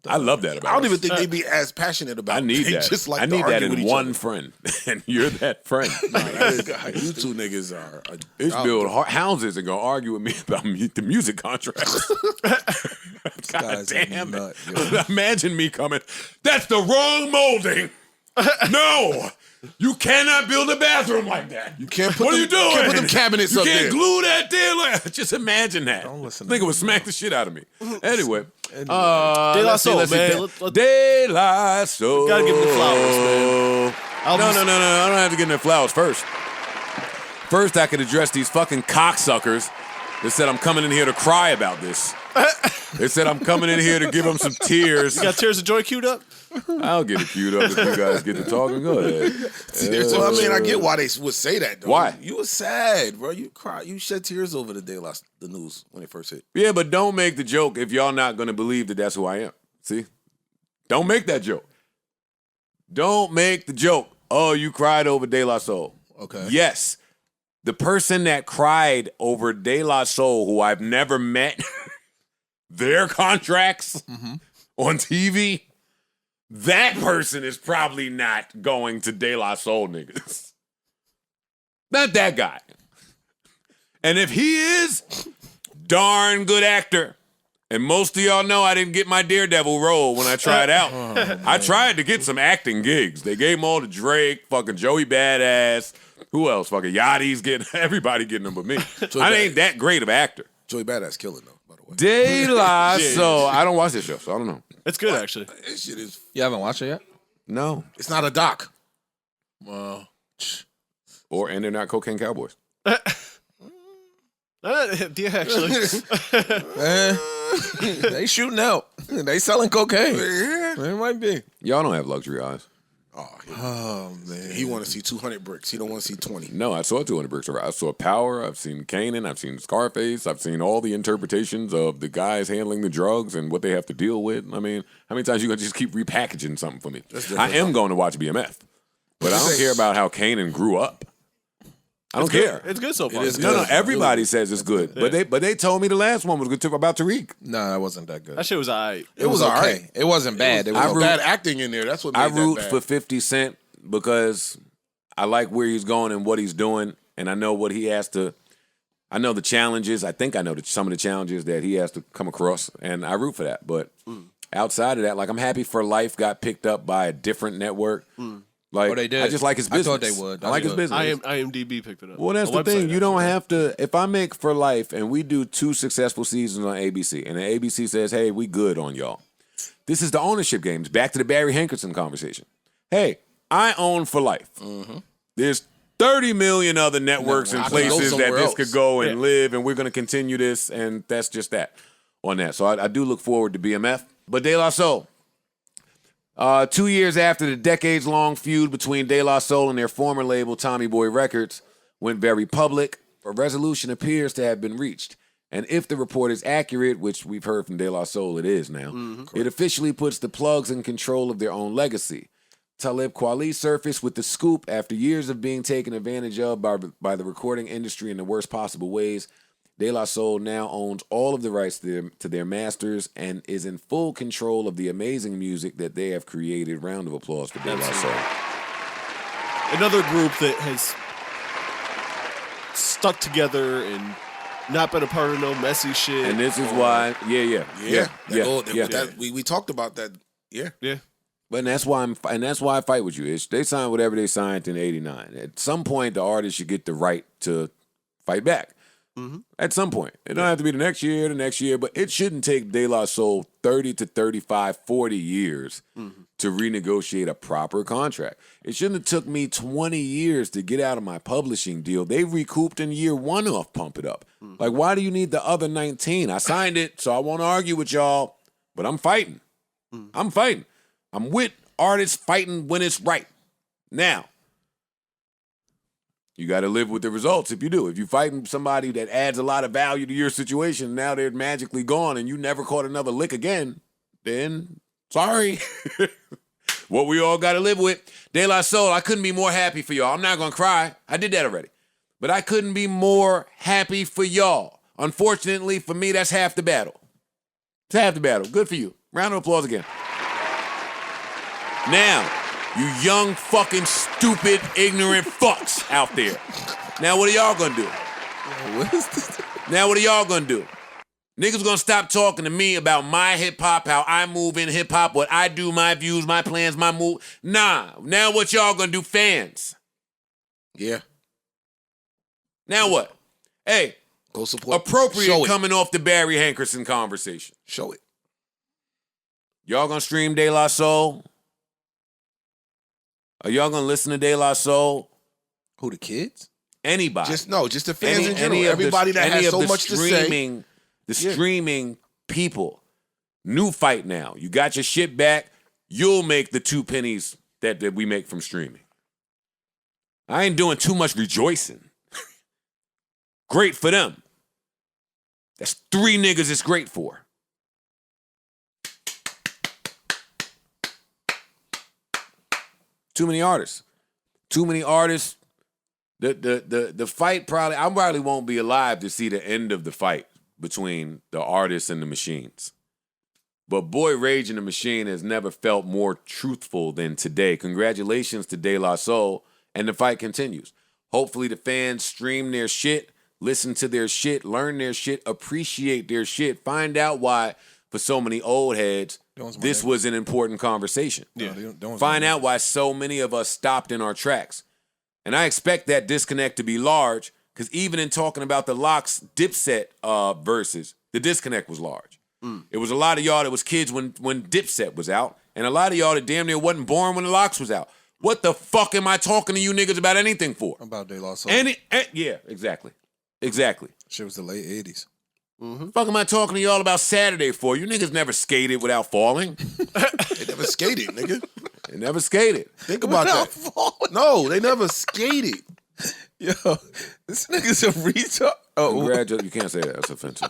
I love that about I don't us. even think they be as passionate about. I need They that. just like I to need argue that with in each one other. friend, and you're that friend. You two niggas are. Ish build houses and go argue with me about the music contracts. God guy's damn nut, it! Imagine me coming. That's the wrong molding. No, you cannot build a bathroom like that. You can't put What are you them- doing? can't put them cabinets you up can't there. glue that there. Like, just imagine that. Don't listen Think to it would smack the shit out of me. Anyway, De La let's see, Soul, let's see. man. Let- De La Soul. Gotta give them the flowers, man. No. I don't have to get them flowers first. First, I could address these fucking cocksuckers that said I'm coming in here to cry about this. They said I'm coming in here to give them some tears. You got Tears of Joy queued up? I'll get it queued up if you guys get to talking. Go ahead. So, I mean, I get why they would say that, though. Why? You were sad, bro. You cried. You shed tears over the the news when it first hit. Yeah, but don't make the joke if y'all not going to believe that that's who I am. See? Don't make that joke. Don't make the joke. Oh, you cried over De La Soul. Okay. Yes. The person that cried over De La Soul, who I've never met, their contracts on TV, that person is probably not going to De La Soul niggas. Not that guy. And if he is, darn good actor. And most of y'all know I didn't get my Daredevil role when I tried out. I tried to get some acting gigs. They gave them all to Drake, fucking Joey Badass. Who else? Fucking Yachty's getting, everybody getting them but me. I ain't that great of an actor. Joey Badass killing, though, by the way. De La Soul. I don't watch this show, so I don't know. It's good, actually. This shit is. You haven't watched it yet? No. It's not a doc. And they're not Cocaine Cowboys. Yeah, actually. They shooting out. They selling cocaine. It might be. Y'all don't have luxury eyes. Oh man. He want to see 200 bricks. He don't want to see 20. No, I saw 200 bricks. I saw Power. I've seen Kanan. I've seen Scarface. I've seen all the interpretations of the guys handling the drugs and what they have to deal with. I mean, how many times you gonna just keep repackaging something for me? I am going to watch BMF, but I don't care about how Kanan grew up. I don't care. It's good so far. It is No, good. everybody says it's good, but they told me the last one was good too, about Tariq. No, that wasn't that good. That shit was alright. It was all okay. right. It wasn't bad. It There was was okay. bad acting in there. That's what made I that root bad. for 50 Cent because I like where he's going and what he's doing, and I know what he has to. I know the challenges. I think I know some of the challenges that he has to come across, and I root for that. But outside of that, like I'm happy for Life got picked up by a different network. Like Oh, they did? I just like his I business. thought they would. I like his business. IMDb picked it up. Well, that's A the thing. website, You don't actually. have to. If I make For Life and we do 2 successful seasons on ABC, and the ABC says, "Hey, we good on y'all," this is the ownership games. Back to the Barry Hankerson conversation. Hey, I own For Life. There's 30 million other networks and I could go places that somewhere this else. could go and live, and we're going to continue this, and that's just that on that. So I do look forward to BMF. But De La Soul, 2 years after the decades-long feud between De La Soul and their former label, Tommy Boy Records, went very public, a resolution appears to have been reached. And if the report is accurate, which we've heard from De La Soul it is now, it officially puts the Plugs in control of their own legacy. Talib Kweli surfaced with the scoop after years of being taken advantage of by the recording industry in the worst possible ways. De La Soul now owns all of the rights to their masters and is in full control of the amazing music that they have created. Round of applause for De La Soul. Another group that has stuck together and not been a part of no messy shit. And this is why, We talked about that. Yeah. But that's why I fight with you. They signed whatever they signed in '89. At some point, the artist should get the right to fight back. At some point. It don't have to be the next year, but it shouldn't take De La Soul 30 to 35, 40 years to renegotiate a proper contract. It shouldn't have took me 20 years to get out of my publishing deal. They recouped in year one off Pump It Up. Like, why do you need the other 19? I signed it, so I won't argue with y'all, but I'm fighting. I'm fighting. I'm with artists fighting when it's right. Now, you got to live with the results if you do. If you're fighting somebody that adds a lot of value to your situation, now they're magically gone and you never caught another lick again, then sorry. What we all got to live with. De La Soul, I couldn't be more happy for y'all. I'm not going to cry. I did that already. But I couldn't be more happy for y'all. Unfortunately, for me, that's half the battle. It's half the battle. Good for you. Round of applause again. Now, you young, fucking, stupid, ignorant fucks out there. Now, what are y'all gonna do? Now, what are y'all gonna do? Niggas gonna stop talking to me about my hip-hop, how I move in hip-hop, what I do, my views, my plans, my move. Nah. Now what y'all gonna do, fans? Yeah. Now what? Hey, go support. Appropriate coming off the Barry Hankerson conversation. Show it. Y'all gonna stream De La Soul? Are y'all gonna listen to De La Soul? Who, the kids? Anybody. Just the fans in general. Everybody that has so much to say. The streaming people. New fight now. You got your shit back. You'll make the 2 pennies that we make from streaming. I ain't doing too much rejoicing. Great for them. That's 3 niggas it's great for. Too many artists. The fight I probably won't be alive to see the end of the fight between the artists and the machines. But boy, Rage and the Machine has never felt more truthful than today. Congratulations to De La Soul, and the fight continues. Hopefully the fans stream their shit, listen to their shit, learn their shit, appreciate their shit, find out why, for so many old heads, this was an important conversation. Yeah. Find out why so many of us stopped in our tracks. And I expect that disconnect to be large, because even in talking about the Lox Dipset verses, the disconnect was large. It was a lot of y'all that was kids when Dipset was out, and a lot of y'all that damn near wasn't born when the Lox was out. What the fuck am I talking to you niggas about anything for? About De La Soul. Yeah, exactly. Shit was the late 80s. Fuck am I talking to y'all about Saturday for? You niggas never skated without falling. They never skated, nigga. They never skated. Think about that. No, they never skated. Yo, this nigga's a retard. Oh, Congratulations. You can't say that. That's offensive.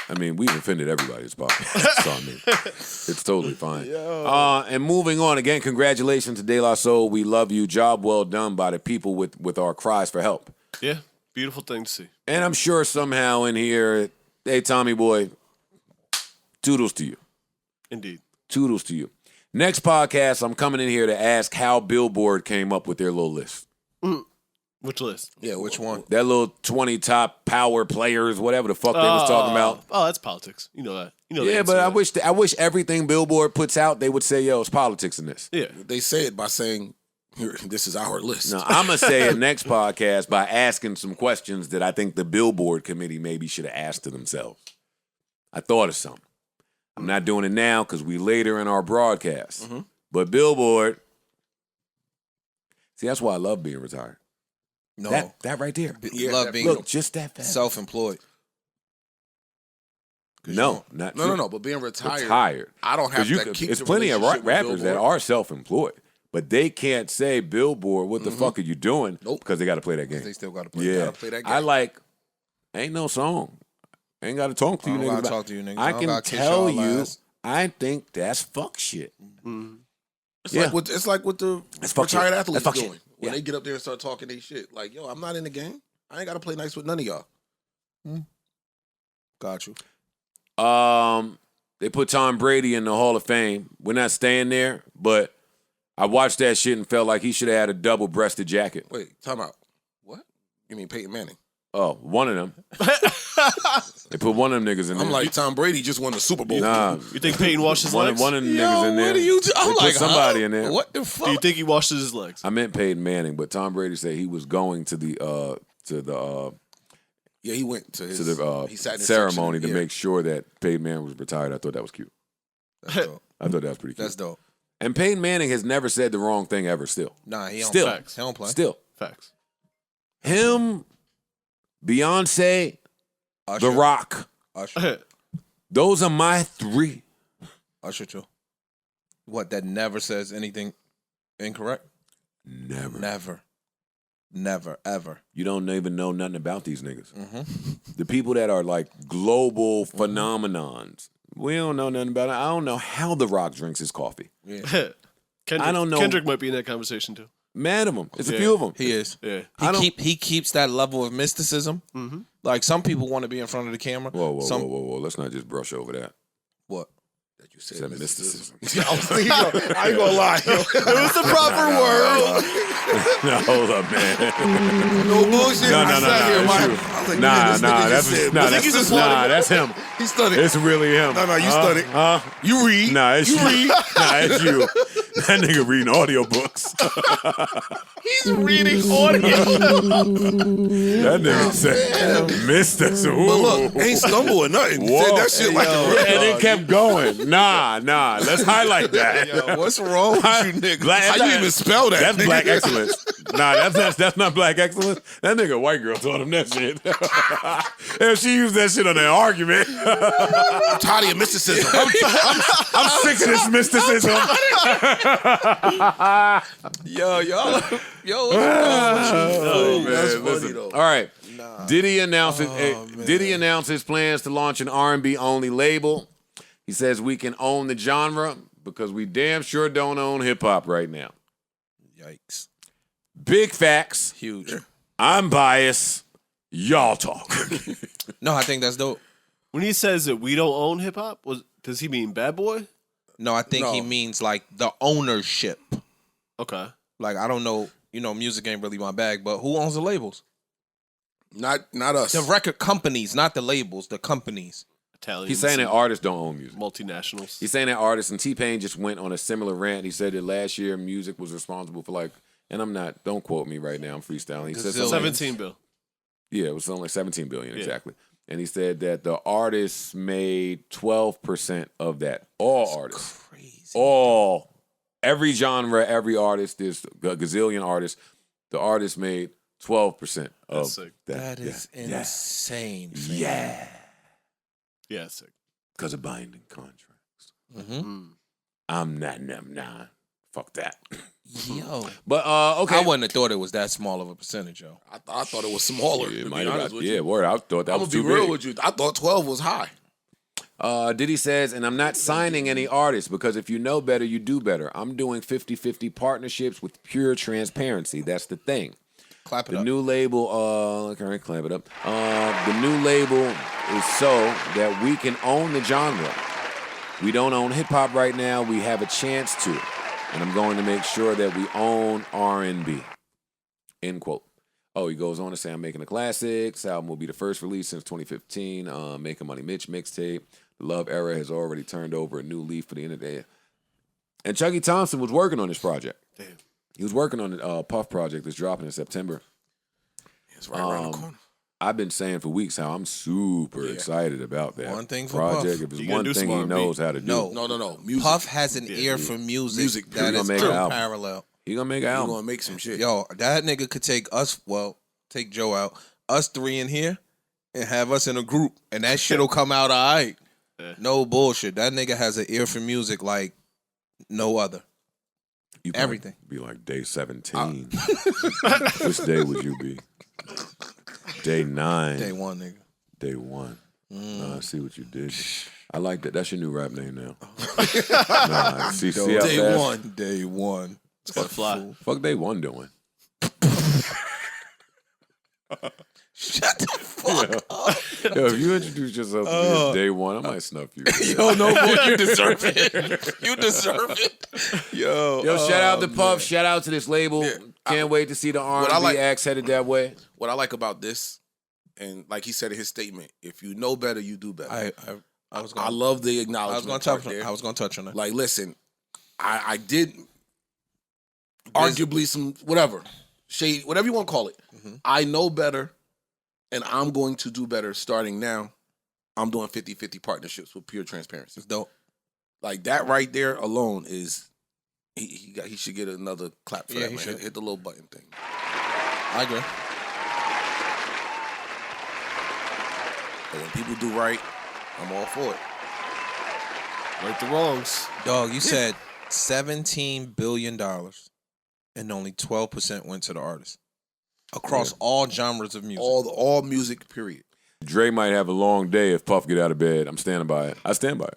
I mean, we've offended everybody's podcast. So, I mean, it's totally fine. And moving on, again, congratulations to De La Soul. We love you. Job well done by the people with our cries for help. Yeah, beautiful thing to see. And I'm sure somehow in here, hey, Tommy boy, toodles to you. Indeed. Toodles to you. Next podcast, I'm coming in here to ask how Billboard came up with their little list. Which list? yeah, which one? That little 20 top power players, whatever the fuck they was talking about. Oh, that's politics. You know that. You know. Yeah, but I wish everything Billboard puts out, they would say, yo, it's politics in this. Yeah. They say it by saying, this is our list. No, I'm going to say it next podcast by asking some questions that I think the Billboard committee maybe should have asked to themselves. I thought of something. I'm not doing it now because we later in our broadcast. But Billboard, see, that's why I love being retired. No. That right there. Love being Look, just that fast. self-employed. No, not true. No. But being retired, I don't have to keep. There's the plenty of relationship with rappers that Billboard. are self-employed, but they can't say Billboard, what the fuck are you doing? Nope. Because they got to play that game. They still got to play. Yeah, Gotta play that game. I like. Ain't no song. Ain't got to talk to you I don't niggas. gotta about- talk to you niggas. I I don't can gotta kiss tell y'all you. ass. I think that's fuck shit. It's Yeah. like what the That's fuck retired shit. athletes That's fuck doing shit. when Yeah. they get up there and start talking their shit. Like, yo, I'm not in the game. I ain't got to play nice with none of y'all. Got you. They put Tom Brady in the Hall of Fame. We're not staying there, but I watched that shit and felt like he should have had a double-breasted jacket. Wait, time out. What? You mean Peyton Manning? Oh, one of them. They put one of them niggas in there. I'm like, Tom Brady just won the Super Bowl. nah. You think Peyton washed his legs? One of them niggas in there. What are you? I'm They put like, somebody huh? in there. What the Do fuck? you think he washes his legs? I meant Peyton Manning, but Tom Brady said he was going to the Yeah, he went to his he sat in his ceremony section, to make sure that Peyton Manning was retired. I thought that was cute. That's dope. I thought that was pretty cute. That's dope. And Peyton Manning has never said the wrong thing ever. Still, Nah, he don't Still. play. Facts. He don't play. still, Facts. him, Beyonce, Usher, The Rock. Usher, Those are my three. Usher too. What? That never says anything incorrect. Never. Never, ever. You don't even know nothing about these niggas. Mm-hmm. The people that are like global phenomenons. We don't know nothing about it. I don't know how The Rock drinks his coffee. Yeah, Kendrick, I don't know. Kendrick might be in that conversation too. Mad of them. It's a Yeah. few of them. he is. Yeah. He keeps that level of mysticism. Mm-hmm. Like some people want to be in front of the camera. Whoa. Let's not just brush over that. What? That you Said said mysticism. I ain't gonna lie. Yo. It was the proper word. No, hold up, man. No bullshit. No, I sat here, it's man. you. I was like, Nah, man, this nigga that's just said, nah, but that's he's just that's him. He studied. It's really him. No, you studied. You read. Nah, it's you you. read. Nah, it's you. That nigga reading audiobooks. He's reading audio. That nigga said, Mister. But look, ain't stumble or nothing. He said that shit like And it kept going. Nah. Let's highlight that. Yo, what's wrong with you niggas? How you even spell that? That's nigga? black excellence. Nah, that's not black excellence. That nigga white girl taught him that shit. And she used that shit on an argument. I'm tired of your mysticism. I'm sick of this mysticism. Yo. Oh, man, That's funny, listen. though. All right. Diddy announces his plans to launch an R&B only label. He says we can own the genre because we damn sure don't own hip hop right now. Yikes. Big facts. Huge. I'm biased. Y'all talk. No, I think that's dope. When he says that we don't own hip hop, does he mean Bad Boy? No, I think he means like the ownership. Okay. Like I don't know, music ain't really my bag, but who owns the labels? Not us. The record companies, not the labels, the companies. Italians. He's saying that artists don't own music. multinationals. He's saying that artists, and T-Pain just went on a similar rant. He said that last year music was responsible for don't quote me right now, I'm freestyling. He said something like, 17 bill. yeah, it was something like 17 billion exactly. And he said that the artists made 12% of that. All artists. Crazy. Every genre, every artist, there's a gazillion artists. The artists made 12% of sick. That is insane. fam. Yeah. Yeah, sick. Because of binding contracts. Mm-hmm. I'm not them now. Fuck that. Yo. But okay. I wouldn't have thought it was that small of a percentage, yo. I thought it was smaller. It To might be have honest got, with yeah, you. word. I thought that I'm was gonna be too real big. with you. I thought 12 was high. Diddy says, and I'm not signing any artists because if you know better, you do better. I'm doing 50-50 partnerships with pure transparency. That's the thing. Clap it The up. new label, okay, clap it up. The new label is so that we can own the genre. We don't own hip hop right now. We have a chance to, and I'm going to make sure that we own R&B. End quote. Oh, he goes on to say, I'm making a classic. This album will be the first release since 2015. Making Money Mitch mixtape. The Love Era has already turned over a new leaf for the end of the day. And Chucky Thompson was working on this project. Damn. He was working on the Puff project that's dropping in September. It's right around the corner. I've been saying for weeks how I'm super excited about that One thing for project. Puff. If it's You gonna one do thing some he R&B. knows how to do, No. Music. Puff has an ear for music that He is gonna make an album. parallel. he gonna make an You're album. gonna make some shit. Yo, that nigga could take us, take Joe out, us three in here, and have us in a group, and that shit'll come out all right. No bullshit. That nigga has an ear for music like no other. You Everything. Be like day 17. Which day would you be? Day 9. Day 1, nigga. Day 1. Nah, I see what you did. I like that. That's your new rap name now. See how Day fast- 1. Day 1. It's gonna fly. Fuck day 1 doing. Shut the fuck up. Yo, if you introduce yourself to me as day 1, I might snuff you. Yo, no, boy, you deserve it. You deserve it. Yo, Shout out to Puff. Shout out to this label. Can't wait to see the R&B acts headed that way. What I like about this, and like he said in his statement, if you know better, you do better. I love the acknowledgement. I was gonna touch on that. Like, listen, I did arguably some whatever shade, whatever you want to call it. I know better, and I'm going to do better starting now. I'm doing 50-50 partnerships with pure transparency. It's dope. Like that right there alone is he should get another clap for that. He Man. should. Hit the little button thing. I agree. But when people do right, I'm all for it. Right the wrongs. Dog, you said $17 billion and only 12% went to the artist. Across all genres of music. All music, period. Dre might have a long day if Puff get out of bed. I'm standing by it. I stand by it.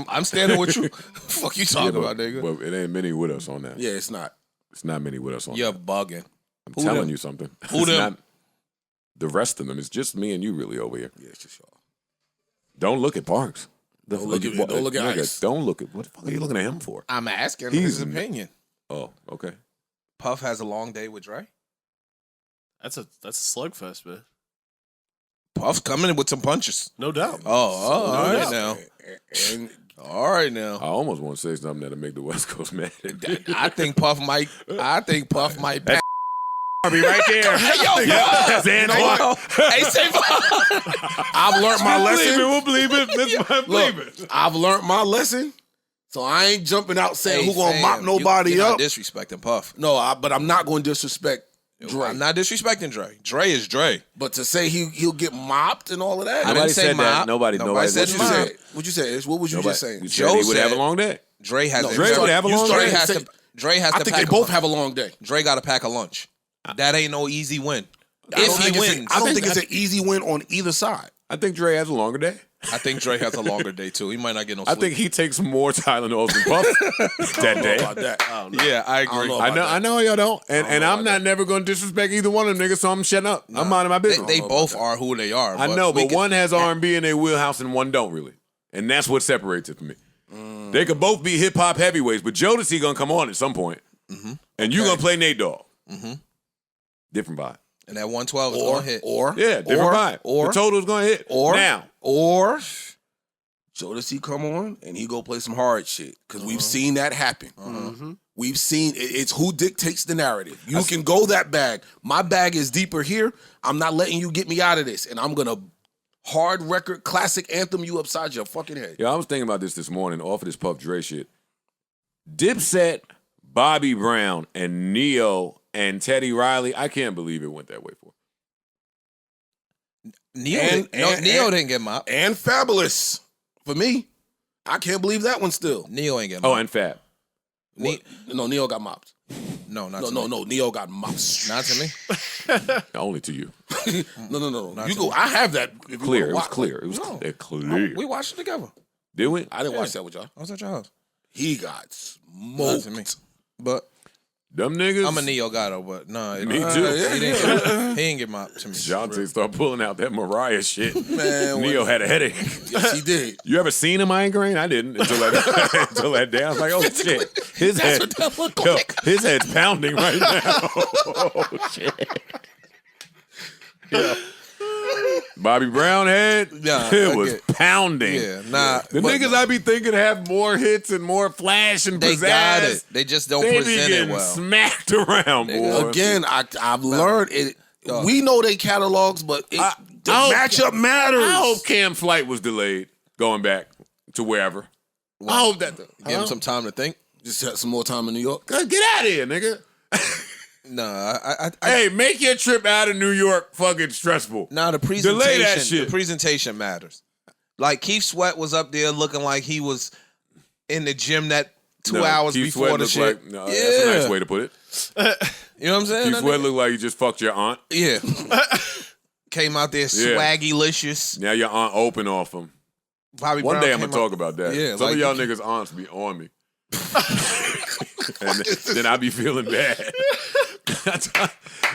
I'm standing with you. Fuck you talking about, nigga? Well, it ain't many with us on that. Yeah, it's not. It's not many with us on You're that. bugging. I'm Who telling them? you something. Who It's them? not the rest of them. It's just me and you really over here. Yeah, it's just y'all. Don't look at Parks. Don't look at Ice. Don't look at what the fuck are you looking at him for? I'm asking He's- his opinion. Oh, okay. Puff has a long day with Dre. That's a slugfest, man. Puff's coming in with some punches. No doubt. All right doubt. now. And All right now. I almost want to say something that'll make the West Coast mad. I think Puff might. Be right there. Yo, That's Antoine. Hey, say I've learned my lesson. We'll believe it. Let's believe it. I've learned my lesson, so I ain't jumping out saying who gonna mop fam, nobody you're up. not disrespecting Puff. No, but I'm not going to disrespect Dre. I'm not disrespecting Dre. Dre is Dre. But to say he'll get mopped and all of that. I didn't Nobody say said that. mop. Nobody said What you mop. said? What you said? Ish? What was you just saying? You Joe said he would have said- a long day. Dre has. No, Dre would have a long Dre day. has to. Dre has I to think pack they a both lunch. have a long day. Dre got to pack a lunch. That ain't no easy win. I don't If he think it's a- wins, I don't think it's an easy win on either side. I think Dre has a longer day. I think Dre has a longer day too. He might not get no I sleep. think he takes more Tylenols than Puff that day. About that. Yeah, I I don't agree. know. I know y'all don't. And I'm not never going to disrespect either one of them niggas, so I'm shutting up. I'm minding my business. They both are who they are. I know, we but can- one has R&B in their wheelhouse and one don't really. And that's what separates it for me. They could both be hip-hop heavyweights, but Jodeci going to come on at some point. And you going to play Nate Dogg. Different vibe. and that 112 is going to hit. Yeah, different vibe. Or the total's going to hit. Now. Or Jodeci come on and he go play some hard shit because we've seen that happen. We've seen it's who dictates the narrative. You can go that bag. My bag is deeper here. I'm not letting you get me out of this, and I'm gonna hard record classic anthem you upside your fucking head. Yeah, I was thinking about this morning off of this Puff Dre shit. Dipset, Bobby Brown, and Neo and Teddy Riley, I can't believe it went that way for. Neo didn't get mopped. And Fabulous for me. I can't believe that one still. Neo ain't get Oh, mopped. and Fab. No, Neo got mopped. No, not to No, me. no, Neo got mopped. Not to me. Only to you. No. You go. I have that. If you Clear. It wanna was watch- clear. It was No. clear. We watched it together. Did we? I didn't watch that with y'all. I was at your house. He got Not smoked. to me. But Them niggas. I'm a Neo guy though, but nah. Me too. He didn't get mopped to me. Jonte start pulling out that Mariah shit. Man, Neo had a headache. Yes, he did. You ever seen a migraine? I didn't until that until that day. I was like, oh shit, his head, what that looked yo, like. his head's pounding right now. Oh shit. Yeah. Bobby Brown head, Yeah, it I was get- pounding. Yeah, nah. The but niggas I be thinking have more hits and more flash and they pizzazz. got it. They just don't They be present it getting well. smacked around, boy. Again, I've learned it. We know they catalogs, but the I hope- matchup matters. I hope Cam's flight was delayed going back to wherever. I hope that. Give him some time to think. Just had some more time in New York. Get out of here, nigga. Nah, I Hey, make your trip out of New York fucking stressful. Nah, the Delay that presentation. shit. The presentation matters. Like Keith Sweat was up there looking like he was in the gym that 2 No, hours Keith before Sweat the looked shit. Like, no, that's a nice way to put it. You know what I'm saying? Keith Sweat looked like you just fucked your aunt. Yeah. Came out there swaggy-licious. Now your aunt open off him. Bobby One Brown day I'm came gonna talk out- about that. Yeah, Some like- of y'all niggas aunts be on me. And then I be feeling bad.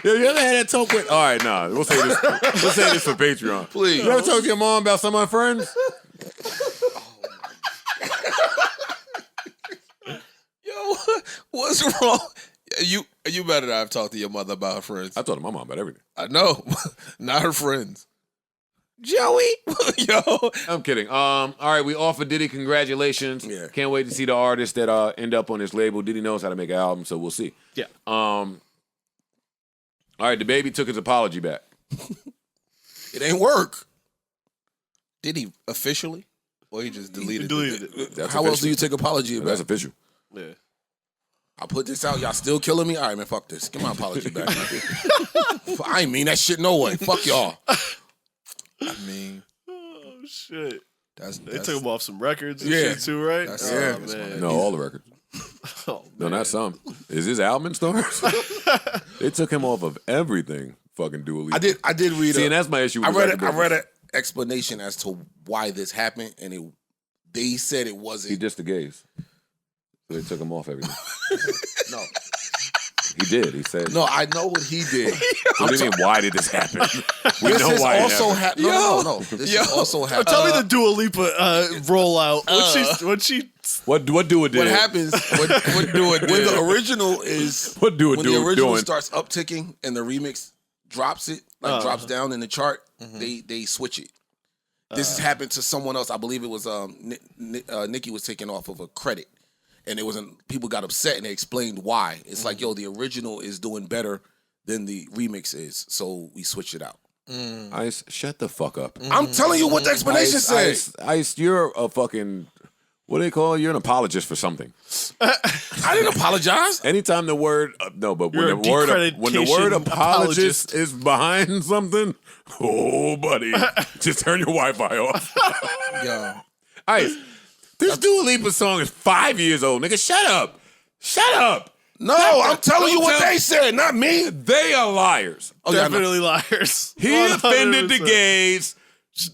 Yo, you ever had that talk with? All right, nah. We'll say this. We'll say this for Patreon. Please. You ever talk to your mom about some of my friends? Yo, what's wrong? You better not have talked to your mother about her friends. I told my mom about everything. I know. Not her friends. Joey. Yo. I'm kidding. All right, we offer Diddy congratulations. Yeah. Can't wait to see the artists that end up on his label. Diddy knows how to make an album, so we'll see. Yeah. All right, the baby took his apology back. It ain't work. Did he officially? Or he just deleted it? That's How else do official. you take apology about? That's official. Yeah. I put this out. Y'all still killing me? All right, man. Fuck this. Get my apology back. I ain't mean that shit no way. Fuck y'all. I mean, Oh shit. that's They took him off some records and Yeah. shit too, right? That's- Oh, yeah. man. No, all the records. Oh, No, man. not some. Is his album in stores? They took him off of everything. Fucking Dua Lipa. I did read. See, and that's my issue. With I the read an explanation as to why this happened, and they said it He wasn't. dissed the gays. So they took him off everything. No, He did. He said. no, I know what he did. What do you mean? Why did this happen? We This know is why. It also happened. no. This is also happened. Tell me the Dua Lipa rollout. What she What Dua did? What happens what do it? when the original is What Dua when the original doing? starts upticking and the remix drops it, drops down in the chart, they switch it. This has happened to someone else. I believe it was Nicki was taken off of a credit, and it wasn't. People got upset and they explained why. It's like, yo, the original is doing better than the remix is, so we switch it out. Ice, shut the fuck up. I'm telling you what the explanation said. Ice, you're a fucking. What do they call you? You're an apologist for something. I didn't apologize. Anytime the word no, but when You're the a word decreditation apologist apologist. is behind something, oh buddy, just turn your Wi-Fi off. Yo. Ice, this Dua Lipa song is 5 years old, nigga. Shut up. No, I'm telling you what they said, not me. They are liars. Oh, yeah, I know. definitely liars. He offended the 100%. gays.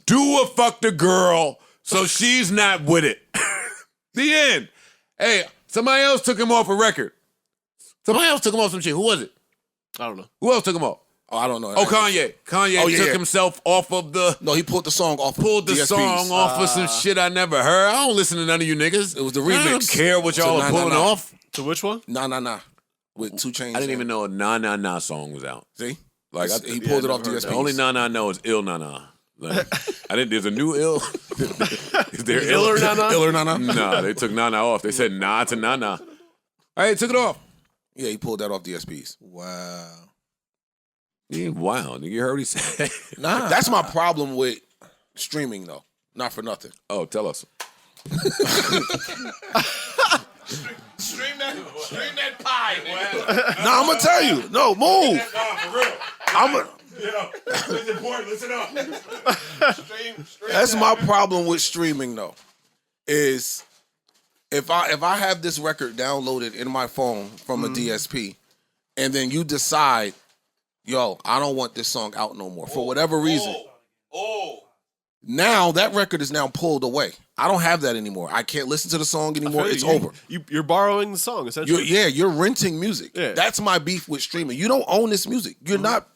Dua fucked the girl, so she's not with it. The end. Hey, somebody else took him off a record. Somebody else took him off some shit. Who was it? I don't know. Who else took him off? Oh, I don't know. Oh, Kanye. Kanye Oh, yeah, took yeah. himself off of the. No, he pulled the song off. Pulled the DSPs. song off of some shit I never heard. I don't listen to none of you niggas. It was the I don't remix care what to y'all Nah, are Nah, pulling Nah. off. To which one? Nah. With 2 Chainz. I didn't even know a Nah Nah Nah song was out. See, Like he pulled it I off never heard DSPs. The only Nah Nah know is Ill Nah Nah. Like, I didn't. There's a new Ill. Is there Iller Nana? Iller Nana. Nah, they took Nah Nah off. They said Nah to Nah Nah. All right, took it off. Yeah, he pulled that off DSPs. Wow. Yeah, wow, nigga, you heard what he said. Nah. That's my problem with streaming, though. Not for nothing. Oh, tell us. Stream that pie, man. No, I'm gonna tell you. No, move. For real. I'm a, It's important. Listen up. That's my problem with streaming, though. Is if I have this record downloaded in my phone from a DSP, and then you decide, yo, I don't want this song out no more for whatever reason. Now that record is now pulled away. I don't have that anymore. I can't listen to the song anymore. It's over. You're borrowing the song, essentially. You're renting music. Yeah. That's my beef with streaming. You don't own this music. You're not,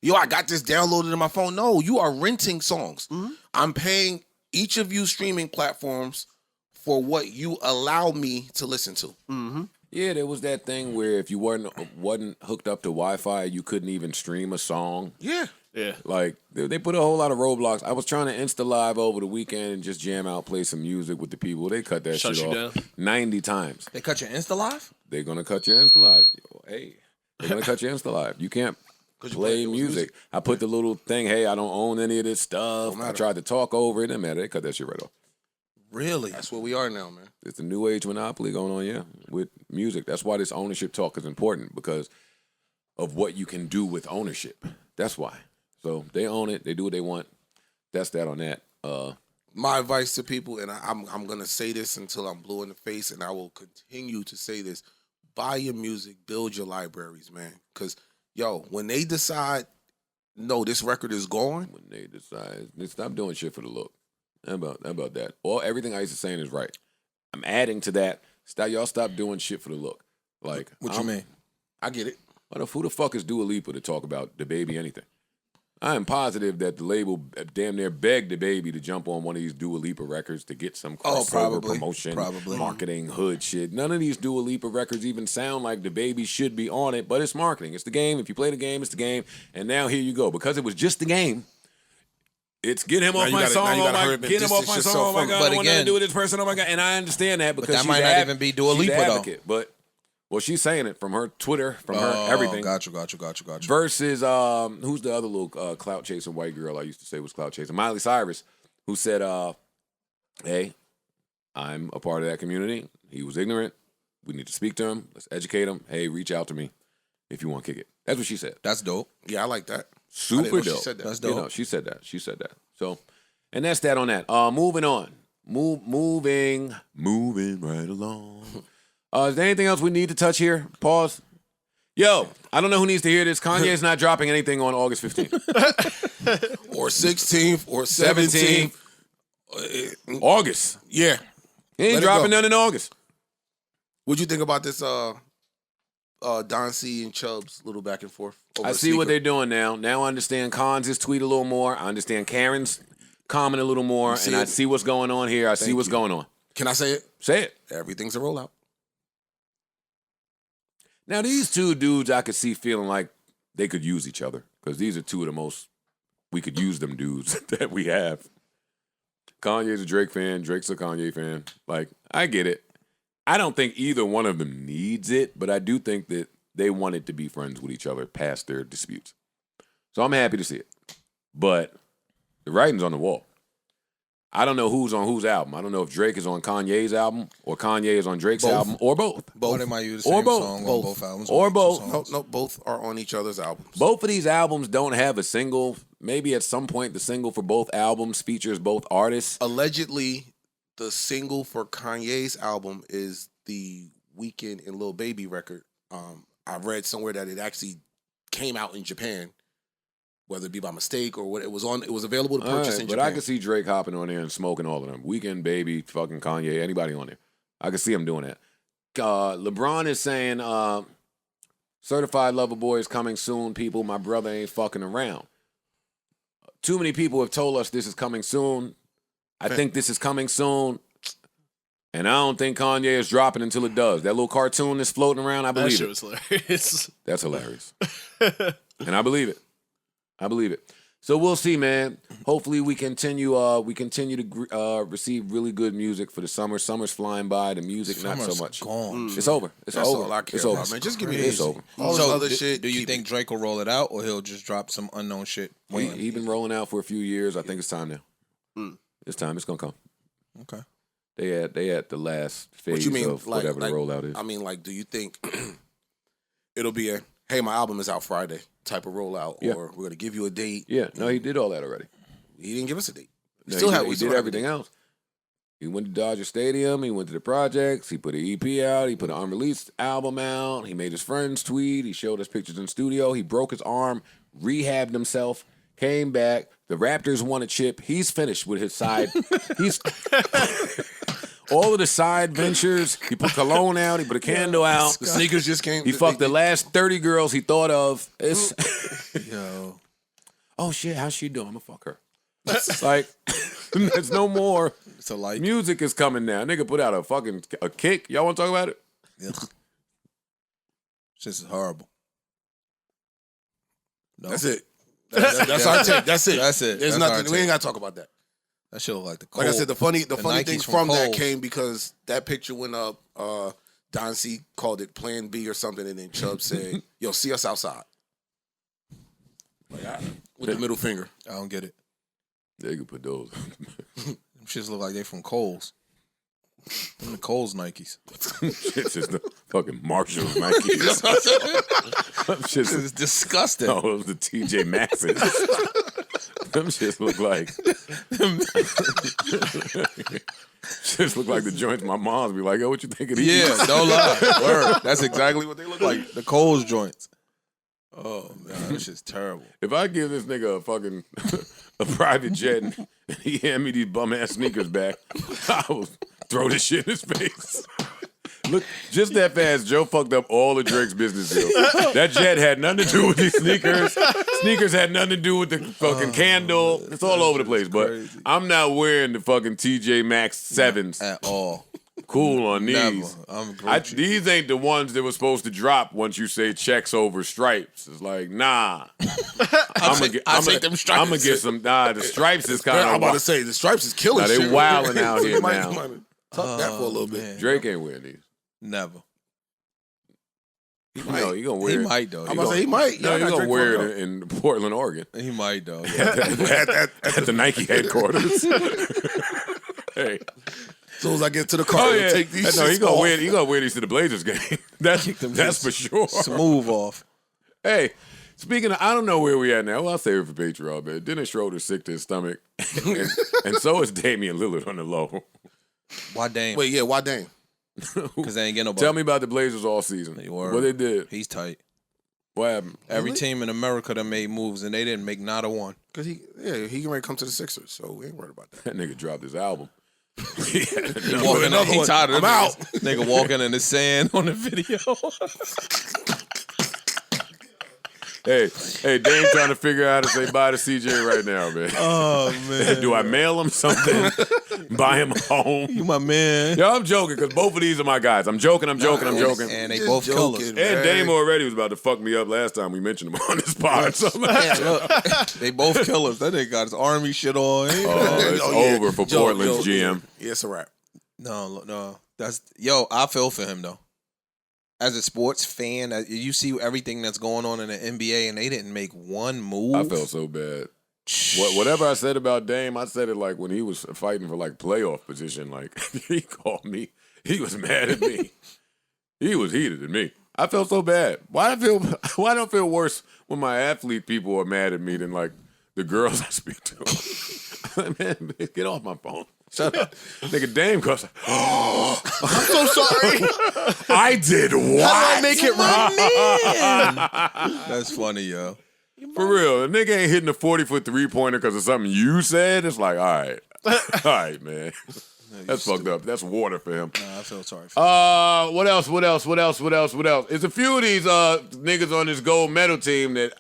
yo, I got this downloaded in my phone. No, you are renting songs. I'm paying each of you streaming platforms for what you allow me to listen to. Yeah, there was that thing where if you wasn't hooked up to Wi-Fi, you couldn't even stream a song. Yeah. Yeah. Like they put a whole lot of roadblocks. I was trying to Insta Live over the weekend and just jam out, play some music with the people. They cut that Shut shit you off down. 90 times. They cut your Insta live? They're gonna cut your Insta Live. Hey, they're gonna cut your Insta Live. You can't you play it was music. I put the little thing, hey, I don't own any of this stuff. I matter. tried to talk over it. It didn't matter. They cut that shit right off. Really? That's where we are now, man. It's a new age monopoly going on, yeah, with music. That's why this ownership talk is important, because of what you can do with ownership. That's why. So they own it. They do what they want. That's that on that. my advice to people, and I'm gonna say this until I'm blue in the face, and I will continue to say this: buy your music, build your libraries, man. Because when they decide, no, this record is gone. When they decide, they stop doing shit for the look. How about that? Everything Ice is saying is right. I'm adding to that. Y'all stop doing shit for the look. Like, What you mean? I get it. Who the fuck is Dua Lipa to talk about the baby anything? I am positive that the label damn near begged the baby to jump on one of these Dua Lipa records to get some crossover promotion, marketing, hood shit. None of these Dua Lipa records even sound like the baby should be on it, but it's marketing. It's the game. If you play the game, it's the game. And now here you go. Because it was just the game, it's get him off my song. Oh my, get him off my song. Oh my God, I want nothing to do with this person. Oh my God. And I understand that because that might not even be Dua Lipa though. But well, she's saying it from her Twitter, from her everything. Got you. Versus, who's the other little clout chaser white girl I used to say was clout chaser? Miley Cyrus, who said, hey, I'm a part of that community. He was ignorant. We need to speak to him. Let's educate him. Hey, reach out to me if you want to kick it. That's what she said. That's dope. Yeah, I like that. Super dope. She said that. That's dope. She said that. So, and that's that on that. Moving on. Moving right along. Is there anything else we need to touch here? Pause. Yo, I don't know who needs to hear this. Kanye's not dropping anything on August 15th. or 16th or 17th. August. Yeah. He ain't dropping none in August. What'd you think about this Don C and Chubb's little back and forth? I see what they're doing now. Now I understand Khan's tweet a little more. I understand Karen's comment a little more. And I see what's going on here. I see what's going on. Can I say it? Say it. Everything's a rollout. Now, these two dudes I could see feeling like they could use each other because these are two of the most we could use them dudes that we have. Kanye's a Drake fan. Drake's a Kanye fan. Like, I get it. I don't think either one of them needs it, but I do think that they wanted to be friends with each other past their disputes. So I'm happy to see it. But the writing's on the wall. I don't know who's on whose album. I don't know if Drake is on Kanye's album or Kanye is on Drake's album or both. Or they might use the same song on both albums. Or both. No, both are on each other's albums. Both of these albums don't have a single. Maybe at some point the single for both albums features both artists. Allegedly, the single for Kanye's album is the Weeknd and Lil Baby record. I read somewhere that it actually came out in Japan, whether it be by mistake or what it was on. It was available to purchase in Japan. But I could see Drake hopping on there and smoking all of them. Weeknd, Baby, fucking Kanye, anybody on there. I could see him doing that. LeBron is saying, Certified Lover Boy is coming soon, people. My brother ain't fucking around. Too many people have told us this is coming soon. I think this is coming soon. And I don't think Kanye is dropping until it does. That little cartoon that's floating around, I believe That shit was hilarious. That's hilarious. And I believe it. So we'll see, man. Hopefully we continue to receive really good music for the summer. Summer's flying by. The music, not so much. Gone. It's over. It's That's over. all I care it's about, over. man. Just give me It's the over. all this other shit. Do you think Drake will roll it out, or he'll just drop some unknown shit? He been rolling out for a few years. I think it's time now. It's time. It's gonna come. Okay. They at the last phase What you mean, of whatever the rollout is. I mean, like, do you think it'll be a, hey, my album is out Friday type of rollout, or we're gonna give you a date? Yeah. No, he did all that already. He didn't give us a date. No, he did everything else. He went to Dodger Stadium. He went to the projects. He put an EP out. He put an unreleased album out. He made his friends tweet. He showed us pictures in the studio. He broke his arm, rehabbed himself, came back. The Raptors won a chip. He's finished with his side. He's all of the side ventures. He put cologne out. He put a candle out. The sneakers just came. He fucked the last 30 girls he thought of. It's Yo. oh shit, how's she doing? I'm gonna fuck her. Like, there's no more. So like Music is coming now. Nigga put out a kick. Y'all want to talk about it? ugh. This is horrible. No. That's it. That's our take. That's it. That's it. There's That's our nothing. We take. ain't got to talk about that. That shit look like the cold. Like I said, the funny Nikes thing from from that Kohl's. came because that picture went up. Don C called it Plan B or something, and then Chubb said, "Yo, see us outside." Like, with the middle finger. I don't get it. They could put those. Them shits look like they from Kohl's. Them the Kohl's Nikes. Shit's just the fucking Marshall Nikes. Them This shits is disgusting. no, those the TJ Maxxes. Them shits look like Just look like the joints my mom's be like, yo, what you think of these? Yeah, don't lie. Word. That's exactly what they look like. The Coles joints. Oh, man, this shit's terrible. If I give this nigga a fucking a private jet and he hand me these bum-ass sneakers back, I will throw this shit in his face. Look, just that fast, Joe fucked up all the Drake's business deal. That jet had nothing to do with these sneakers. Sneakers had nothing to do with the fucking candle. It's all over the place. But crazy. I'm not wearing the fucking TJ Maxx 7s. At all. Cool on these. Never. I'm Gucci. These ain't the ones that were supposed to drop once you say checks over stripes. It's like, nah. I'm gonna get some. Nah, the stripes is kind of. I'm about to say the stripes is killing. Nah, they shit. wilding out So here you might now. Tuck that for a little bit. Man. Drake ain't wearing these. Never. You know, you gonna wear He it. might, though. I'm about to say he might. No, Y'all you got gonna Drake wear fucked it in Portland, Oregon. He might, though. At the Nike headquarters. Hey. As soon as I get to the car, he'll take these. No, shits he gonna off. wear these to the Blazers game. That's for sure. Smooth off. Hey, speaking of, I don't know where we at now. Well, I'll save it for Patreon, man. Dennis Schroeder's sick to his stomach, and so is Damian Lillard on the low. Why Dame? Wait, yeah, why Dame? Because they ain't getting nobody. Tell me about the Blazers all season. What they did. He's tight. What happened? Every team in America that made moves, and they didn't make not a one. Because he can ready to come to the Sixers, so we ain't worried about that. That nigga dropped his album. He walking in, he tired of I'm out. Nigga walking in the sand on the video. Hey, Dame trying to figure out how to say bye to CJ right now, man. Oh, man. Do I mail him something? Buy him a home? You my man. Yo, I'm joking, because both of these are my guys. I'm joking. And they Just both joking, killers. man. And Dame already was about to fuck me up last time we mentioned him on this pod. So Yeah, look, they both killers. That nigga got his army shit on. it's over for Portland's GM. Yeah, it's a wrap. No. I feel for him though. As a sports fan, you see everything that's going on in the NBA, and they didn't make one move. I felt so bad. Whatever I said about Dame, I said it like when he was fighting for like playoff position. Like he called me, he was mad at me. He was heated at me. I felt so bad. Why do I feel worse when my athlete people are mad at me than like the girls I speak to? Man, get off my phone. Shut up. Nigga, Dame goes, I'm so sorry. I did what? How do I make it right? That's funny, yo. For real, a nigga ain't hitting a 40-foot three-pointer because of something you said. It's like, all right, man. That's fucked up. That's water for him. Nah, I feel sorry for him. What else? There's a few of these niggas on this gold medal team that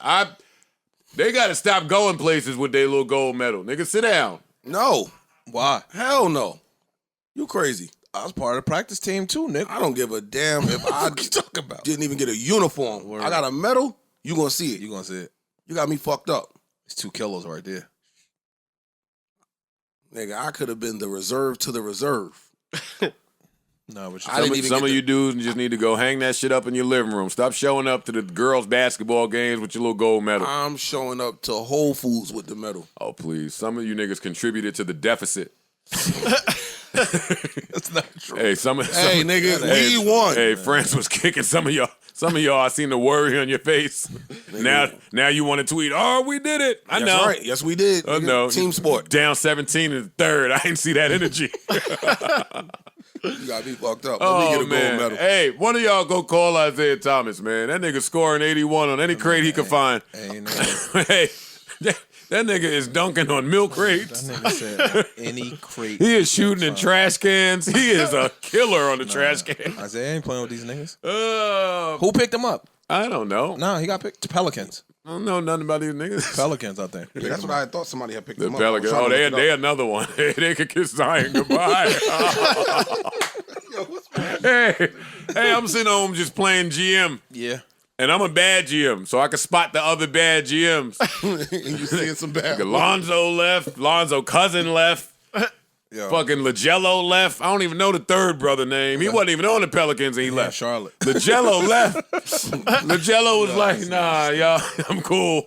they got to stop going places with their little gold medal. Nigga, sit down. No. Why? Hell no. You crazy. I was part of the practice team too, Nick. I don't give a damn if I didn't even get a uniform. Word. I got a medal, you gonna see it. You gonna see it? You got me fucked up. It's 2 kilos right there. Nigga, I could have been the reserve to the reserve. No, but I didn't even Some get of you dudes just need to go hang that shit up in your living room. Stop showing up to the girls' basketball games with your little gold medal. I'm showing up to Whole Foods with the medal. Oh, please. Some of you niggas contributed to the deficit. that's not true. Hey, Hey, nigga, we won. Hey, France was kicking some of y'all. Some of y'all, I seen the worry on your face. Now you want to tweet, oh, we did it. I That's know. right. Yes, we did. Oh, nigga. no. Team sport. Down 17 in the third. I didn't see that energy. You got me fucked up. Let me Oh, get a man. gold medal. Hey, one of y'all go call Isaiah Thomas, man. That nigga scoring 81 on any crate he could find. Ain't no, Hey, that nigga is dunking on milk crates. that nigga said any crate. He is shooting in trash cans. He is a killer on the trash can. Isaiah ain't playing with these niggas. Uh, Who picked him up? I don't know. No, he got picked. Pelicans. I don't know nothing about these niggas. Pelicans, I think. Yeah, that's what I thought somebody had picked The them up. Pelicans. I was Oh, trying to look they it up. another one. They could kiss Zion goodbye. hey, I'm sitting home just playing GM. Yeah. And I'm a bad GM, so I can spot the other bad GMs. And you seeing some bad. Lonzo left. Lonzo cousin left. Yo. Fucking LaGello left. I don't even know the third brother name. He wasn't even on the Pelicans and he left. Charlotte. LaGello left. LaGello was like, nah, y'all, I'm cool.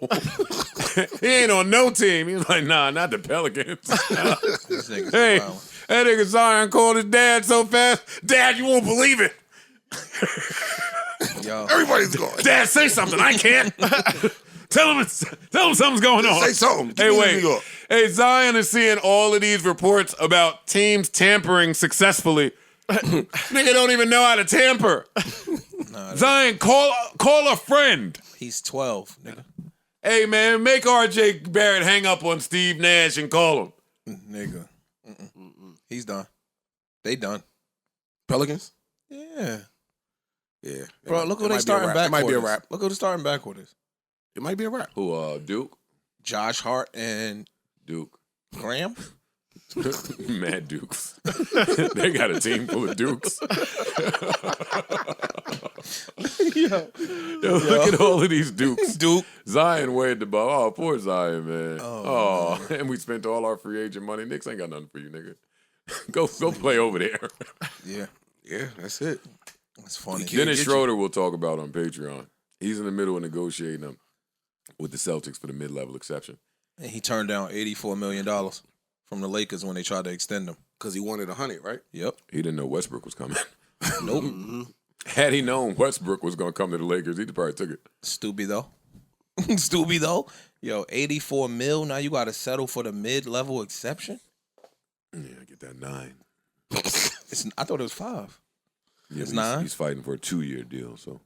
He ain't on no team. He was like, nah, not the Pelicans. This nigga's Hey, wild. that nigga Zion called his dad so fast. Dad, you won't believe it. Yo. Everybody's going. Dad, say something. I can't. Tell him something's going on. Say something. Get Hey, me to wait. New York. Hey, Zion is seeing all of these reports about teams tampering successfully. Nigga don't even know how to tamper. Zion, call a friend. He's 12, nigga. Hey, man, make RJ Barrett hang up on Steve Nash and call him. Nigga. He's done. They done. Pelicans? Yeah. Yeah. Bro, look who they starting back. It might be a wrap. Look who they starting back with. It might be a wrap. Who, Duke? Josh Hart and Duke. Graham. Mad Dukes. They got a team full of Dukes. Yo, look at all of these Dukes. Duke. Zion weighed the ball. Oh, poor Zion, man. Oh, and we spent all our free agent money. Knicks ain't got nothing for you, nigga. Go play over there. Yeah. Yeah, that's it. That's funny. Dennis Schroeder we'll talk about on Patreon. He's in the middle of negotiating them with the Celtics for the mid-level exception. And he turned down $84 million from the Lakers when they tried to extend him. Because he wanted 100, right? Yep. He didn't know Westbrook was coming. Nope. Had he known Westbrook was going to come to the Lakers, he'd probably took it. Stupid though. Stupid though. Yo, $84 million. Now you got to settle for the mid-level exception. Yeah, get that 9. I thought it was 5. Yeah, It's but 9? He's fighting for a 2-year deal, so.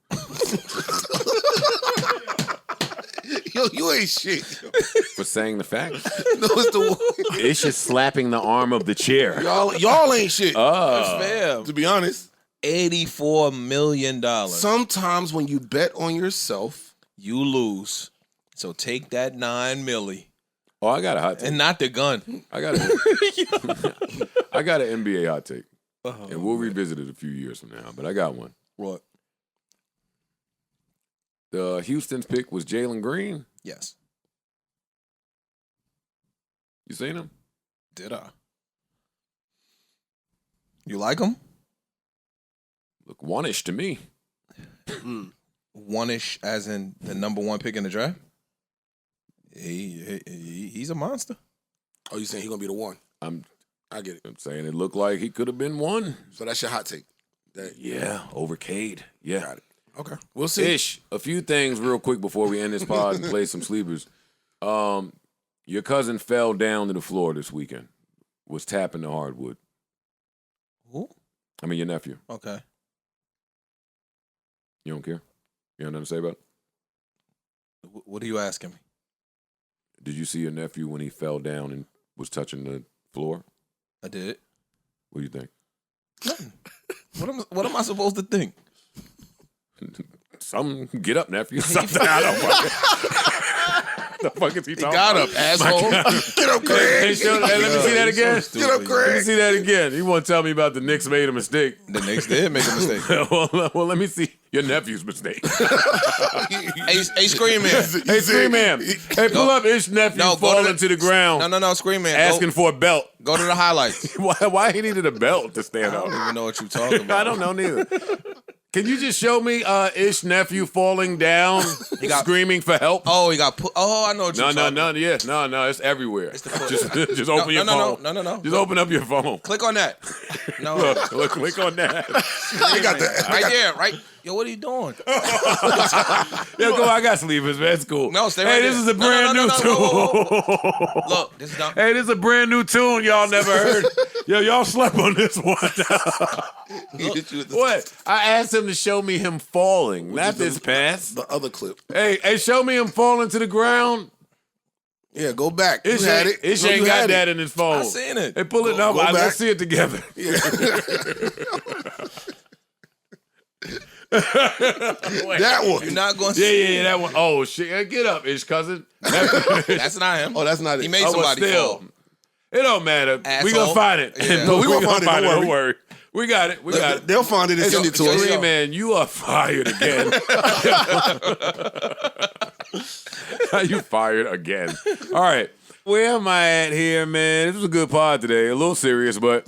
Yo, you ain't shit. For saying the facts. No, it's the one. It's just slapping the arm of the chair. Y'all ain't shit. Fam. To be honest. $84 million. Sometimes when you bet on yourself, You lose. So take that $9 million. Oh, I got a hot take. And not the gun. I got an NBA hot take. And we'll revisit it a few years from now, but I got one. What? The Houston's pick was Jalen Green. Yes. You seen him? Did I? You like him? Look one-ish to me. One-ish as in the number 1 pick in the draft? He's a monster. oh, you saying he gonna be the one? I get it. I'm saying it looked like he could have been one. So that's your hot take. Yeah, over Cade. Yeah. Got it. Okay. We'll see. Ish, a few things real quick before we end this pod and play some sleepers. Your cousin fell down to the floor this weekend. Was tapping the hardwood. Who? I mean, your nephew. Okay. You don't care? You have nothing to say about it? What are you asking me? Did you see your nephew when he fell down and was touching the floor? I did. What do you think? Nothing. What am I supposed to think? Something, get up, nephew. Something. I don't fucking. The fuck is he talking Got about? up, asshole. Get up, Craig. Let me see that again. So Get up, stupid. Let me Craig. see that again. You want to tell me about the Knicks made a mistake? The Knicks did make a mistake. well, let me see your nephew's mistake. Hey, Scream Man. Hey, Scream Man. Hey, pull up Ish nephew falling to the ground. No, Scream Man. Asking for a belt. Go to the highlights. Why he needed a belt to stand I up? don't even know what you're talking about. I don't know neither. Can you just show me Ish nephew falling down, screaming for help? Oh, he got put. Oh, I know what you're talking about. No, it's everywhere. It's the foot. Just open your phone. No. Just open up your phone. Click on that. No. Look, click on that. I got that. Right there, right? Yo, what are you doing? Yo, go. I got sleepers, man. It's cool. No, stay hey, right this there. is a brand new tune. Whoa. Look, this is dumb. Hey, this is a brand new tune y'all never heard. Yo, y'all slept on this one. What? I asked him to show me him falling, not this pass. The other clip. Hey, show me him falling to the ground. Yeah, go back. Ish You had ain't, it. Ish No, ain't you got had that it. in his phone. I seen it. Hey, pull it Go up. back. Let's see it together. That one. You're not going to Yeah, that one. Oh, shit. Hey, get up, Ish, cousin. That's not him. Oh, that's not it. He made Oh, but somebody still, fall. it don't matter. We Asshole. gonna find it. Yeah. No, we gonna find it. Don't Don't worry. worry. We got it. We got it. They'll find it and send it to us. Scream Man, you are fired again. You fired again. All right. Where am I at here, man? This was a good pod today. A little serious, but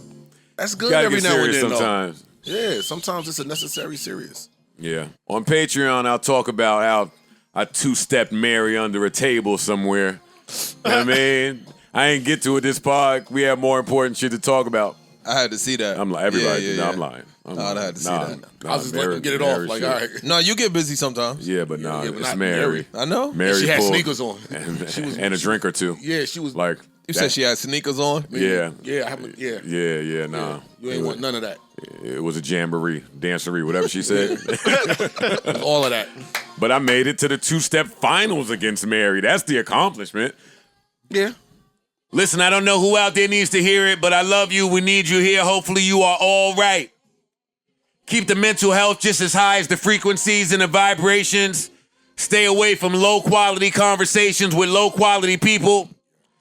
That's good gotta every get now and serious then, sometimes. though. Yeah, sometimes it's a necessary serious. Yeah. On Patreon, I'll talk about how I two-stepped Mary under a table somewhere. You know what I mean? I ain't get to it this pod. We have more important shit to talk about. I had to see that. I'm lying. Everybody, Yeah. I'm lying. I'd have to see that. I was just letting him get it off. Like, all right. No, you get busy sometimes. Yeah, but no, Yeah, but it's not Mary. I know. Mary She had pulled- sneakers on. and a drink or two. Yeah, she was. Like You said she had sneakers on. yeah, Yeah, nah. You ain't want none of that. It was a jamboree, dancery, whatever she said. All of that. But I made it to the 2-step finals against Mary. That's the accomplishment. Yeah. Listen, I don't know who out there needs to hear it, but I love you. We need you here. Hopefully you are all right. Keep the mental health just as high as the frequencies and the vibrations. Stay away from low-quality conversations with low-quality people.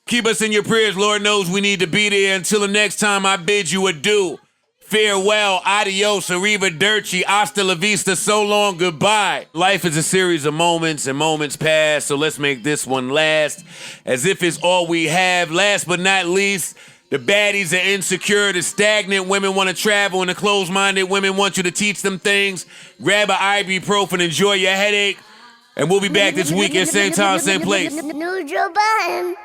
Keep us in your prayers. Lord knows we need to be there. Until the next time, I bid you adieu. Farewell, adios, arrivederci, hasta la vista, so long, goodbye. Life is a series of moments, and moments pass, so let's make this one last, as if it's all we have. Last but not least, the baddies are insecure, the stagnant women want to travel, and the closed-minded women want you to teach them things. Grab an ibuprofen, enjoy your headache, and we'll be back this weekend, same time, same place. New Joe Budden.